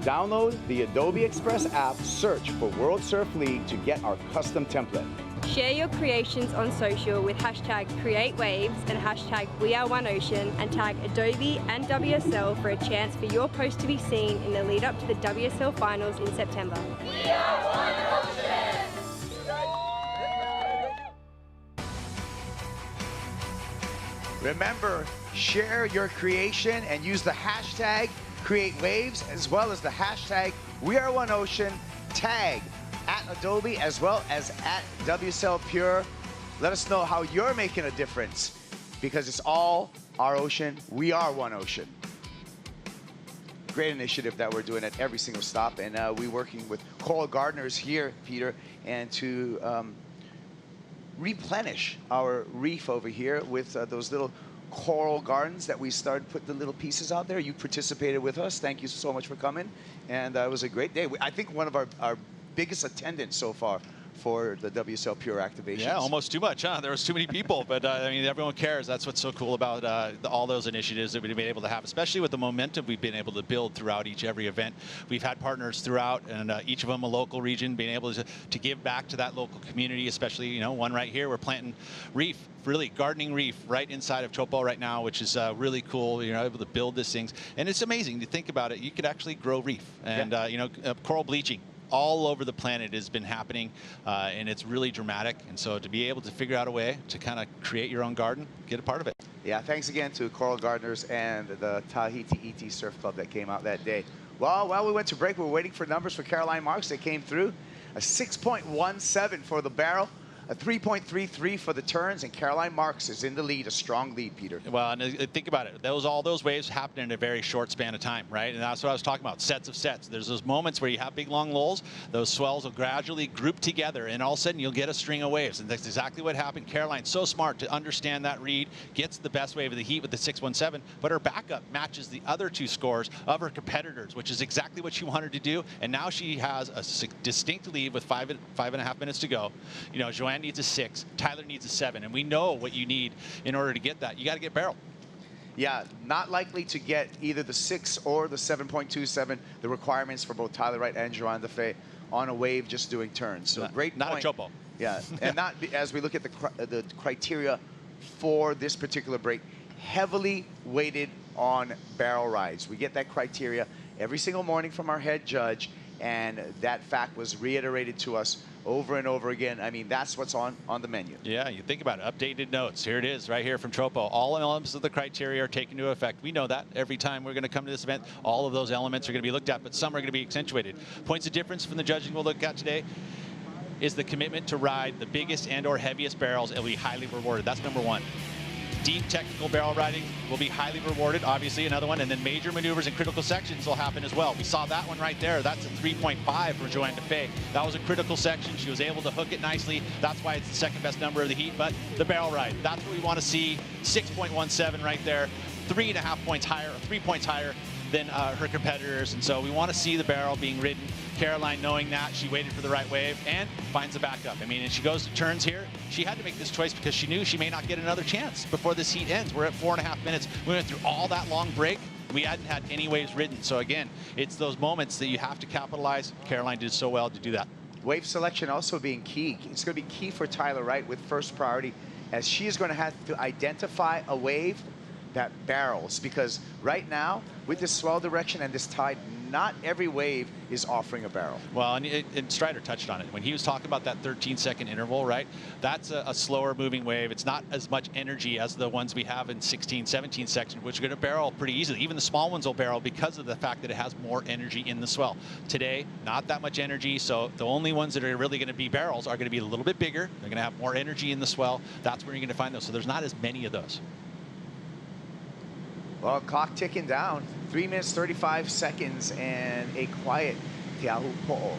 Speaker 19: Download the Adobe Express app, search for World Surf League to get our custom template.
Speaker 23: Share your creations on social with hashtag CreateWaves and hashtag WeAreOneOcean and tag Adobe and WSL for a chance for your post to be seen in the lead up to the WSL Finals in September.
Speaker 9: We are one ocean.
Speaker 19: Remember, share your creation and use the hashtag CreateWaves as well as the hashtag WeAreOneOcean, tag at Adobe as well as at WSL Pure. Let us know how you're making a difference because it's all our ocean. We are one ocean. Great initiative that we're doing at every single stop, and we're working with coral gardeners here, Peter, and to replenish our reef over here with those little coral gardens that we started putting the little pieces out there. You participated with us. Thank you so much for coming. And it was a great day. I think one of our biggest attendance so far for the WSL Pure activations.
Speaker 6: Yeah, almost too much, huh? There was too many people, but I mean, everyone cares. That's what's so cool about all those initiatives that we've been able to have, especially with the momentum we've been able to build throughout every event. We've had partners throughout, and each of them a local region, being able to give back to that local community, especially, you know, one right here, we're planting reef, really gardening reef right inside of Teahupo'o right now, which is really cool. You're able to build these things, and it's amazing to think about it. You could actually grow reef, and you know, coral bleaching all over the planet has been happening, and it's really dramatic. And so to be able to figure out a way to kind of create your own garden, get a part of it.
Speaker 19: Yeah, thanks again to Coral Gardeners and the Tahiti ET Surf Club that came out that day. Well, while we went to break, we were waiting for numbers for Caroline Marks. They came through. A 6.17 for the barrel a 3.33 for the turns, and Caroline Marks is in the lead, a strong lead, Peter.
Speaker 6: Well, and think about it. All those waves happen in a very short span of time, right? And that's what I was talking about, sets of sets. There's those moments where you have big, long lulls. Those swells will gradually group together, and all of a sudden you'll get a string of waves. And that's exactly what happened. Caroline's so smart to understand that read, gets the best wave of the heat with the 617, but her backup matches the other two scores of her competitors, which is exactly what she wanted to do. And now she has a distinct lead with 5.5 minutes to go. You know, Joanne needs a 6, Tyler needs a 7, and we know what you need in order to get that. You got to get barrel.
Speaker 19: Yeah, not likely to get either the 6 or the 7.27, the requirements for both Tyler Wright and Joanne Defay on a wave just doing turns. So great
Speaker 6: not
Speaker 19: point.
Speaker 6: a chopo.
Speaker 19: Yeah, and not as we look at the criteria for this particular break, heavily weighted on barrel rides. We get that criteria every single morning from our head judge, and that fact was reiterated to us over and over again. I mean, that's what's on the menu.
Speaker 6: Yeah, you think about it. Updated notes. Here it is right here from Teahupo'o. All elements of the criteria are taken into effect. We know that every time we're going to come to this event, all of those elements are going to be looked at, but some are going to be accentuated. Points of difference from the judging we'll look at today is the commitment to ride the biggest and or heaviest barrels. It will be highly rewarded. That's number one. Deep technical barrel riding will be highly rewarded, obviously another one, and then major maneuvers and critical sections will happen as well. We saw that one right there. That's a 3.5 for Joanne Defay. That was a critical section. She was able to hook it nicely. That's why it's the second best number of the heat, but the barrel ride, that's what we want to see. 6.17 right there, 3.5 points higher, or 3 points higher than her competitors, and so we want to see the barrel being ridden. Caroline, knowing that, she waited for the right wave and finds the backup. I mean, and she goes to turns here. She had to make this choice because she knew she may not get another chance before this heat ends. We're at 4.5 minutes. We went through all that long break. We hadn't had any waves ridden. So again, it's those moments that you have to capitalize. Caroline did so well to do that.
Speaker 19: Wave selection also being key. It's going to be key for Tyler Wright with first priority, as she is going to have to identify a wave that barrels, because right now with this swell direction and this tide, not every wave is offering a barrel.
Speaker 6: Well, and Strider touched on it when he was talking about that 13-second interval, right? That's a slower moving wave. It's not as much energy as the ones we have in 16, 17 section, which are going to barrel pretty easily. Even the small ones will barrel because of the fact that it has more energy in the swell. Today, not that much energy, so the only ones that are really going to be barrels are going to be a little bit bigger. They're going to have more energy in the swell. That's where you're going to find those. So there's not as many of those.
Speaker 19: Well, clock ticking down, 3 minutes, 35 seconds, and a quiet Teahupo'o.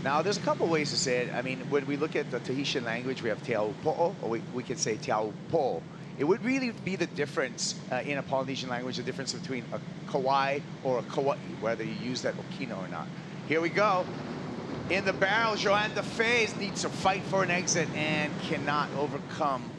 Speaker 19: Now, there's a couple ways to say it. I mean, when we look at the Tahitian language, we have Teahupo'o, or we could say Teahupo'o. It would really be the difference in a Polynesian language, the difference between a Kauai or a Kauai, whether you use that Okino or not. Here we go. In the barrel, Joanne Defay needs to fight for an exit and cannot overcome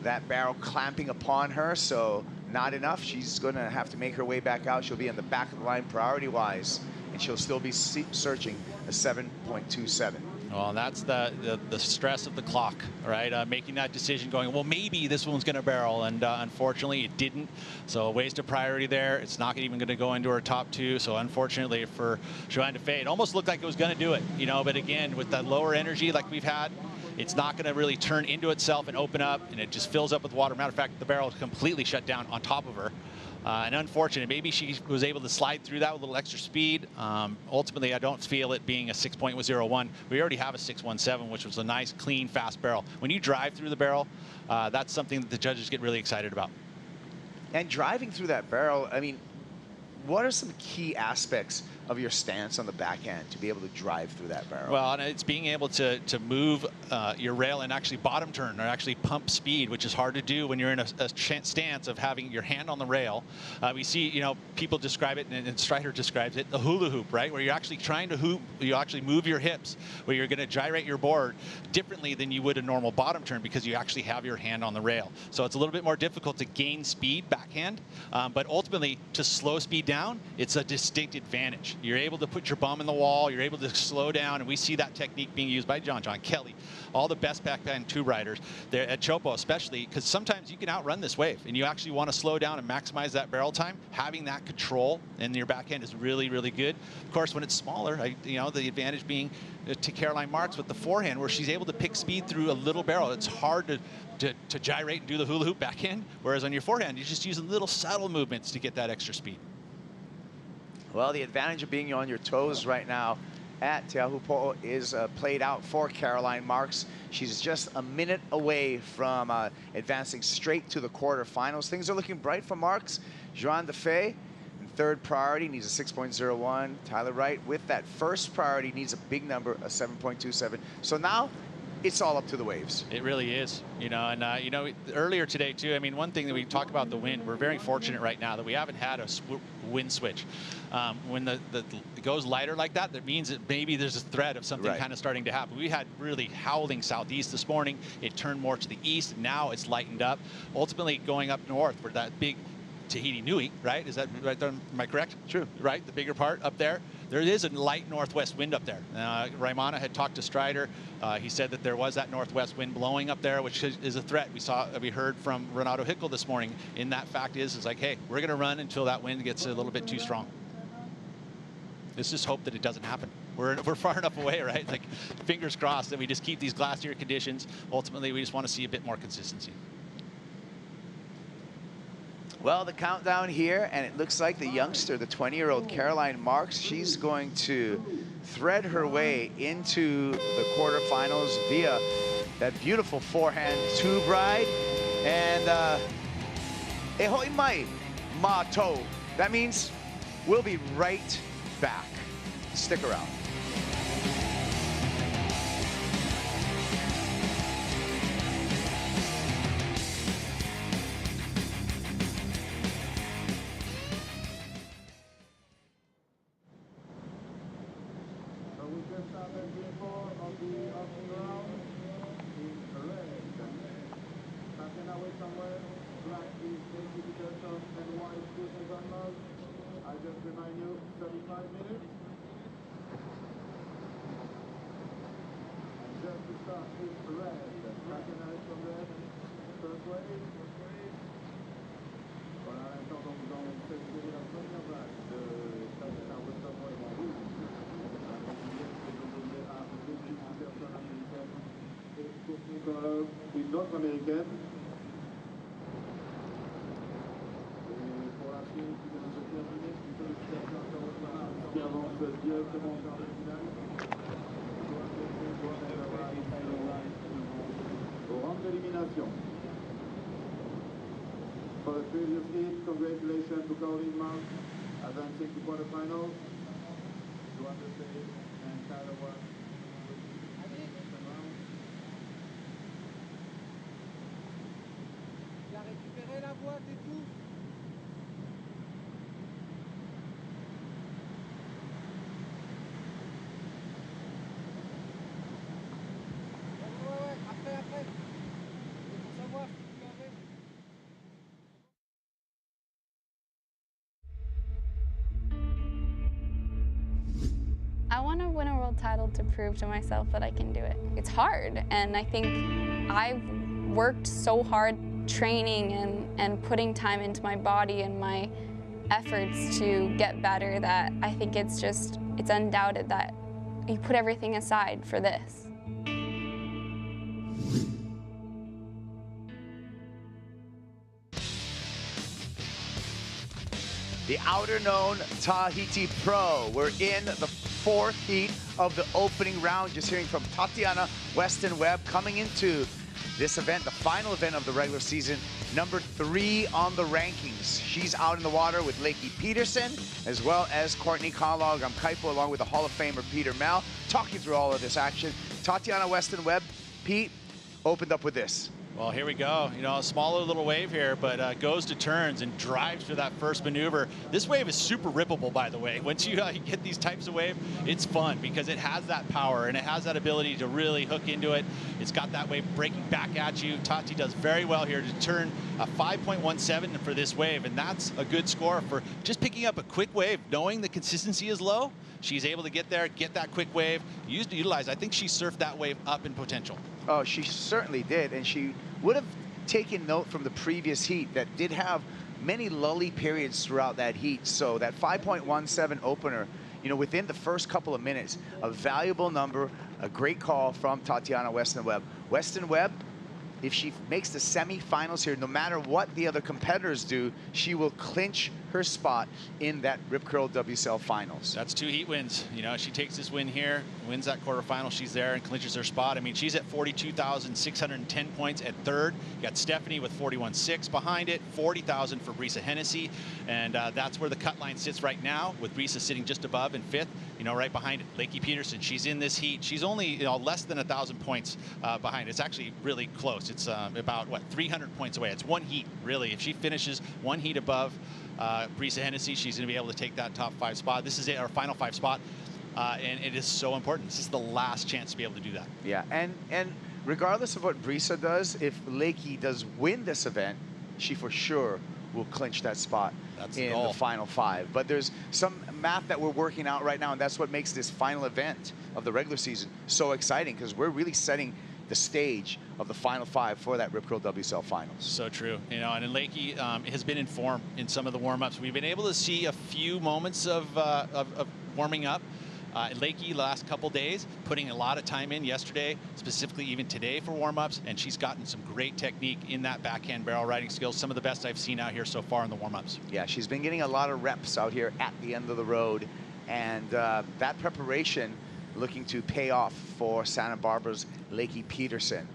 Speaker 19: that barrel clamping upon her, so not enough. She's going to have to make her way back out. She'll be in the back of the line priority-wise, and she'll still be searching a 7.27.
Speaker 6: Well, that's the stress of the clock, right? Making that decision, going, well, maybe this one's going to barrel, and unfortunately it didn't. So a waste of priority there. It's not even going to go into her top two. So unfortunately for Joanne Defay, it almost looked like it was going to do it, you know. But again, with that lower energy like we've had, it's not going to really turn into itself and open up, and it just fills up with water. Matter of fact, the barrel is completely shut down on top of her. And unfortunate, maybe she was able to slide through that with a little extra speed. Ultimately, I don't feel it being a 6.01. We already have a 617, which was a nice, clean, fast barrel. When you drive through the barrel, that's something that the judges get really excited about.
Speaker 19: And driving through that barrel, I mean, what are some key aspects of your stance on the backhand to be able to drive through that barrel?
Speaker 6: Well, and it's being able to move your rail and actually bottom turn or actually pump speed, which is hard to do when you're in a stance of having your hand on the rail. We see, you know, people describe it, and Strider describes it, the hula hoop, right? Where you're actually trying to hoop, you actually move your hips, where you're going to gyrate your board differently than you would a normal bottom turn because you actually have your hand on the rail. So it's a little bit more difficult to gain speed backhand, but ultimately to slow speed down, it's a distinct advantage. You're able to put your bum in the wall, you're able to slow down, and we see that technique being used by John Kelly, all the best backhand tube riders there at Teahupo'o, especially because sometimes you can outrun this wave and you actually want to slow down and maximize that barrel time. Having that control in your backhand is really, really good. Of course, when it's smaller, you know, the advantage being to Caroline Marks with the forehand, where she's able to pick speed through a little barrel. It's hard to gyrate and do the hula hoop backhand, whereas on your forehand, you're just using little subtle movements to get that extra speed.
Speaker 19: Well, the advantage of being on your toes right now at Teahupo'o is played out for Caroline Marks. She's just a minute away from advancing straight to the quarterfinals. Things are looking bright for Marks. Joanne DeFay, in third priority, needs a 6.01. Tyler Wright, with that first priority, needs a big number, a 7.27. So now, it's all up to the waves.
Speaker 6: It really is, you know, and you know, earlier today too, I mean, one thing that we talk about the wind, we're very fortunate right now that we haven't had a wind switch. When it goes lighter like that, that means that maybe there's a threat of something kind of starting to happen. We had really howling southeast this morning. It turned more to the east. Now it's lightened up. Ultimately going up north for that big Tahiti Nui, right? Is that right there? Am I correct?
Speaker 19: True.
Speaker 6: Right, the bigger part up there. There is a light northwest wind up there. Raimana had talked to Strider. He said that there was that northwest wind blowing up there, which is a threat. We heard from Renato Hickel this morning. And that fact is like, hey, we're going to run until that wind gets a little bit too strong. Let's just hope that it doesn't happen. We're far enough away, right? Like, fingers crossed that we just keep these glacier conditions. Ultimately, we just want to see a bit more consistency.
Speaker 19: Well, the countdown here, and it looks like the youngster, the 20-year-old Caroline Marks, she's going to thread her way into the quarterfinals via that beautiful forehand tube ride. And ehoi mai mato. That means we'll be right back. Stick around.
Speaker 18: I just remind you, 35 minutes. And just to start with red, Vahine from red, first wave. Voilà, à l'instant, donc, dans cette série, la première vague de Charissa Moore en rouge. À 18 personnes américaines et pour une autre américaine. Qui avance directement vers le final. Au round d'élimination. For the previous heat, congratulations to Caroline Marks, advancing to quarterfinals. Joanne DeFay and Tyler Wright.
Speaker 1: Il a récupéré la boîte et tout.
Speaker 4: I want to win a world title to prove to myself that I can do it. It's hard, and I think I've worked so hard training and putting time into my body and my efforts to get better that I think it's undoubted that you put everything aside for this.
Speaker 19: The Outerknown Tahiti Pro. We're in the fourth heat of the opening round. Just hearing from Tatiana Weston-Webb coming into this event, the final event of the regular season, number 3 on the rankings. She's out in the water with Lakey Peterson, as well as Courtney Kaipo, along with the Hall of Famer Peter Mal, talking through all of this action. Tatiana Weston-Webb, Pete, opened up with this.
Speaker 6: Well, here we go. You know, a smaller little wave here, but goes to turns and drives for that first maneuver. This wave is super rippable, by the way. Once you get these types of wave, it's fun because it has that power and it has that ability to really hook into it. It's got that wave breaking back at you. Tati does very well here to turn a 5.17 for this wave, and that's a good score for just picking up a quick wave, knowing the consistency is low. She's able to get there, get that quick wave, utilize. I think she surfed that wave up in potential.
Speaker 19: Oh, she certainly did, and she would have taken note from the previous heat that did have many lully periods throughout that heat. So that 5.17 opener, you know, within the first couple of minutes, a valuable number, a great call from Tatiana Weston-Webb. Weston-Webb, if she makes the semifinals here, no matter what the other competitors do, she will clinch her spot in that Rip Curl WSL Finals.
Speaker 6: That's 2 heat wins. You know, she takes this win here, wins that quarterfinal, she's there and clinches her spot. I mean, she's at 42,610 points at 3rd. You got Stephanie with 41.6 behind it, 40,000 for Risa Hennessy, and that's where the cut line sits right now, with Risa sitting just above in 5th. You know, right behind it, Lakey Peterson. She's in this heat. She's only, you know, less than 1,000 points behind. It's actually really close. It's about, what, 300 points away. It's 1 heat, really. If she finishes 1 heat above Risa Hennessy, she's going to be able to take that top 5 spot. This is our final 5 spot, and it is so important. This is the last chance to be able to do that.
Speaker 19: Yeah, and regardless of what Risa does, if Lakey does win this event, she for sure will clinch that spot in the final 5. But there's some math that we're working out right now, and that's what makes this final event of the regular season so exciting, because we're really setting the stage of the final 5 for that Rip Curl WSL Finals.
Speaker 6: So true. You know, and Lakey has been in form in some of the warm-ups. We've been able to see a few moments of warming up. Lakey last couple days, putting a lot of time in yesterday, specifically even today for warm-ups, and she's gotten some great technique in that backhand barrel riding skills, some of the best I've seen out here so far in the warm-ups.
Speaker 19: Yeah, she's been getting a lot of reps out here at the end of the road, and that preparation looking to pay off for Santa Barbara's Lakey Peterson.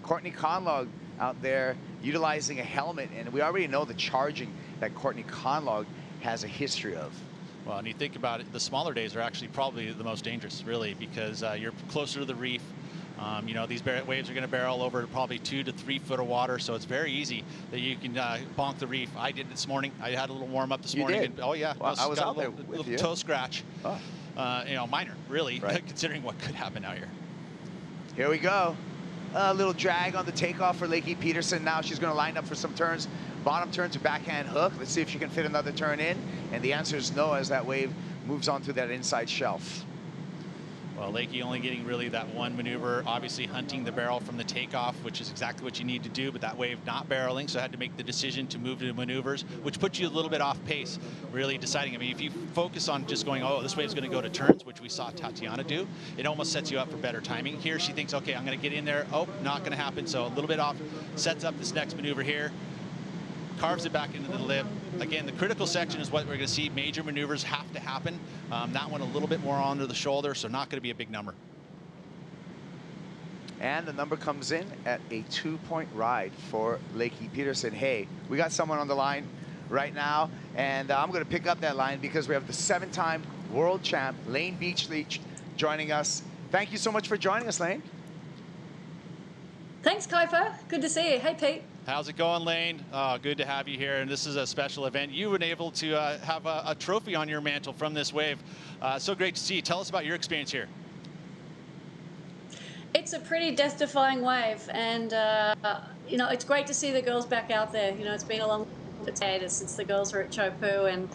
Speaker 19: Courtney Conlog out there utilizing a helmet, and we already know the charging that Courtney Conlog has a history of.
Speaker 6: Well, and you think about it, the smaller days are actually probably the most dangerous, really, because you're closer to the reef. You know, these waves are going to barrel over probably 2 to 3 foot of water, so it's very easy that you can bonk the reef. I did this morning. I had a little warm up this morning.
Speaker 19: Did?
Speaker 6: And, oh yeah,
Speaker 19: well, I was out there with
Speaker 6: little
Speaker 19: you.
Speaker 6: Toe scratch. Oh. You know, minor, really,
Speaker 19: right.
Speaker 6: Considering what could happen out here.
Speaker 19: Here we go. A little drag on the takeoff for Lakey Peterson. Now she's going to line up for some turns. Bottom turn to backhand hook. Let's see if she can fit another turn in. And the answer is no, as that wave moves on to that inside shelf.
Speaker 6: Well, Lakey only getting really that one maneuver, obviously hunting the barrel from the takeoff, which is exactly what you need to do, but that wave not barreling, so I had to make the decision to move to maneuvers, which puts you a little bit off pace, really deciding. I mean, if you focus on just going, oh, this wave's going to go to turns, which we saw Tatiana do, it almost sets you up for better timing. Here she thinks, okay, I'm going to get in there. Oh, not going to happen, so a little bit off, sets up this next maneuver here. Carves it back into the lip. Again, the critical section is what we're going to see. Major maneuvers have to happen. That one a little bit more onto the shoulder, so not going to be a big number.
Speaker 19: And the number comes in at a 2-point ride for Lakey Peterson. Hey, we got someone on the line right now, and I'm going to pick up that line because we have the 7-time world champ, Lane Beachleach, joining us. Thank you so much for joining us, Lane.
Speaker 5: Thanks, Kuiper. Good to see you. Hey, Pete.
Speaker 6: How's it going, Lane? Good to have you here, and this is a special event. You've been able to have a trophy on your mantle from this wave. So great to see you. Tell us about your experience here.
Speaker 5: It's a pretty death-defying wave, and you know, it's great to see the girls back out there. You know, it's been a long time since the girls were at Teahupo'o, and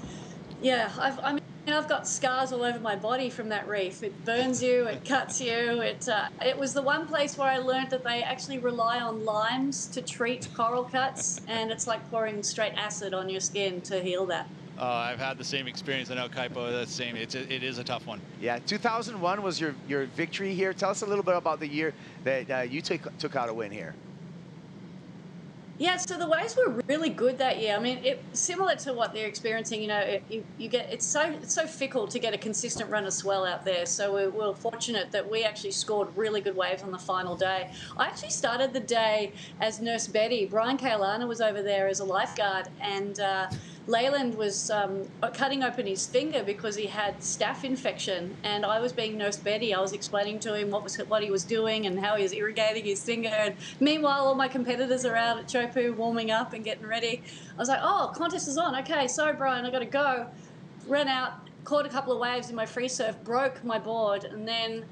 Speaker 5: yeah, I've got scars all over my body from that reef. It burns you, it cuts you. It was the one place where I learned that they actually rely on limes to treat coral cuts, and it's like pouring straight acid on your skin to heal that.
Speaker 6: I've had the same experience. I know, Kaipo, that's the same. It is a tough one.
Speaker 19: Yeah, 2001 was your victory here. Tell us a little bit about the year that you took out a win here.
Speaker 5: Yeah, so the waves were really good that year. I mean, similar to what they're experiencing. You know, it's so fickle to get a consistent run of swell out there. So we're fortunate that we actually scored really good waves on the final day. I actually started the day as Nurse Betty. Brian Kailana was over there as a lifeguard, and Leyland was cutting open his finger because he had staph infection, and I was being Nurse Betty. I was explaining to him what he was doing and how he was irrigating his finger. And meanwhile, all my competitors are out at Teahupo'o warming up and getting ready. I was like, oh, contest is on. Okay, sorry, Brian, I got to go. Ran out, caught a couple of waves in my free surf, broke my board, and then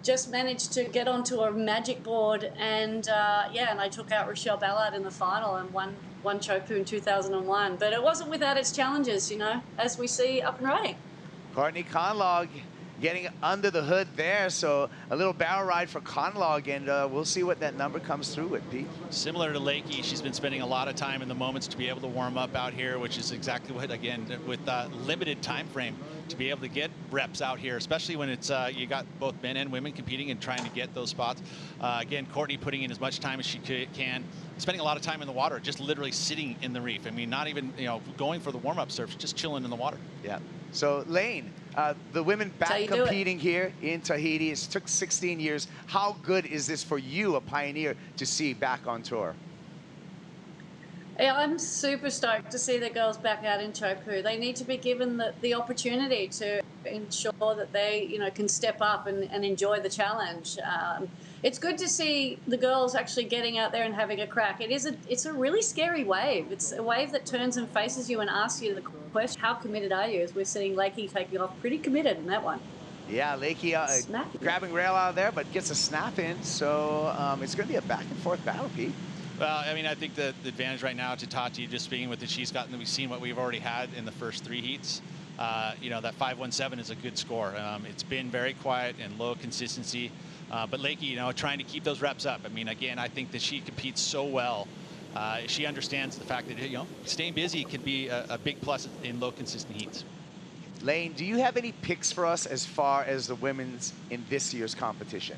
Speaker 5: just managed to get onto a magic board, and yeah, and I took out Rochelle Ballard in the final and won Teahupo'o in 2001. But it wasn't without its challenges, you know, as we see up and riding.
Speaker 19: Courtney Conlog getting under the hood there, so a little barrel ride for Conlog, and we'll see what that number comes through with, Pete.
Speaker 6: Similar to Lakey, she's been spending a lot of time in the moments to be able to warm up out here, which is exactly what, again, with limited time frame, to be able to get reps out here, especially when it's you got both men and women competing and trying to get those spots. Again, Courtney putting in as much time as she can, spending a lot of time in the water, just literally sitting in the reef. I mean, not even going for the warm-up surf, just chilling in the water.
Speaker 19: Yeah. So Lane, the women back competing here in Tahiti. It took 16 years. How good is this for you, a pioneer, to see back on tour?
Speaker 5: Yeah, I'm super stoked to see the girls back out in Teahupo'o. They need to be given the opportunity to ensure that they, can step up and enjoy the challenge. It's good to see the girls actually getting out there and having a crack. It's a really scary wave. It's a wave that turns and faces you and asks you the question, how committed are you? As we're seeing Lakey taking off pretty committed in that one.
Speaker 19: Yeah, Lakey grabbing rail out of there, but gets a snap in. So it's going to be a back and forth battle, Pete.
Speaker 6: Well, I mean, I think the advantage right now to Tati, just being with it, she's gotten, we've seen what we've already had in the first 3 heats. That 5.17 is a good score. It's been very quiet and low consistency. But Lakey, trying to keep those reps up. I mean, again, I think that she competes so well. She understands the fact that, staying busy can be a big plus in low consistent heats.
Speaker 19: Lane, do you have any picks for us as far as the women's in this year's competition?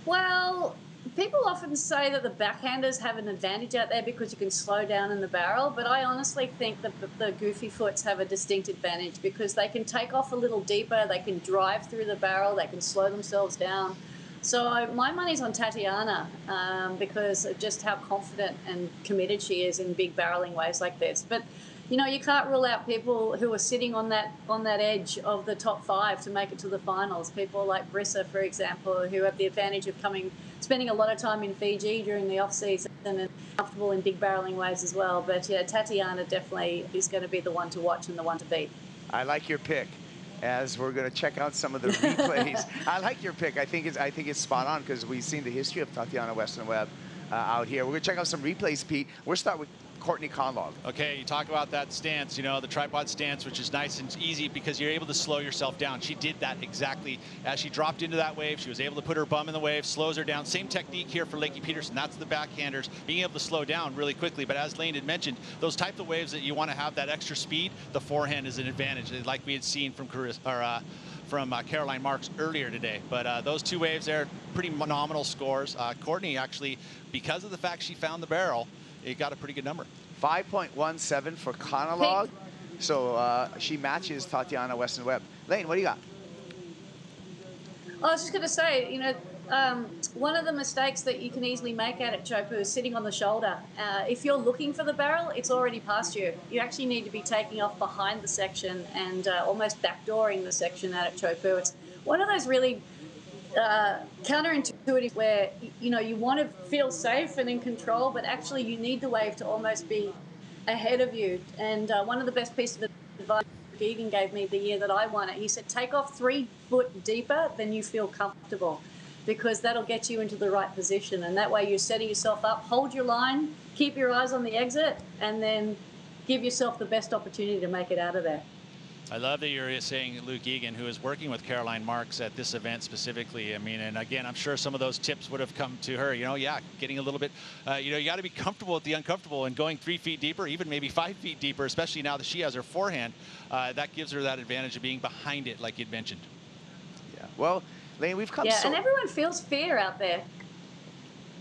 Speaker 5: Well, people often say that the backhanders have an advantage out there because you can slow down in the barrel, but I honestly think that the goofy foots have a distinct advantage because they can take off a little deeper, they can drive through the barrel, they can slow themselves down. So my money's on Tatiana because of just how confident and committed she is in big barreling waves like this. But you can't rule out people who are sitting on that edge of the top 5 to make it to the finals. People like Carissa, for example, who have the advantage of spending a lot of time in Fiji during the off season and comfortable in big barreling waves as well. But yeah, Tatiana definitely is going to be the one to watch and the one to beat.
Speaker 19: I like your pick. As we're going to check out some of the replays, I like your pick. I think it's spot on because we've seen the history of Tatiana Weston-Webb out here. We're going to check out some replays, Pete. We'll start with Courtney Conlog.
Speaker 6: Okay, you talk about that stance, the tripod stance, which is nice and easy because you're able to slow yourself down. She did that exactly as she dropped into that wave. She was able to put her bum in the wave, slows her down. Same technique here for Lakey Peterson. That's the backhanders, being able to slow down really quickly. But as Lane had mentioned, those type of waves that you want to have that extra speed, the forehand is an advantage, like we had seen from Caroline Marks earlier today. But those 2 waves there, pretty phenomenal scores. Courtney actually, because of the fact she found the barrel, it got a pretty good number.
Speaker 19: 5.17 for Conalog. So she matches Tatiana Weston-Webb. Lane, what do you got?
Speaker 5: I was just going to say, one of the mistakes that you can easily make out at Teahupo'o is sitting on the shoulder. If you're looking for the barrel, it's already past you. You actually need to be taking off behind the section and almost backdooring the section out at Teahupo'o. It's one of those really counterintuitive where you want to feel safe and in control, but actually you need the wave to almost be ahead of you. And one of the best pieces of advice Egan gave me the year that I won it, he said, take off 3 foot deeper than you feel comfortable, because that'll get you into the right position. And that way you're setting yourself up, hold your line, keep your eyes on the exit, and then give yourself the best opportunity to make it out of there.
Speaker 6: I love that you're saying Luke Egan, who is working with Caroline Marks at this event specifically. I mean, and again, I'm sure some of those tips would have come to her. Getting a little bit, you got to be comfortable with the uncomfortable and going 3 feet deeper, even maybe 5 feet deeper, especially now that she has her forehand. That gives her that advantage of being behind it, like you'd mentioned.
Speaker 19: Yeah. Well, Lane, we've come.
Speaker 5: Yeah, and everyone feels fear out there.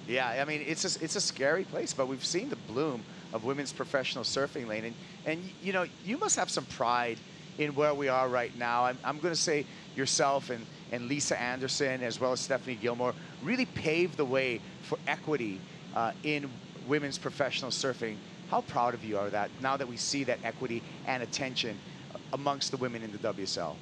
Speaker 19: Yeah, I mean, it's a scary place, but we've seen the bloom of women's professional surfing, Lane, and you must have some pride in where we are right now. I'm going to say yourself and Lisa Anderson, as well as Stephanie Gilmore, really paved the way for equity in women's professional surfing. How proud of you are that now that we see that equity and attention amongst the women in the WSL?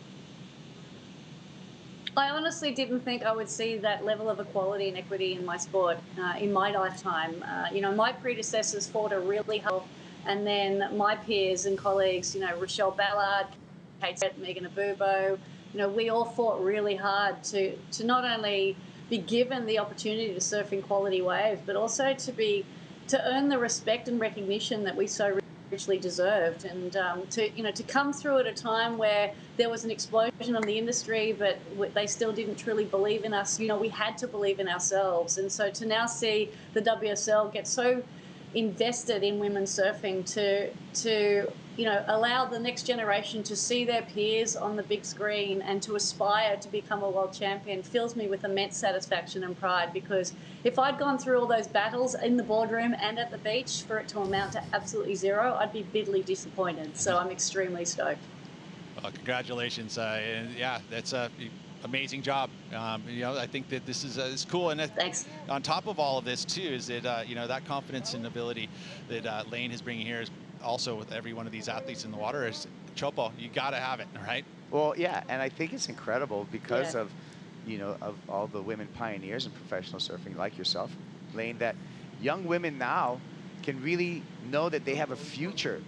Speaker 5: I honestly didn't think I would see that level of equality and equity in my sport in my lifetime. My predecessors fought a really hard, and then my peers and colleagues, Rochelle Ballard, Kate Brett, Megan Abubo, we all fought really hard to not only be given the opportunity to surf in quality waves, but also to earn the respect and recognition that we so richly deserved, and to come through at a time where there was an explosion on the industry, but they still didn't truly believe in us. We had to believe in ourselves, and so to now see the WSL get so invested in women's surfing, to you know, allow the next generation to see their peers on the big screen and to aspire to become a world champion fills me with immense satisfaction and pride, because if I'd gone through all those battles in the boardroom and at the beach for it to amount to absolutely zero, I'd be bitterly disappointed. So I'm extremely stoked.
Speaker 6: Well, congratulations. And yeah, that's a amazing job. You know, I think that this is cool. And
Speaker 5: thanks.
Speaker 6: On top of all of this too, is that, you know, that confidence and ability that Lane is bringing here is also with every one of these athletes in the water is Teahupo'o. You got to have it, right?
Speaker 19: Well, yeah, and I think it's incredible because of, you know, of all the women pioneers in professional surfing like yourself, Lane, that young women now can really know that they have a future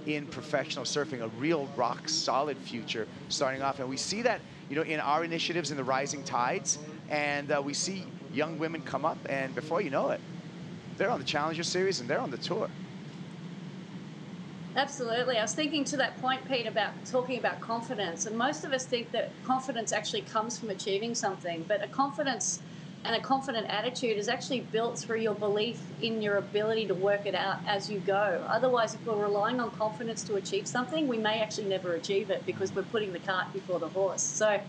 Speaker 19: in professional surfing, a real rock solid future starting off. And we see that, you know, in our initiatives in the Rising Tides, and we see young women come up, and before you know it, they're on the Challenger Series and they're on the tour.
Speaker 5: Absolutely. I was thinking to that point, Pete, about talking about confidence. And most of us think that confidence actually comes from achieving something. But a confidence and a confident attitude is actually built through your belief in your ability to work it out as you go. Otherwise, if we're relying on confidence to achieve something, we may actually never achieve it because we're putting the cart before the horse. So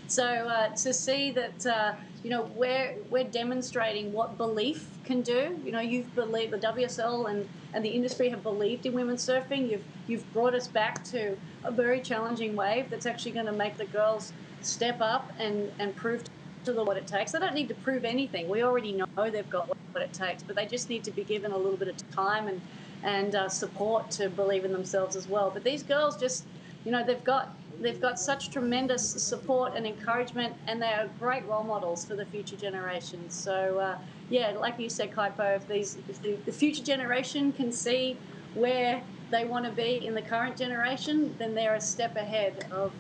Speaker 5: to see that, you know, we're demonstrating what belief can do. You know, you've believed, the WSL and the industry have believed in women's surfing. You've brought us back to a very challenging wave that's actually going to make the girls step up and prove to them what it takes. They don't need to prove anything. We already know they've got what it takes, but they just need to be given a little bit of time and support to believe in themselves as well. But these girls just, you know, they've got such tremendous support and encouragement, and they are great role models for the future generations. So, yeah, like you said, Kaipo, if the future generation can see where they want to be in the current generation, then they're a step ahead of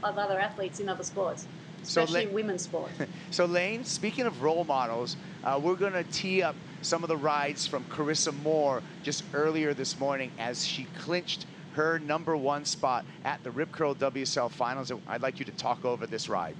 Speaker 5: other athletes in other sports, especially women's sport.
Speaker 19: So, Lane, speaking of role models, we're going to tee up some of the rides from Carissa Moore just earlier this morning as she clinched her #1 spot at the Rip Curl WSL Finals. I'd like you to talk over this ride.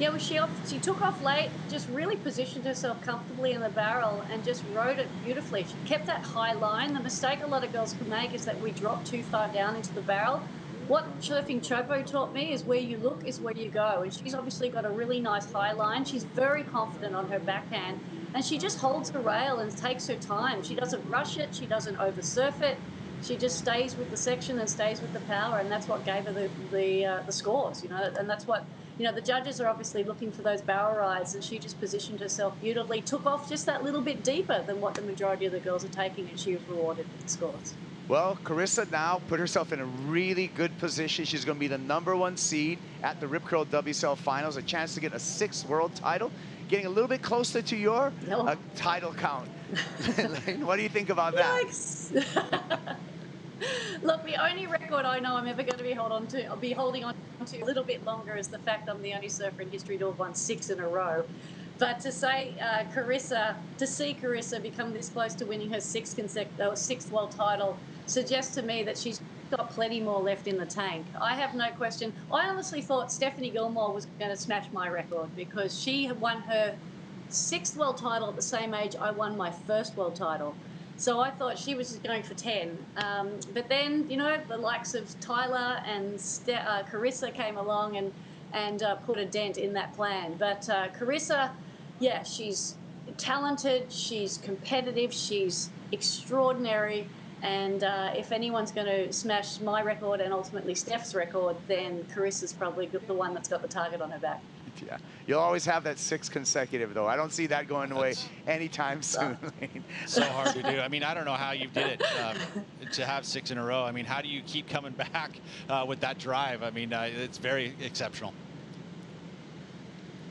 Speaker 5: Yeah, well, she took off late, just really positioned herself comfortably in the barrel and just rode it beautifully. She kept that high line. The mistake a lot of girls can make is that we drop too far down into the barrel. What surfing Chopo taught me is where you look is where you go. And she's obviously got a really nice high line. She's very confident on her backhand. And she just holds the rail and takes her time. She doesn't rush it. She doesn't oversurf it. She just stays with the section and stays with the power. And that's what gave her the scores, you know. And that's what, you know, the judges are obviously looking for those barrel rides. And she just positioned herself beautifully, took off just that little bit deeper than what the majority of the girls are taking. And she was rewarded with the scores.
Speaker 19: Well, Carissa now put herself in a really good position. She's going to be the #1 seed at the Rip Curl WSL Finals, a chance to get a 6th world title, getting a little bit closer to your title count. What do you think about that?
Speaker 5: Look, the only record I know I'm ever going to be holding on to a little bit longer is the fact I'm the only surfer in history to have won 6 in a row. But to say to see Carissa become this close to winning her 6th world title suggests to me that she's got plenty more left in the tank. I have no question. I honestly thought Stephanie Gilmore was going to smash my record because she had won her 6th world title at the same age I won my 1st world title. So I thought she was just going for 10. But then, you know, the likes of Tyler and Carissa came along and put a dent in that plan. But Carissa, yeah, she's talented, she's competitive, she's extraordinary. And if anyone's going to smash my record and ultimately Steph's record, then Carissa's probably the one that's got the target on her back.
Speaker 19: Yeah, you'll always have that 6 consecutive, though. I don't see that going away anytime soon.
Speaker 6: So hard to do. I mean, I don't know how you did it to have 6 in a row. I mean, how do you keep coming back with that drive? I mean, it's very exceptional.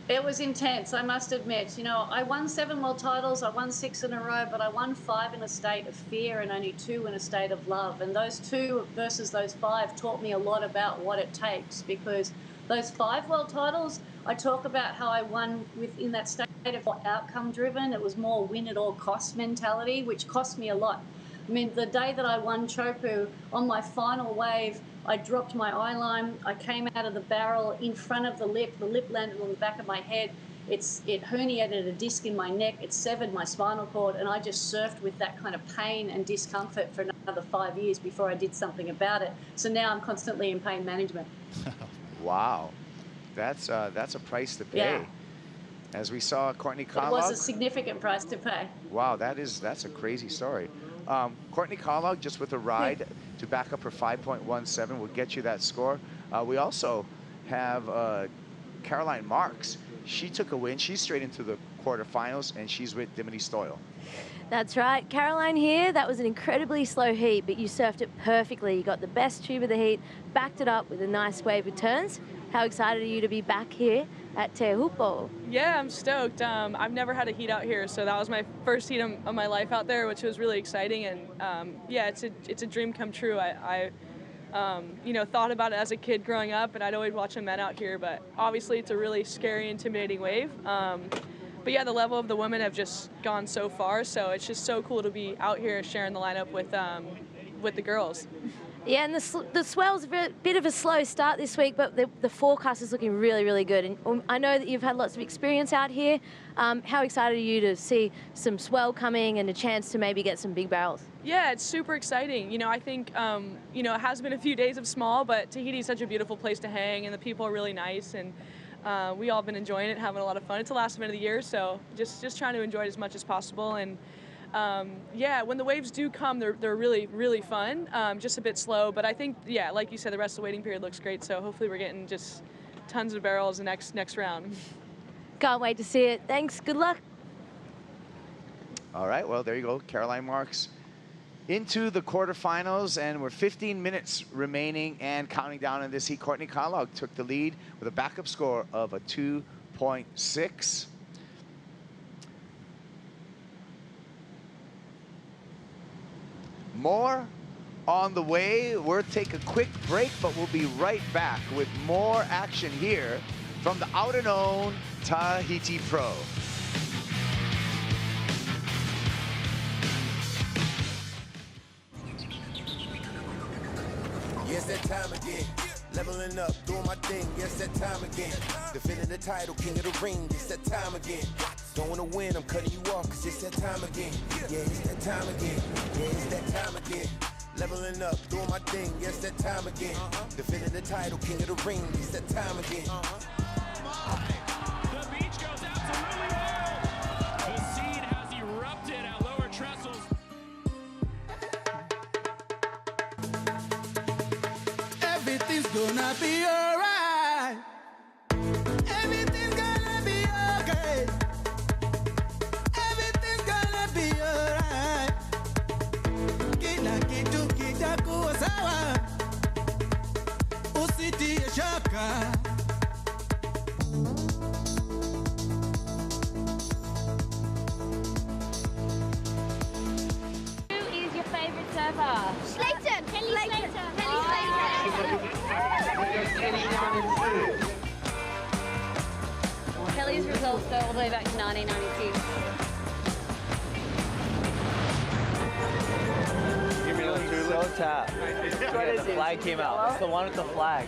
Speaker 5: It was intense, I must admit. You know, I won 7 world titles, I won 6 in a row, but I won 5 in a state of fear and only 2 in a state of love. And those 2 versus those 5 taught me a lot about what it takes, because those 5 world titles, I talk about how I won within that state of outcome driven. It was more win at all cost mentality, which cost me a lot. I mean, the day that I won Teahupo'o, on my final wave, I dropped my eye line. I came out of the barrel in front of the lip. The lip landed on the back of my head. it herniated a disc in my neck, it severed my spinal cord, and I just surfed with that kind of pain and discomfort for another 5 years before I did something about it. So now I'm constantly in pain management.
Speaker 19: Wow, that's a price to pay.
Speaker 5: Yeah.
Speaker 19: As we saw, Courtney
Speaker 5: It
Speaker 19: Carlog.
Speaker 5: was a significant price to pay.
Speaker 19: Wow, that's a crazy story. Courtney Carlog, just with a ride to back up her 5.17, will get you that score. We also have Caroline Marks. She took a win. She's straight into the quarterfinals, and she's with Dimity Stoyle.
Speaker 10: That's right. Caroline here, that was an incredibly slow heat, but you surfed it perfectly. You got the best tube of the heat, backed it up with a nice wave of turns. How excited are you to be back here at Teahupo'o?
Speaker 7: Yeah, I'm stoked. I've never had a heat out here, so that was my first heat of my life out there, which was really exciting. And yeah, it's a dream come true. I you know, thought about it as a kid growing up, and I'd always watch the men out here, but obviously it's a really scary, intimidating wave. But yeah, the level of the women have just gone so far, so it's just so cool to be out here sharing the lineup with the girls.
Speaker 10: Yeah, and the swell's a bit of a slow start this week, but the forecast is looking really, really good. And I know that you've had lots of experience out here. How excited are you to see some swell coming and a chance to maybe get some big barrels?
Speaker 7: Yeah, it's super exciting. You know, I think, you know, it has been a few days of small, but Tahiti is such a beautiful place to hang, and the people are really nice, and we all been enjoying it, having a lot of fun. It's the last event of the year, so just trying to enjoy it as much as possible. And yeah, when the waves do come, they're really, really fun. Just a bit slow, but I think, yeah, like you said, the rest of the waiting period looks great. So hopefully we're getting just tons of barrels the next round.
Speaker 10: Can't wait to see it. Thanks. Good luck.
Speaker 19: All right, well, there you go. Caroline Marks into the quarterfinals, and we're 15 minutes remaining and counting down in this heat. Courtney Carlog took the lead with a backup score of a 2.6. More on the way. We'll take a quick break, but we'll be right back with more action here from the Outerknown Tahiti Pro.
Speaker 9: Yes, that time again. Leveling up, doing my thing, yes, that time again. Defending the title, king of the ring, it's that time again. Don't wanna win, I'm cutting you off, cause it's that time again. Yeah, it's that time again. Yeah, it's that time again. Leveling up, doing my thing, yes, that time again. Defending the title, king of the ring, it's that time again.
Speaker 8: The beach goes absolutely wild. The scene has erupted at lower trestles.
Speaker 9: Everything's gonna be alright. Everything's gonna be okay. Everything's gonna be alright. Kila kitu kitakuwa sawa. Usitie shaka.
Speaker 10: Who is your favorite surfer?
Speaker 14: Slayton! Kelly Slater!
Speaker 4: Kelly's results go all the way back to 1992.
Speaker 12: Give me those two. So tap.
Speaker 10: What is it?
Speaker 12: Flag came out. It's the one with the flag.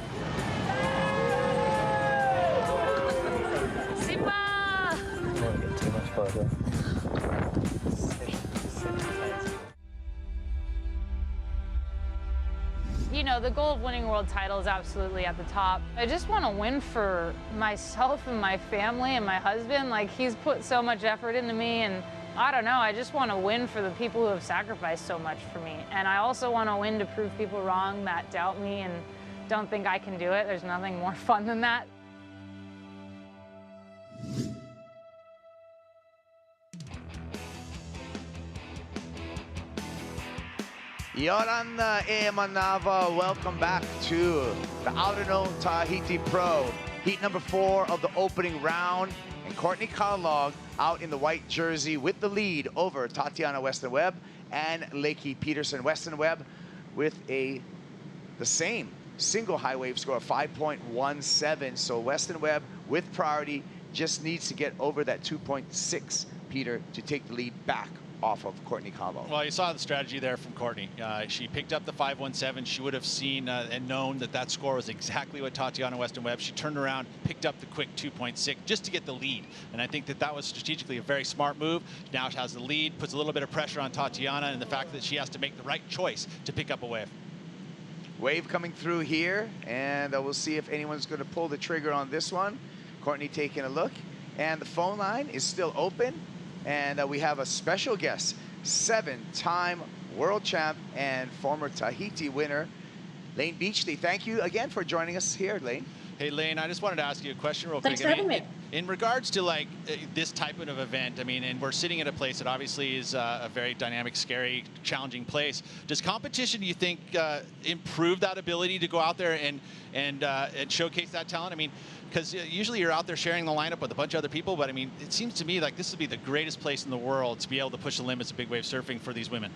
Speaker 10: Simba!
Speaker 12: Don't get too much photo.
Speaker 20: You know, the goal of winning a world title is absolutely at the top. I just want to win for myself and my family and my husband. Like, he's put so much effort into me, and I don't know, I just want to win for the people who have sacrificed so much for me. And I also want to win to prove people wrong that doubt me and don't think I can do it. There's nothing more fun than that.
Speaker 19: Yoranda e Manava, welcome back to the Outerknown Tahiti Pro. Heat number 4 of the opening round. And Courtney Carlog out in the white jersey with the lead over Tatiana Weston Webb and Lakey Peterson. Weston Webb with the same single high wave score of 5.17. So Weston Webb with priority just needs to get over that 2.6, Peter, to take the lead back off of Courtney Conlogue.
Speaker 6: Well, you saw the strategy there from Courtney. She picked up the 5.17. She would have seen and known that that score was exactly what Tatiana Weston-Webb. She turned around, picked up the quick 2.6 just to get the lead. And I think that that was strategically a very smart move. Now she has the lead, puts a little bit of pressure on Tatiana, and the fact that she has to make the right choice to pick up a wave.
Speaker 19: Wave coming through here, and we'll see if anyone's going to pull the trigger on this one. Courtney taking a look, and the phone line is still open. And we have a special guest, 7-time world champ and former Tahiti winner, Layne Beachley. Thank you again for joining us here, Layne.
Speaker 6: Hey, Layne, I just wanted to ask you a question real
Speaker 5: Thanks
Speaker 6: quick.
Speaker 5: for having me.
Speaker 6: In regards to like this type of event, I mean, and we're sitting at a place that obviously is a very dynamic, scary, challenging place. Does competition, do you think, improve that ability to go out there and showcase that talent? I mean, because usually you're out there sharing the lineup with a bunch of other people, but I mean, it seems to me like this would be the greatest place in the world to be able to push the limits of big wave surfing for these women.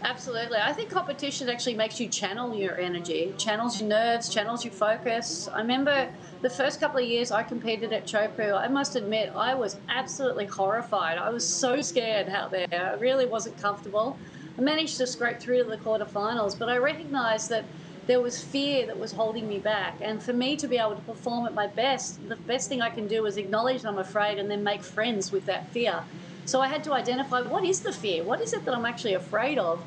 Speaker 5: Absolutely. I think competition actually makes you channel your energy, channels your nerves, channels your focus. I remember the first couple of years I competed at Teahupo'o, I must admit, I was absolutely horrified. I was so scared out there. I really wasn't comfortable. I managed to scrape through to the quarterfinals, but I recognized that there was fear that was holding me back. And for me to be able to perform at my best, the best thing I can do is acknowledge I'm afraid and then make friends with that fear. So I had to identify, what is the fear? What is it that I'm actually afraid of?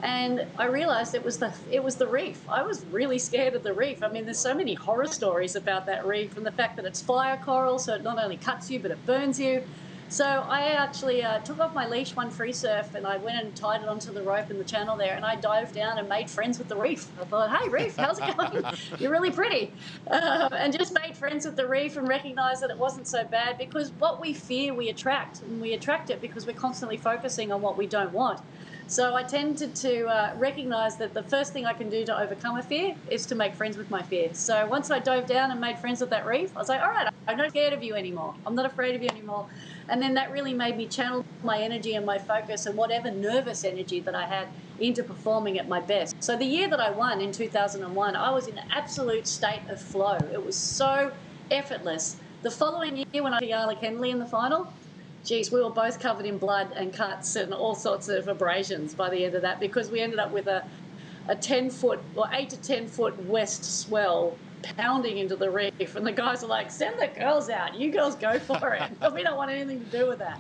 Speaker 5: And I realized it was the reef. I was really scared of the reef. I mean, there's so many horror stories about that reef, and the fact that it's fire coral, so it not only cuts you, but it burns you. So I actually took off my leash one free surf, and I went and tied it onto the rope in the channel there, and I dived down and made friends with the reef. I thought, hey, reef, how's it going? You're really pretty. And just made friends with the reef and recognized that it wasn't so bad, because what we fear, we attract. And we attract it because we're constantly focusing on what we don't want. So I tended to recognize that the first thing I can do to overcome a fear is to make friends with my fear. So once I dove down and made friends with that reef, I was like, all right, I'm not scared of you anymore. I'm not afraid of you anymore. And then that really made me channel my energy and my focus and whatever nervous energy that I had into performing at my best. So the year that I won in 2001, I was in an absolute state of flow. It was so effortless. The following year when I beat Yala Kenley in the final, geez, we were both covered in blood and cuts and all sorts of abrasions by the end of that, because we ended up with a 10-foot or 8 to 10 foot west swell pounding into the reef, and the guys are like, send the girls out, you girls go for it. We don't want anything to do with that.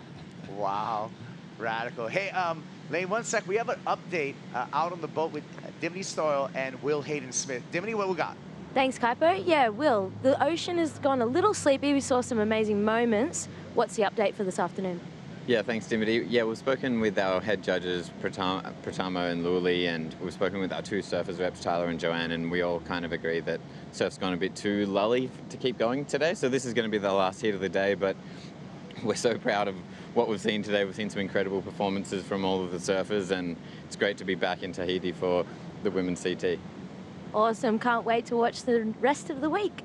Speaker 19: Wow, radical. Hey, Layne, one sec. We have an update out on the boat with Dimity Stoyle and Will Hayden-Smith. Dimity, what we got?
Speaker 10: Thanks, Kaipo. Yeah, Will, the ocean has gone a little sleepy. We saw some amazing moments. What's the update for this afternoon?
Speaker 2: Yeah, thanks, Dimity. Yeah, we've spoken with our head judges, Pratamo and Luli, and we've spoken with our two surfers reps, Tyler and Joanne, and we all kind of agree that surf's gone a bit too lully to keep going today. So this is going to be the last heat of the day, but we're so proud of what we've seen today. We've seen some incredible performances from all of the surfers, and it's great to be back in Tahiti for the women's CT.
Speaker 10: Awesome. Can't wait to watch the rest of the week.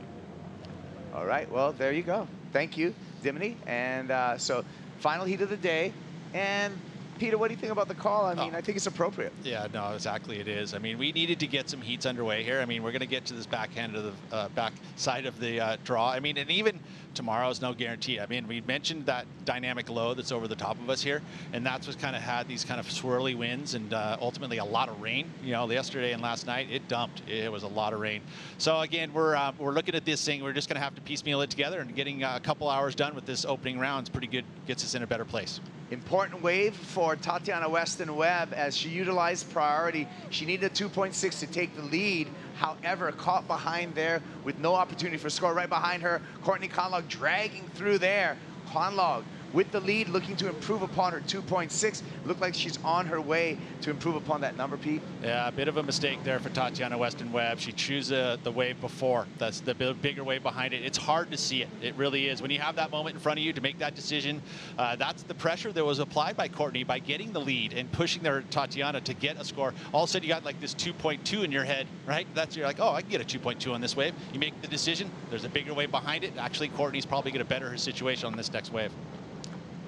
Speaker 19: All right, well, there you go. Thank you, Dimity. And so final heat of the day. And Peter, what do you think about the call? I mean, I think it's appropriate.
Speaker 6: Yeah, no, exactly it is. I mean, we needed to get some heats underway here. I mean, we're going to get to this backhand of the back side of the draw. I mean, and even tomorrow's no guarantee. I mean, we mentioned that dynamic low that's over the top of us here, and that's what kind of had these kind of swirly winds and ultimately a lot of rain. You know, yesterday and last night it dumped. It was a lot of rain. So again, we're looking at this thing. We're just going to have to piecemeal it together, and getting a couple hours done with this opening round is pretty good. Gets us in a better place.
Speaker 19: Important wave for Tatiana Weston-Webb as she utilized priority. She needed a 2.6 to take the lead. However, caught behind there with no opportunity for score. Right behind her, Courtney Conlogue dragging through there. Conlogue with the lead, looking to improve upon her 2.6. Looked like she's on her way to improve upon that number, Pete.
Speaker 6: Yeah, a bit of a mistake there for Tatiana Weston-Webb. She chose the wave before. That's the bigger wave behind it. It's hard to see it. It really is. When you have that moment in front of you to make that decision, that's the pressure that was applied by Courtney by getting the lead and pushing their Tatiana to get a score. All of a sudden, you got like this 2.2 in your head, right? You're like, oh, I can get a 2.2 on this wave. You make the decision. There's a bigger wave behind it. Actually, Courtney's probably going to better her situation on this next wave.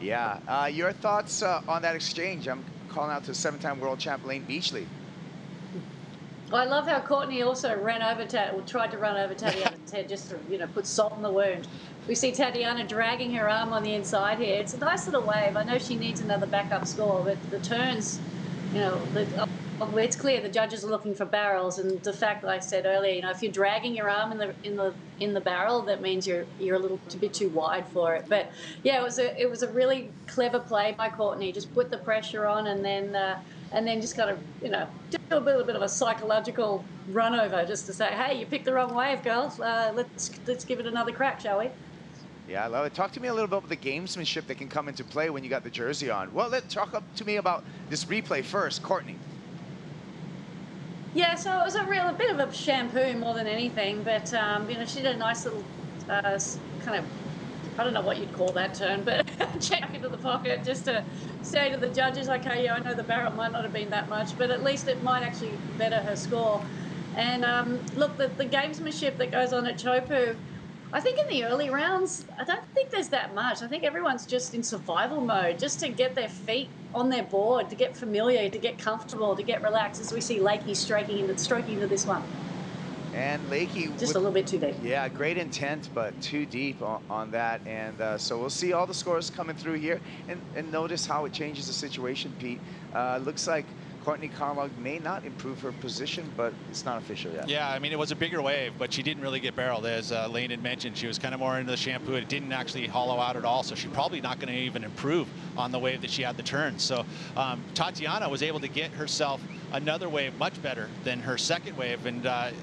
Speaker 19: Yeah, your thoughts on that exchange? I'm calling out to 7-time world champ Layne Beachley.
Speaker 5: I love how Courtney also ran over tried to run over Tatiana's head just to, you know, put salt in the wound. We see Tatiana dragging her arm on the inside here. It's a nice little wave. I know she needs another backup score, but the turns, you know, it's clear the judges are looking for barrels, and the fact that I said earlier, you know, if you're dragging your arm in the barrel, that means you're a little bit too wide for it. But yeah, it was a really clever play by Courtney. Just put the pressure on, and then just kind of, you know, do a little bit of a psychological run over just to say, hey, you picked the wrong wave, girls. Let's give it another crack, shall we?
Speaker 19: Yeah, I love it. Talk to me a little bit about the gamesmanship that can come into play when you got the jersey on. Well, talk to me about this replay first, Courtney.
Speaker 5: Yeah, so it was a bit of a shampoo more than anything, but you know, she did a nice little kind of, I don't know what you'd call that turn, but check into the pocket just to say to the judges, okay, yeah, I know the barrel might not have been that much, but at least it might actually better her score. And look, the gamesmanship that goes on at Teahupo'o, I think in the early rounds, I don't think there's that much. I think everyone's just in survival mode, just to get their feet on their board, to get familiar, to get comfortable, to get relaxed, as we see Lakey stroking into this one.
Speaker 19: And Lakey
Speaker 5: just a little bit too deep.
Speaker 19: Yeah, great intent, but too deep on that. And so we'll see all the scores coming through here, and notice how it changes the situation, Pete. Looks like Courtney Conlog may not improve her position, but it's not official yet.
Speaker 6: Yeah, I mean, it was a bigger wave, but she didn't really get barreled. As Lane had mentioned, she was kind of more into the shampoo. It didn't actually hollow out at all, so she's probably not going to even improve on the wave that she had the turn. So Tatiana was able to get herself another wave much better than her second wave, and it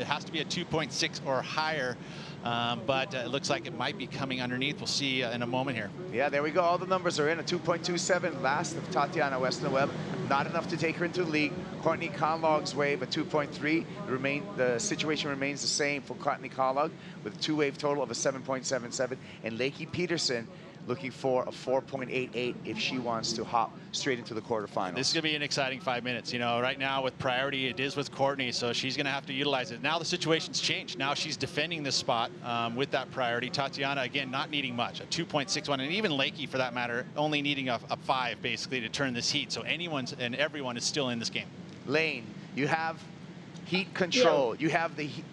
Speaker 6: has to be a 2.6 or higher. But it looks like it might be coming underneath. We'll see in a moment here.
Speaker 19: Yeah, there we go. All the numbers are in. A 2.27 last of Tatiana Weston-Webb. Not enough to take her into the league. Courtney Conlog's wave, a 2.3. The situation remains the same for Courtney Conlog with a two-wave total of a 7.77. And Lakey Peterson looking for a 4.88 if she wants to hop straight into the quarterfinals.
Speaker 6: This is going to be an exciting 5 minutes. You know, right now with priority, it is with Courtney, so she's going to have to utilize it. Now the situation's changed. Now she's defending this spot with that priority. Tatiana, again, not needing much, a 2.61, and even Lakey, for that matter, only needing a 5, basically, to turn this heat. So anyone's and everyone is still in this game.
Speaker 19: Lane, you have heat control. Yeah.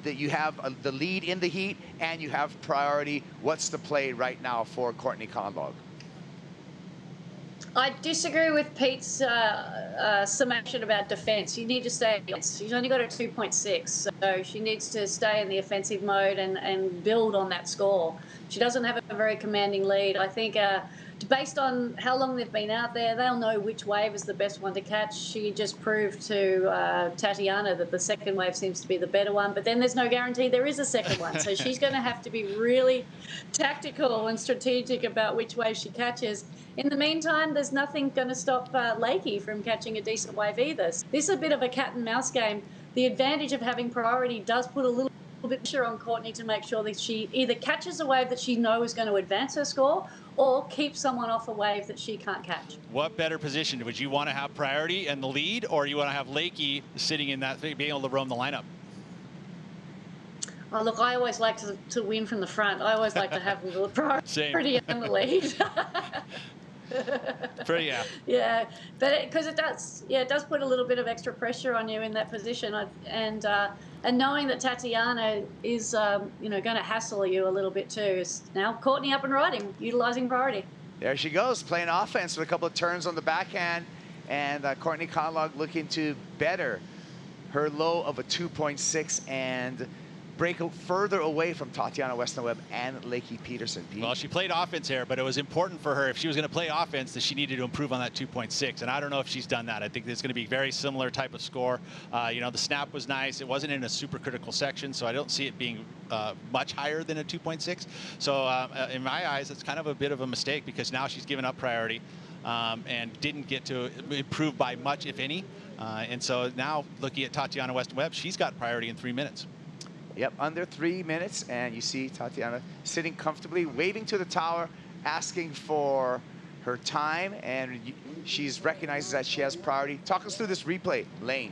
Speaker 19: You have the lead in the heat, and you have priority. What's the play right now for Courtney Conlog?
Speaker 5: I disagree with Pete's summation about defense. You need to stay. She's only got a 2.6, so she needs to stay in the offensive mode and build on that score. She doesn't have a very commanding lead. I think based on how long they've been out there, they'll know which wave is the best one to catch. She just proved to Tatiana that the second wave seems to be the better one, but then there's no guarantee there is a second one. So she's going to have to be really tactical and strategic about which wave she catches. In the meantime, there's nothing going to stop Lakey from catching a decent wave either. This is a bit of a cat and mouse game. The advantage of having priority does put a little bit of pressure on Courtney to make sure that she either catches a wave that she knows is going to advance her score, or keep someone off a wave that she can't catch.
Speaker 6: What better position? Would you want to have priority and the lead, or you want to have Lakey sitting in that, being able to roam the lineup?
Speaker 5: Oh, look, I always like to win from the front. I always like to have the priority and the lead.
Speaker 6: Pretty, yeah.
Speaker 5: Yeah, but because it does put a little bit of extra pressure on you in that position, and knowing that Tatiana is you know, going to hassle you a little bit too. Is now Courtney up and riding, utilizing priority.
Speaker 19: There she goes, playing offense with a couple of turns on the backhand, and Courtney Conlog looking to better her low of a 2.6 and break further away from Tatiana Weston-Webb and Lakey Peterson. Pete.
Speaker 6: Well, she played offense here, but it was important for her, if she was going to play offense, that she needed to improve on that 2.6, and I don't know if she's done that. I think it's going to be very similar type of score. You know, the snap was nice. It wasn't in a super critical section, so I don't see it being much higher than a 2.6. So in my eyes, it's kind of a bit of a mistake, because now she's given up priority and didn't get to improve by much, if any. And so now, looking at Tatiana Weston-Webb, she's got priority in 3 minutes.
Speaker 19: Yep, under 3 minutes, and you see Tatiana sitting comfortably, waving to the tower, asking for her time, and she's recognizes that she has priority. Talk us through this replay, Lane.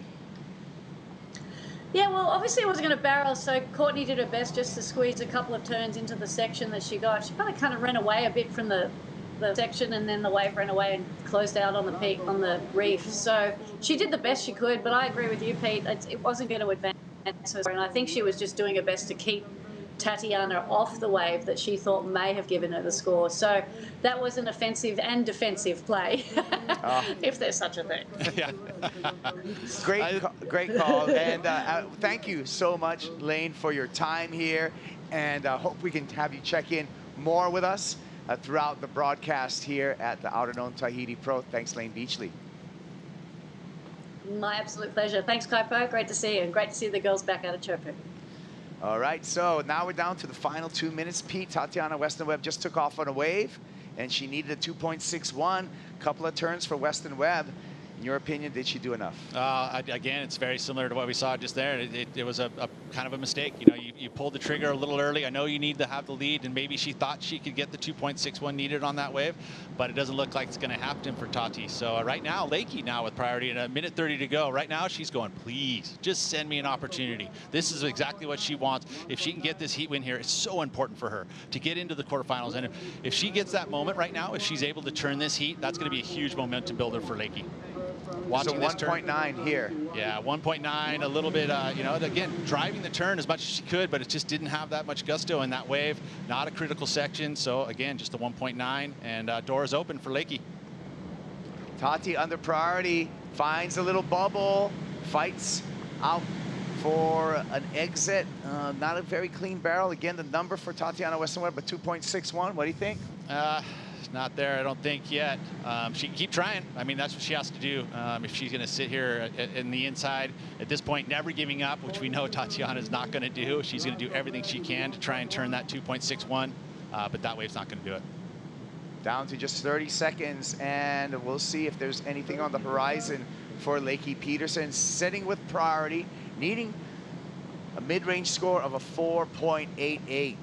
Speaker 5: Yeah, well, obviously it wasn't going to barrel, so Courtney did her best just to squeeze a couple of turns into the section that she got. She kind of ran away a bit from the the section, and then the wave ran away and closed out on the peak on the reef. So she did the best she could, but I agree with you, Pete. It wasn't going to advance her, and I think she was just doing her best to keep Tatiana off the wave that she thought may have given her the score. So that was an offensive and defensive play, if there's such a thing.
Speaker 6: Yeah.
Speaker 19: Great call. And thank you so much, Lane, for your time here. And hope we can have you check in more with us throughout the broadcast here at the Outerknown Tahiti Pro. Thanks, Lane Beachley.
Speaker 5: My absolute pleasure. Thanks, Kaipo. Great to see you, and great to see the girls back out of Teahupo'o.
Speaker 19: All right, so now we're down to the final 2 minutes. Pete, Tatiana Weston Webb just took off on a wave, and she needed a 2.61. Couple of turns for Weston Webb. In your opinion, did she do enough?
Speaker 6: Again, it's very similar to what we saw just there. It was a kind of a mistake. You know, you pulled the trigger a little early. I know you need to have the lead, and maybe she thought she could get the 2.61 needed on that wave, but it doesn't look like it's going to happen for Tati. So right now, Lakey now with priority and a minute 30 to go. Right now, she's going, please, just send me an opportunity. This is exactly what she wants. If she can get this heat win here, it's so important for her to get into the quarterfinals. And if she gets that moment right now, if she's able to turn this heat, that's going to be a huge momentum builder for Lakey.
Speaker 19: Watching so 1.9 here.
Speaker 6: Yeah, 1.9, a little bit, you know, again, driving the turn as much as she could, but it just didn't have that much gusto in that wave. Not a critical section. So again, just a 1.9, and doors open for Lakey.
Speaker 19: Tati under priority, finds a little bubble, fights out for an exit. Not a very clean barrel. Again, the number for Tatiana Weston Webb, but 2.61. What do you think?
Speaker 6: Not there, I don't think yet. She can keep trying. I mean, that's what she has to do. If she's going to sit here in the inside, at this point, never giving up, which we know Tatiana's not going to do. She's going to do everything she can to try and turn that 2.61, but that wave's not going to do it.
Speaker 19: Down to just 30 seconds, and we'll see if there's anything on the horizon for Lakey Peterson, sitting with priority, needing a mid-range score of a 4.88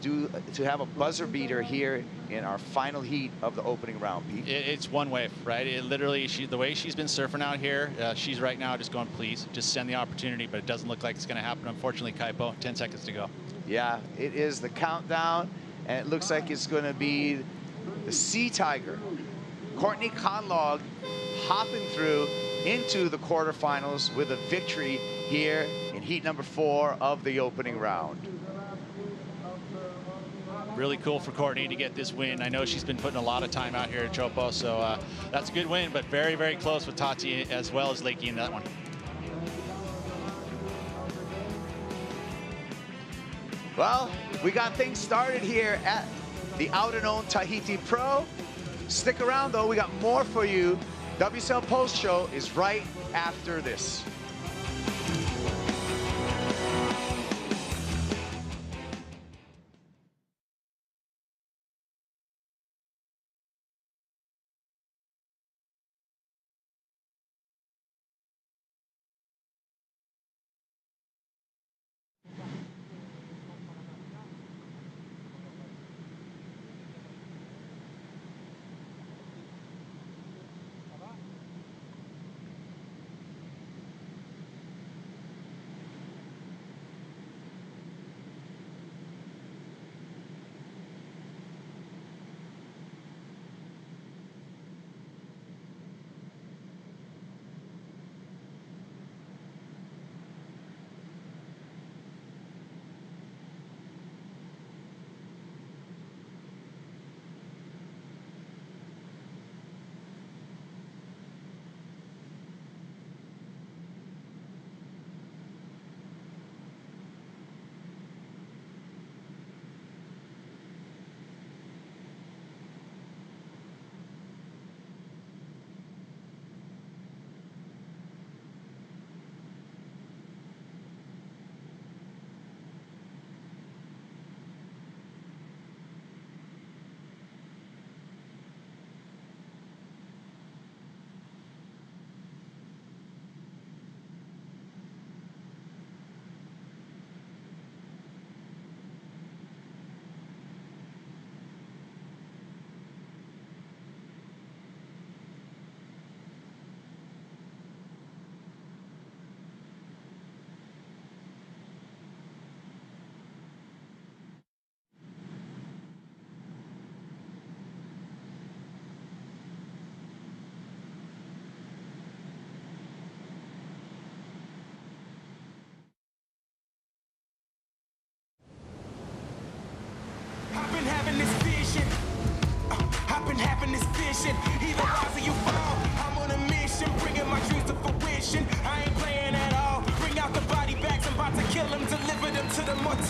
Speaker 19: to have a buzzer beater here in our final heat of the opening round, Pete.
Speaker 6: It's one wave, right? It literally, the way she's been surfing out here, she's right now just going, please, just send the opportunity, but it doesn't look like it's going to happen, unfortunately, Kaipo. 10 seconds to go.
Speaker 19: Yeah, it is the countdown, and it looks like it's going to be the Sea Tiger, Courtney Conlog, hopping through into the quarterfinals with a victory here in heat number 4 of the opening round.
Speaker 6: Really cool for Courtney to get this win. I know she's been putting a lot of time out here at Teahupo'o, so that's a good win, but very, very close with Tati as well as Lakey in that one.
Speaker 19: Well, we got things started here at the Outerknown Tahiti Pro. Stick around, though. We got more for you. WSL Post Show is right after this.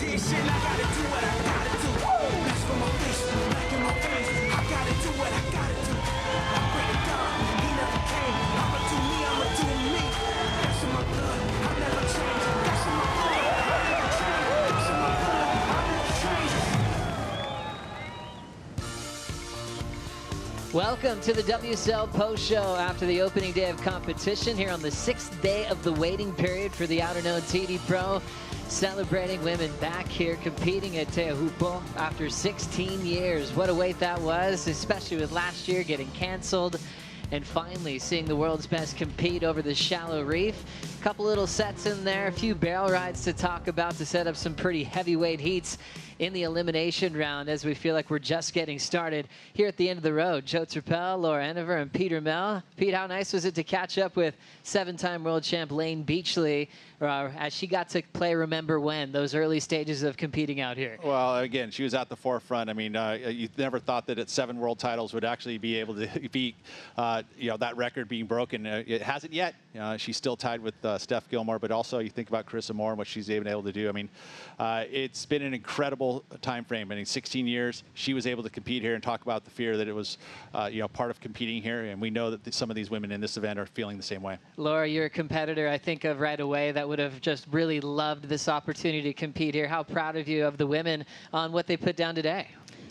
Speaker 9: competition. I gotta do what I gotta do. That's for my face, back in my face. I gotta do what I gotta do. I break it down, he never came. I'ma do me, I'ma do me. That's in my blood, I never change. That's in my blood, I never change. That's in my blood, I never change.
Speaker 11: Welcome to the WSL post show after the opening day of competition here on the 6th day of the waiting period for the Outerknown Tahiti Pro, celebrating women back here competing at Teahupo'o after 16 years. What a wait that was, especially with last year getting canceled, and finally seeing the world's best compete over the shallow reef. A couple little sets in there, a few barrel rides to talk about to set up some pretty heavyweight heats in the elimination round as we feel like we're just getting started here at the end of the road. Joe Turpel, Laura Enever, and Peter Mell. Pete, how nice was it to catch up with 7-time world champ Lane Beachley as she got to play Remember When, those early stages of competing out here?
Speaker 6: Well, again, she was at the forefront. I mean, you never thought that at 7 world titles would actually be able to beat, that record being broken. It hasn't yet. She's still tied with Steph Gilmore, but also you think about Carissa Moore and what she's been able to do. I mean, it's been an incredible time frame. I mean, 16 years, she was able to compete here and talk about the fear that it was, part of competing here. And we know that some of these women in this event are feeling the same way.
Speaker 11: Laura, you're a competitor I think of right away that would have just really loved this opportunity to compete here. How proud of you of the women on what they put down today?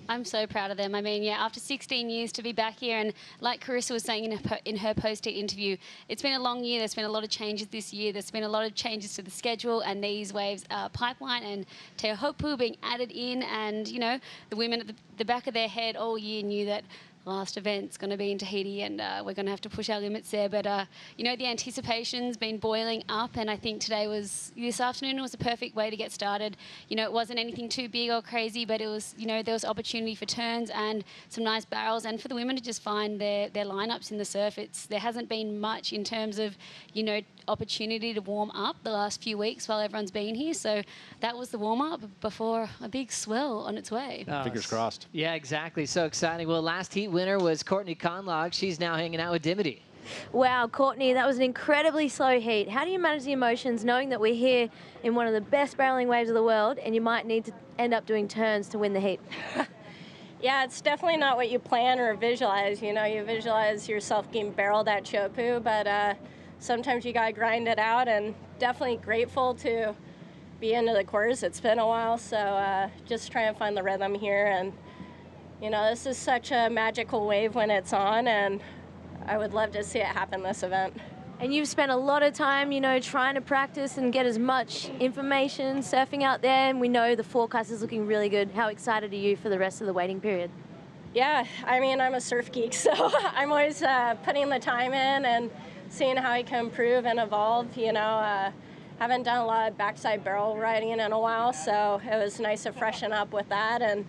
Speaker 13: I'm so proud of them. I mean, yeah, after 16 years to be back here, and like Carissa was saying in her post-heat interview, it's been a long year. There's been a lot of changes this year. There's been a lot of changes to the schedule, and these waves pipeline and Teahupo'o being added in, and, the women at the back of their head all year knew that last event's going to be in Tahiti, and we're going to have to push our limits there. But, the anticipation's been boiling up, and I think this afternoon was a perfect way to get started. It wasn't anything too big or crazy, but it was, there was opportunity for turns and some nice barrels, and for the women to just find their lineups in the surf. There hasn't been much in terms of, opportunity to warm up the last few weeks while everyone's been here. So that was the warm-up before a big swell on its way.
Speaker 6: Fingers crossed.
Speaker 11: Yeah, exactly. So exciting. Well, last heat winner was Courtney Conlog. She's now hanging out with Dimity.
Speaker 10: Wow, Courtney, that was an incredibly slow heat. How do you manage the emotions knowing that we're here in one of the best barreling waves of the world and you might need to end up doing turns to win the heat?
Speaker 23: Yeah, it's definitely not what you plan or visualize. You visualize yourself getting barreled at Teahupo'o, but sometimes you gotta grind it out, and definitely grateful to be into the course. It's been a while, so just trying to find the rhythm here. And this is such a magical wave when it's on, and I would love to see it happen this event.
Speaker 10: And you've spent a lot of time, trying to practice and get as much information surfing out there, and we know the forecast is looking really good. How excited are you for the rest of the waiting period?
Speaker 23: Yeah, I mean, I'm a surf geek, so I'm always putting the time in and seeing how I can improve and evolve. Haven't done a lot of backside barrel riding in a while, so it was nice to freshen up with that. And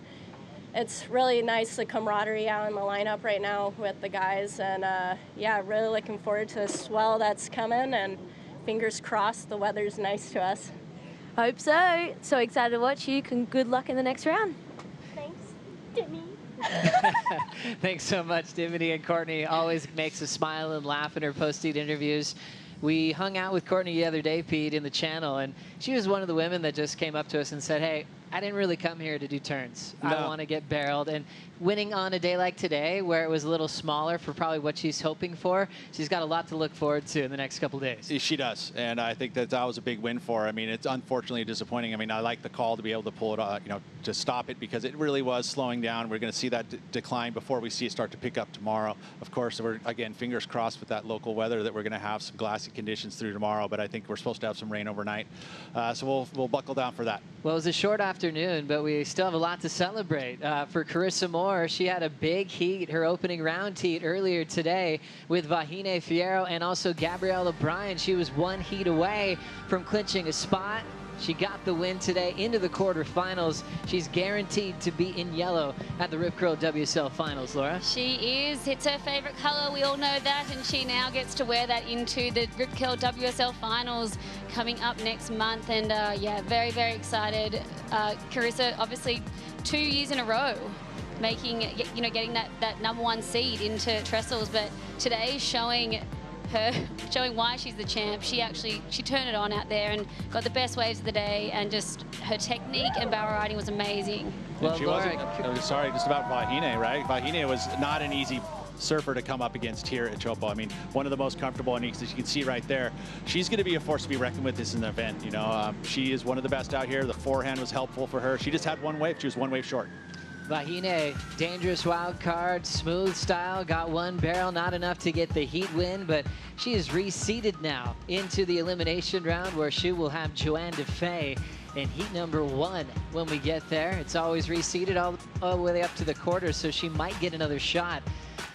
Speaker 23: it's really nice, the camaraderie out in the lineup right now with the guys. And really looking forward to the swell that's coming, and fingers crossed the weather's nice to us.
Speaker 10: Hope so. So excited to watch you. Good luck in the next round.
Speaker 23: Thanks, Dimmy.
Speaker 11: Thanks so much, Dimity. And Courtney always makes us smile and laugh in her post-heat interviews. We hung out with Courtney the other day, Pete, in the channel, and she was one of the women that just came up to us and said, hey, I didn't really come here to do turns. No. I want to get barreled. And winning on a day like today, where it was a little smaller for probably what she's hoping for, she's got a lot to look forward to in the next couple days.
Speaker 6: She does, and I think that was a big win for her. I mean, it's unfortunately disappointing. I mean, I like the call to be able to pull it, to stop it, because it really was slowing down. We're going to see that decline before we see it start to pick up tomorrow. Of course, we're, again, fingers crossed with that local weather that we're going to have some glassy conditions through tomorrow, but I think we're supposed to have some rain overnight. So we'll buckle down for that.
Speaker 11: Well, it was a short afternoon, but we still have a lot to celebrate. For Carissa Moore, she had a big heat, her opening round heat earlier today with Vahine Fierro and also Gabriella Bryan. She was one heat away from clinching a spot. She got the win today into the quarterfinals. She's guaranteed to be in yellow at the Rip Curl WSL Finals, Laura.
Speaker 13: She is. It's her favorite color. We all know that. And she now gets to wear that into the Rip Curl WSL Finals coming up next month. And very, very excited. Carissa, obviously 2 years in a row getting that #1 seed into Trestles. But today showing her showing why she's the champ. She turned it on out there and got the best waves of the day, and just her technique and barrel riding was amazing.
Speaker 6: Well, she wasn't, sorry, just about Vahine, right? Vahine was not an easy surfer to come up against here at Teahupo'o. I mean, one of the most comfortable, and as you can see right there, she's going to be a force to be reckoned with this in the event. You know, she is one of the best out here. The forehand was helpful for her. She just had one wave. She was one wave short.
Speaker 11: Vahine, dangerous wild card, smooth style, got one barrel, not enough to get the heat win, but she is reseeded now into the elimination round, where she will have Joanne Defay in heat number 1 when we get there. It's always reseeded all the way up to the quarters, so she might get another shot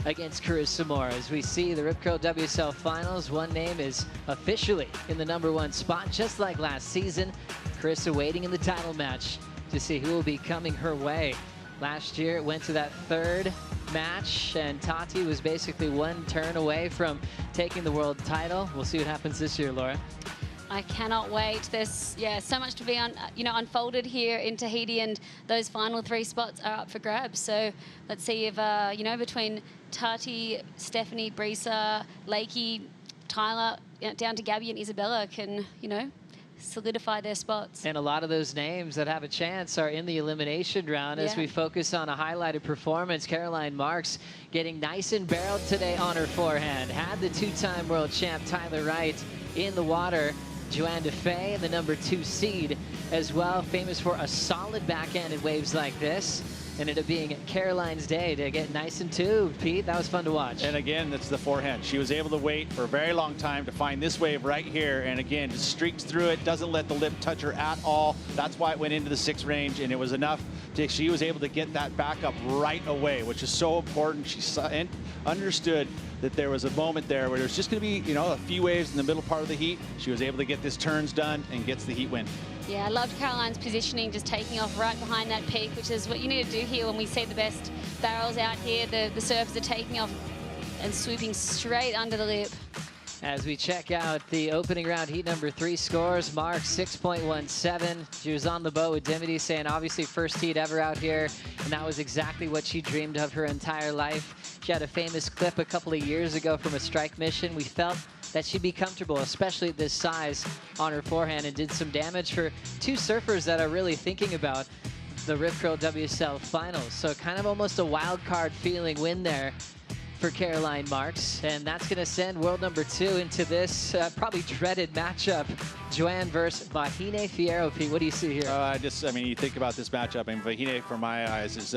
Speaker 11: against Carissa Moore. As we see the Rip Curl WSL Finals, one name is officially in the number 1 spot, just like last season. Carissa waiting in the title match to see who will be coming her way. Last year it went to that 3rd match, and Tati was basically one turn away from taking the world title. We'll see what happens this year, Laura.
Speaker 13: I cannot wait. There's so much to be unfolded here in Tahiti, and those final 3 spots are up for grabs. So let's see if between Tati, Stephanie, Brisa, Lakey, Tyler, down to Gabby and Isabella can solidify their spots.
Speaker 11: And a lot of those names that have a chance are in the elimination round. As we focus on a highlighted performance, Caroline Marks getting nice and barreled today on her forehand. Had the 2-time world champ Tyler Wright in the water. Joanne Defay, the number 2 seed as well, famous for a solid backhand in waves like this. Ended up being Caroline's day to get nice and 2. Pete, that was fun to watch.
Speaker 6: And again, that's the forehand. She was able to wait for a very long time to find this wave right here, and again, just streaks through it, doesn't let the lip touch her at all. That's why it went into the 6 range, and it was enough she was able to get that back up right away, which is so important. She understood that there was a moment there where there's just going to be, a few waves in the middle part of the heat. She was able to get this turns done and gets the heat win.
Speaker 13: Yeah, I loved Caroline's positioning, just taking off right behind that peak, which is what you need to do here when we see the best barrels out here. The surfers are taking off and swooping straight under the lip.
Speaker 11: As we check out the opening round heat number 3 scores, Mark 6.17. She was on the boat with Dimity, saying obviously first heat ever out here, and that was exactly what she dreamed of her entire life. She had a famous clip a couple of years ago from a strike mission. We felt that she'd be comfortable, especially at this size, on her forehand, and did some damage for 2 surfers that are really thinking about the Rip Curl WSL Finals. So kind of almost a wild card feeling win there for Caroline Marks, and that's going to send world number 2 into this probably dreaded matchup. Joanne versus Vahine Fierro. Pete, what do you see here?
Speaker 6: You think about this matchup, and Vahine, from my eyes, is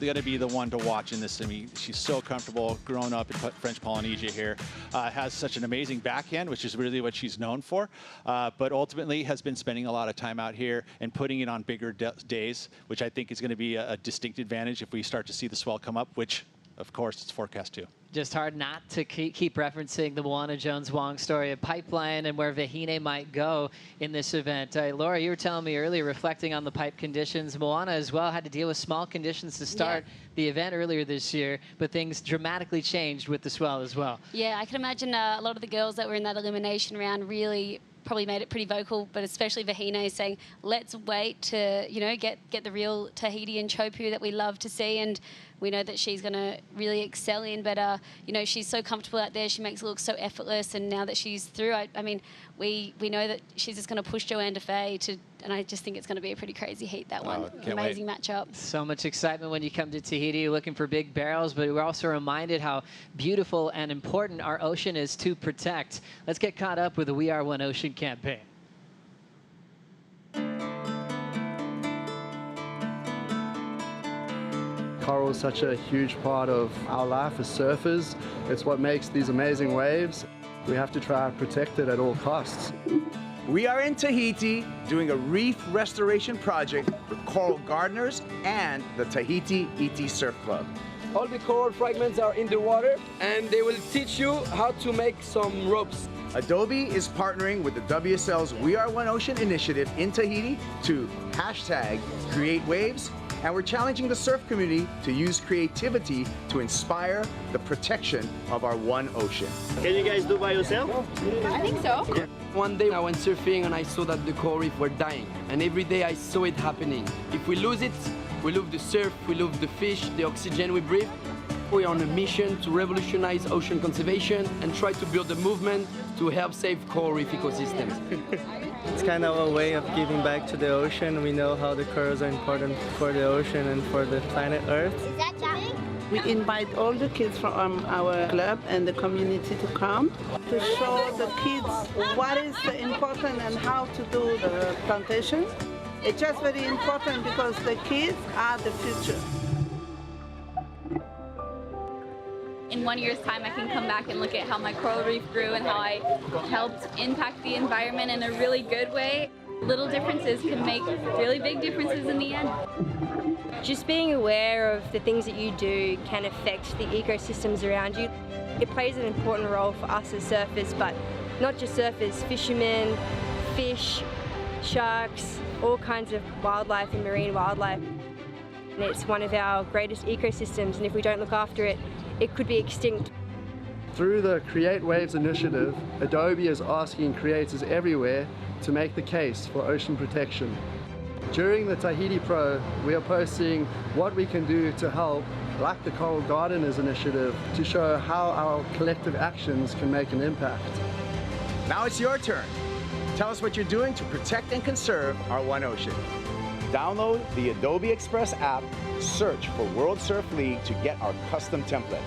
Speaker 6: going to be the one to watch in this. I mean, she's so comfortable, grown up in French Polynesia here, has such an amazing backhand, which is really what she's known for, but ultimately has been spending a lot of time out here and putting it on bigger days, which I think is going to be a distinct advantage if we start to see the swell come up, which of course it's forecast to.
Speaker 11: Just hard not to keep referencing the Moana Jones-Wong story of pipeline and where Vahine might go in this event. Laura, you were telling me earlier, reflecting on the pipe conditions, Moana as well had to deal with small conditions to start the event earlier this year, but things dramatically changed with the swell as well.
Speaker 13: Yeah, I can imagine a lot of the girls that were in that elimination round really probably made it pretty vocal, but especially Vahine saying, let's wait to, get the real Tahiti and Teahupo'o that we love to see, and we know that she's going to really excel in, but, she's so comfortable out there. She makes it look so effortless, and now that she's through, I mean, we know that she's just going to push Joanne Defay to, and I just think it's going to be a pretty crazy heat, that one. Amazing matchup.
Speaker 11: So much excitement when you come to Tahiti looking for big barrels, but we're also reminded how beautiful and important our ocean is to protect. Let's get caught up with the We Are One Ocean campaign.
Speaker 21: Coral is such a huge part of our life as surfers. It's what makes these amazing waves. We have to try and protect it at all costs.
Speaker 19: We are in Tahiti doing a reef restoration project with coral gardeners and the Tahiti ET Surf Club.
Speaker 22: All the coral fragments are in the water, and they will teach you how to make some ropes.
Speaker 19: Adobe is partnering with the WSL's We Are One Ocean initiative in Tahiti to #CreateWaves, and we're challenging the surf community to use creativity to inspire the protection of our one ocean.
Speaker 3: Can you guys do by yourself?
Speaker 23: I think so.
Speaker 22: Yeah. One day I went surfing and I saw that the coral reef were dying, and every day I saw it happening. If we lose it, we lose the surf, we lose the fish, the oxygen we breathe. We're on a mission to revolutionize ocean conservation and try to build a movement to help save coral reef ecosystems.
Speaker 3: It's kind of a way of giving back to the ocean. We know how the corals are important for the ocean and for the planet Earth.
Speaker 14: Is that big?
Speaker 25: We invite all the kids from our club and the community to come to show the kids what is the important and how to do the plantation. It's just very important because the kids are the future.
Speaker 4: In 1 year's time, I can come back and look at how my coral reef grew and how I helped impact the environment in a really good way. Little differences can make really big differences in the end.
Speaker 23: Just being aware of the things that you do can affect the ecosystems around you. It plays an important role for us as surfers, but not just surfers, fishermen, fish, sharks, all kinds of wildlife and marine wildlife. And it's one of our greatest ecosystems, and if we don't look after it, it could be extinct.
Speaker 21: Through the Create Waves initiative, Adobe is asking creators everywhere to make the case for ocean protection. During the Tahiti Pro, we are posting what we can do to help, like the Coral Gardeners initiative, to show how our collective actions can make an impact.
Speaker 19: Now it's your turn. Tell us what you're doing to protect and conserve our one ocean. Download the Adobe Express app, search for World Surf League to get our custom template.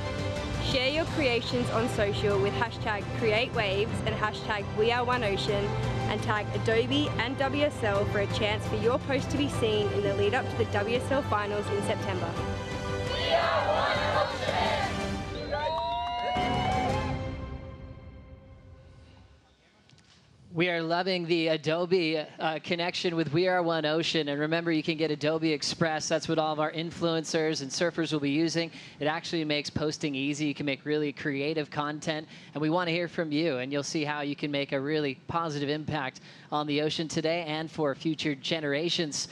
Speaker 23: Share your creations on social with hashtag #CreateWaves and hashtag #WeAreOneOcean, and tag Adobe and WSL for a chance for your post to be seen in the lead up to the WSL Finals in September.
Speaker 9: We are one ocean!
Speaker 11: We are loving the Adobe connection with We Are One Ocean. And remember, you can get Adobe Express. That's what all of our influencers and surfers will be using. It actually makes posting easy. You can make really creative content. And we want to hear from you. And you'll see how you can make a really positive impact on the ocean today and for future generations.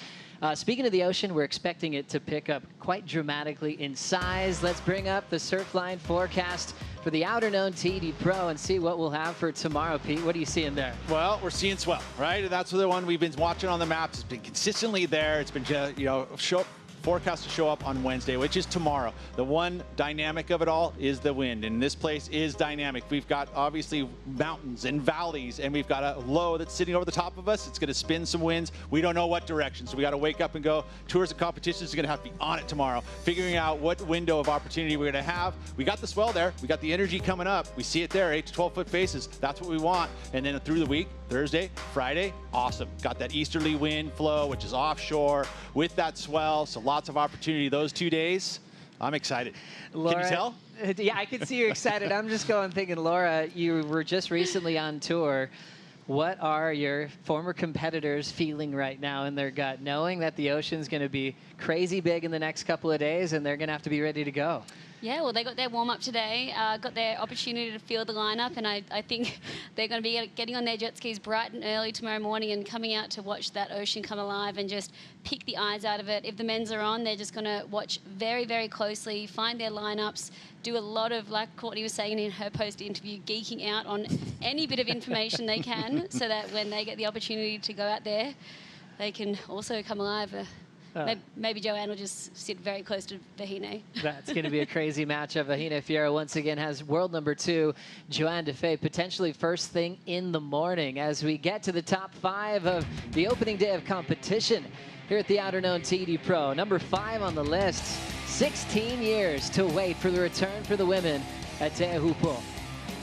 Speaker 11: Speaking of the ocean, we're expecting it to pick up quite dramatically in size. Let's bring up the Surfline forecast for the Outerknown Tahiti Pro and see what we'll have for tomorrow. Pete, what are you seeing there?
Speaker 6: Well, we're seeing swell, right? And that's the one we've been watching on the maps. It's been consistently there. It's been, forecast to show up on Wednesday, which is tomorrow. The one dynamic of it all is the wind, and this place is dynamic. We've got obviously mountains and valleys, and we've got a low that's sitting over the top of us. It's going to spin some winds. We don't know what direction, so we got to wake up and go. Tours and competitions are going to have to be on it tomorrow, figuring out what window of opportunity we're going to have. We got the swell there. We got the energy coming up. We see it there, 8 to 12 foot faces. That's what we want. And then through the week, Thursday, Friday, awesome. Got that easterly wind flow, which is offshore with that swell. So lots of opportunity those 2 days. I'm excited.
Speaker 11: Laura,
Speaker 6: can you tell?
Speaker 11: Yeah, I can see you're excited. I'm just going thinking, Laura, you were just recently on tour. What are your former competitors feeling right now in their gut, knowing that the ocean's going to be crazy big in the next couple of days and they're going to have to be ready to go?
Speaker 13: Yeah, well, they got their warm-up today, got their opportunity to field the lineup, and I think they're going to be getting on their jet skis bright and early tomorrow morning and coming out to watch that ocean come alive and just pick the eyes out of it. If the men's are on, they're just going to watch very, very closely, find their lineups, do a lot of, like Courtney was saying in her post-interview, geeking out on any bit of information they can so that when they get the opportunity to go out there, they can also come alive. Maybe Joanne will just sit very close to Vahine.
Speaker 11: That's going to be a crazy matchup. Vahine Fierro once again has world number 2, Joanne Defay, potentially first thing in the morning as we get to the top 5 of the opening day of competition here at the Outerknown Tahiti Pro. Number 5 on the list, 16 years to wait for the return for the women at Teahupo'o.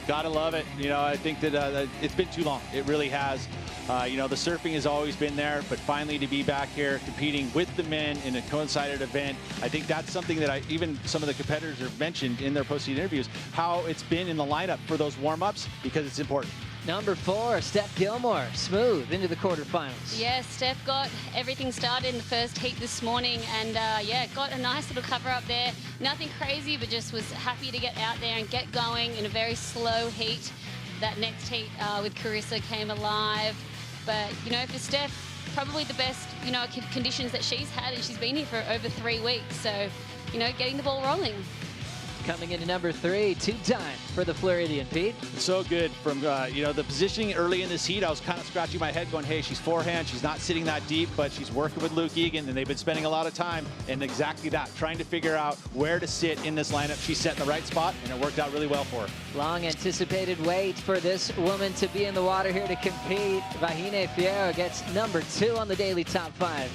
Speaker 6: Gotta love it. I think that it's been too long. It really has. The surfing has always been there, but finally to be back here competing with the men in a coincided event, I think that's something that even some of the competitors have mentioned in their post-season interviews, how it's been in the lineup for those warm-ups, because it's important.
Speaker 11: Number 4, Steph Gilmore, smooth into the quarterfinals.
Speaker 13: Yes, Steph got everything started in the first heat this morning and, got a nice little cover up there. Nothing crazy, but just was happy to get out there and get going in a very slow heat. That next heat with Carissa came alive. But, for Steph, probably the best, conditions that she's had, and she's been here for over 3 weeks. So, getting the ball rolling.
Speaker 11: coming into number 3, two-time for the Floridian, Pete.
Speaker 6: So good from, the positioning early in this heat. I was kind of scratching my head going, hey, she's forehand. She's not sitting that deep, but she's working with Luke Egan, and they've been spending a lot of time in exactly that, trying to figure out where to sit in this lineup. She set in the right spot, and it worked out really well for her.
Speaker 11: Long anticipated wait for this woman to be in the water here to compete. Vahine Fierro gets number 2 on the daily top 5.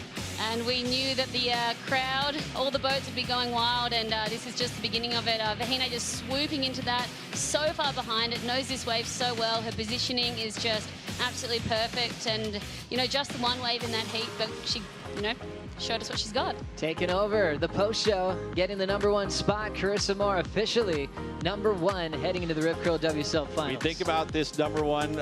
Speaker 13: And we knew that the crowd, all the boats would be going wild, and this is just the beginning of it. Vahine just swooping into that, so far behind it, knows this wave so well. Her positioning is just absolutely perfect, and, just the one wave in that heat, but she, showed us what she's got.
Speaker 11: Taking over the post show, getting the number 1 spot. Carissa Moore officially number 1 heading into the Rip Curl WSL Finals.
Speaker 6: We think about this number 1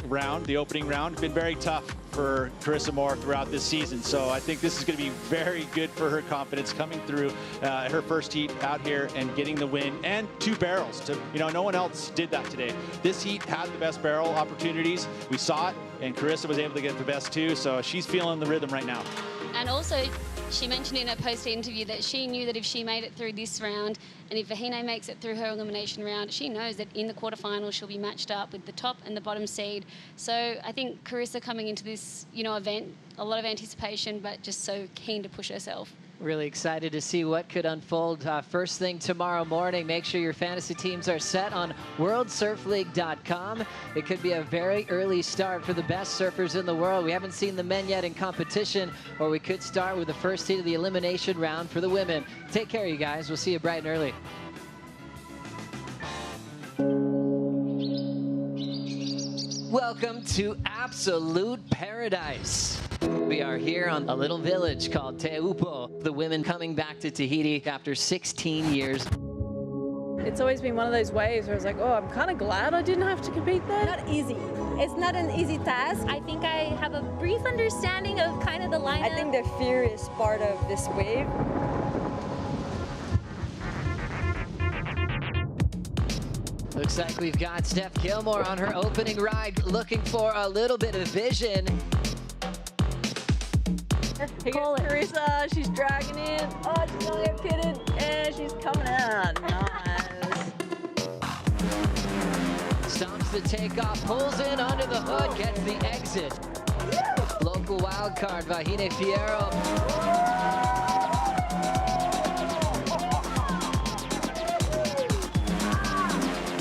Speaker 6: round, the opening round, been very tough for Carissa Moore throughout this season. So I think this is going to be very good for her confidence coming through her first heat out here and getting the win and 2 barrels. No one else did that today. This heat had the best barrel opportunities. We saw it, and Carissa was able to get the best too. So she's feeling the rhythm right now.
Speaker 13: And also, she mentioned in her post-interview that she knew that if she made it through this round, and if Vahine makes it through her elimination round, she knows that in the quarterfinals she'll be matched up with the top and the bottom seed. So I think Carissa coming into this, event, a lot of anticipation, but just so keen to push herself.
Speaker 11: Really excited to see what could unfold first thing tomorrow morning. Make sure your fantasy teams are set on worldsurfleague.com. It could be a very early start for the best surfers in the world. We haven't seen the men yet in competition, or we could start with the first heat of the elimination round for the women. Take care, you guys. We'll see you bright and early. Welcome to absolute paradise. We are here on a little village called Teahupo'o. The women coming back to Tahiti after 16 years.
Speaker 7: It's always been one of those waves where I was like, oh, I'm kind of glad I didn't have to compete there.
Speaker 14: Not easy. It's not an easy task. I think I have a brief understanding of kind of the lineup.
Speaker 15: I think the fear is part of this wave.
Speaker 11: Looks like we've got Steph Gilmore on her opening ride, looking for a little bit of vision.
Speaker 7: Here goes Carissa, she's dragging in. Oh, she's gonna get pitted, and she's coming out. Nice.
Speaker 11: Stomps the takeoff, pulls in under the hood, gets the exit. Local wild card, Vahine Fierro.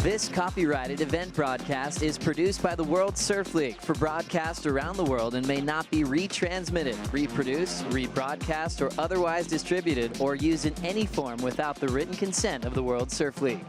Speaker 11: This copyrighted event broadcast is produced by the World Surf League for broadcast around the world and may not be retransmitted, reproduced, rebroadcast, or otherwise distributed or used in any form without the written consent of the World Surf League.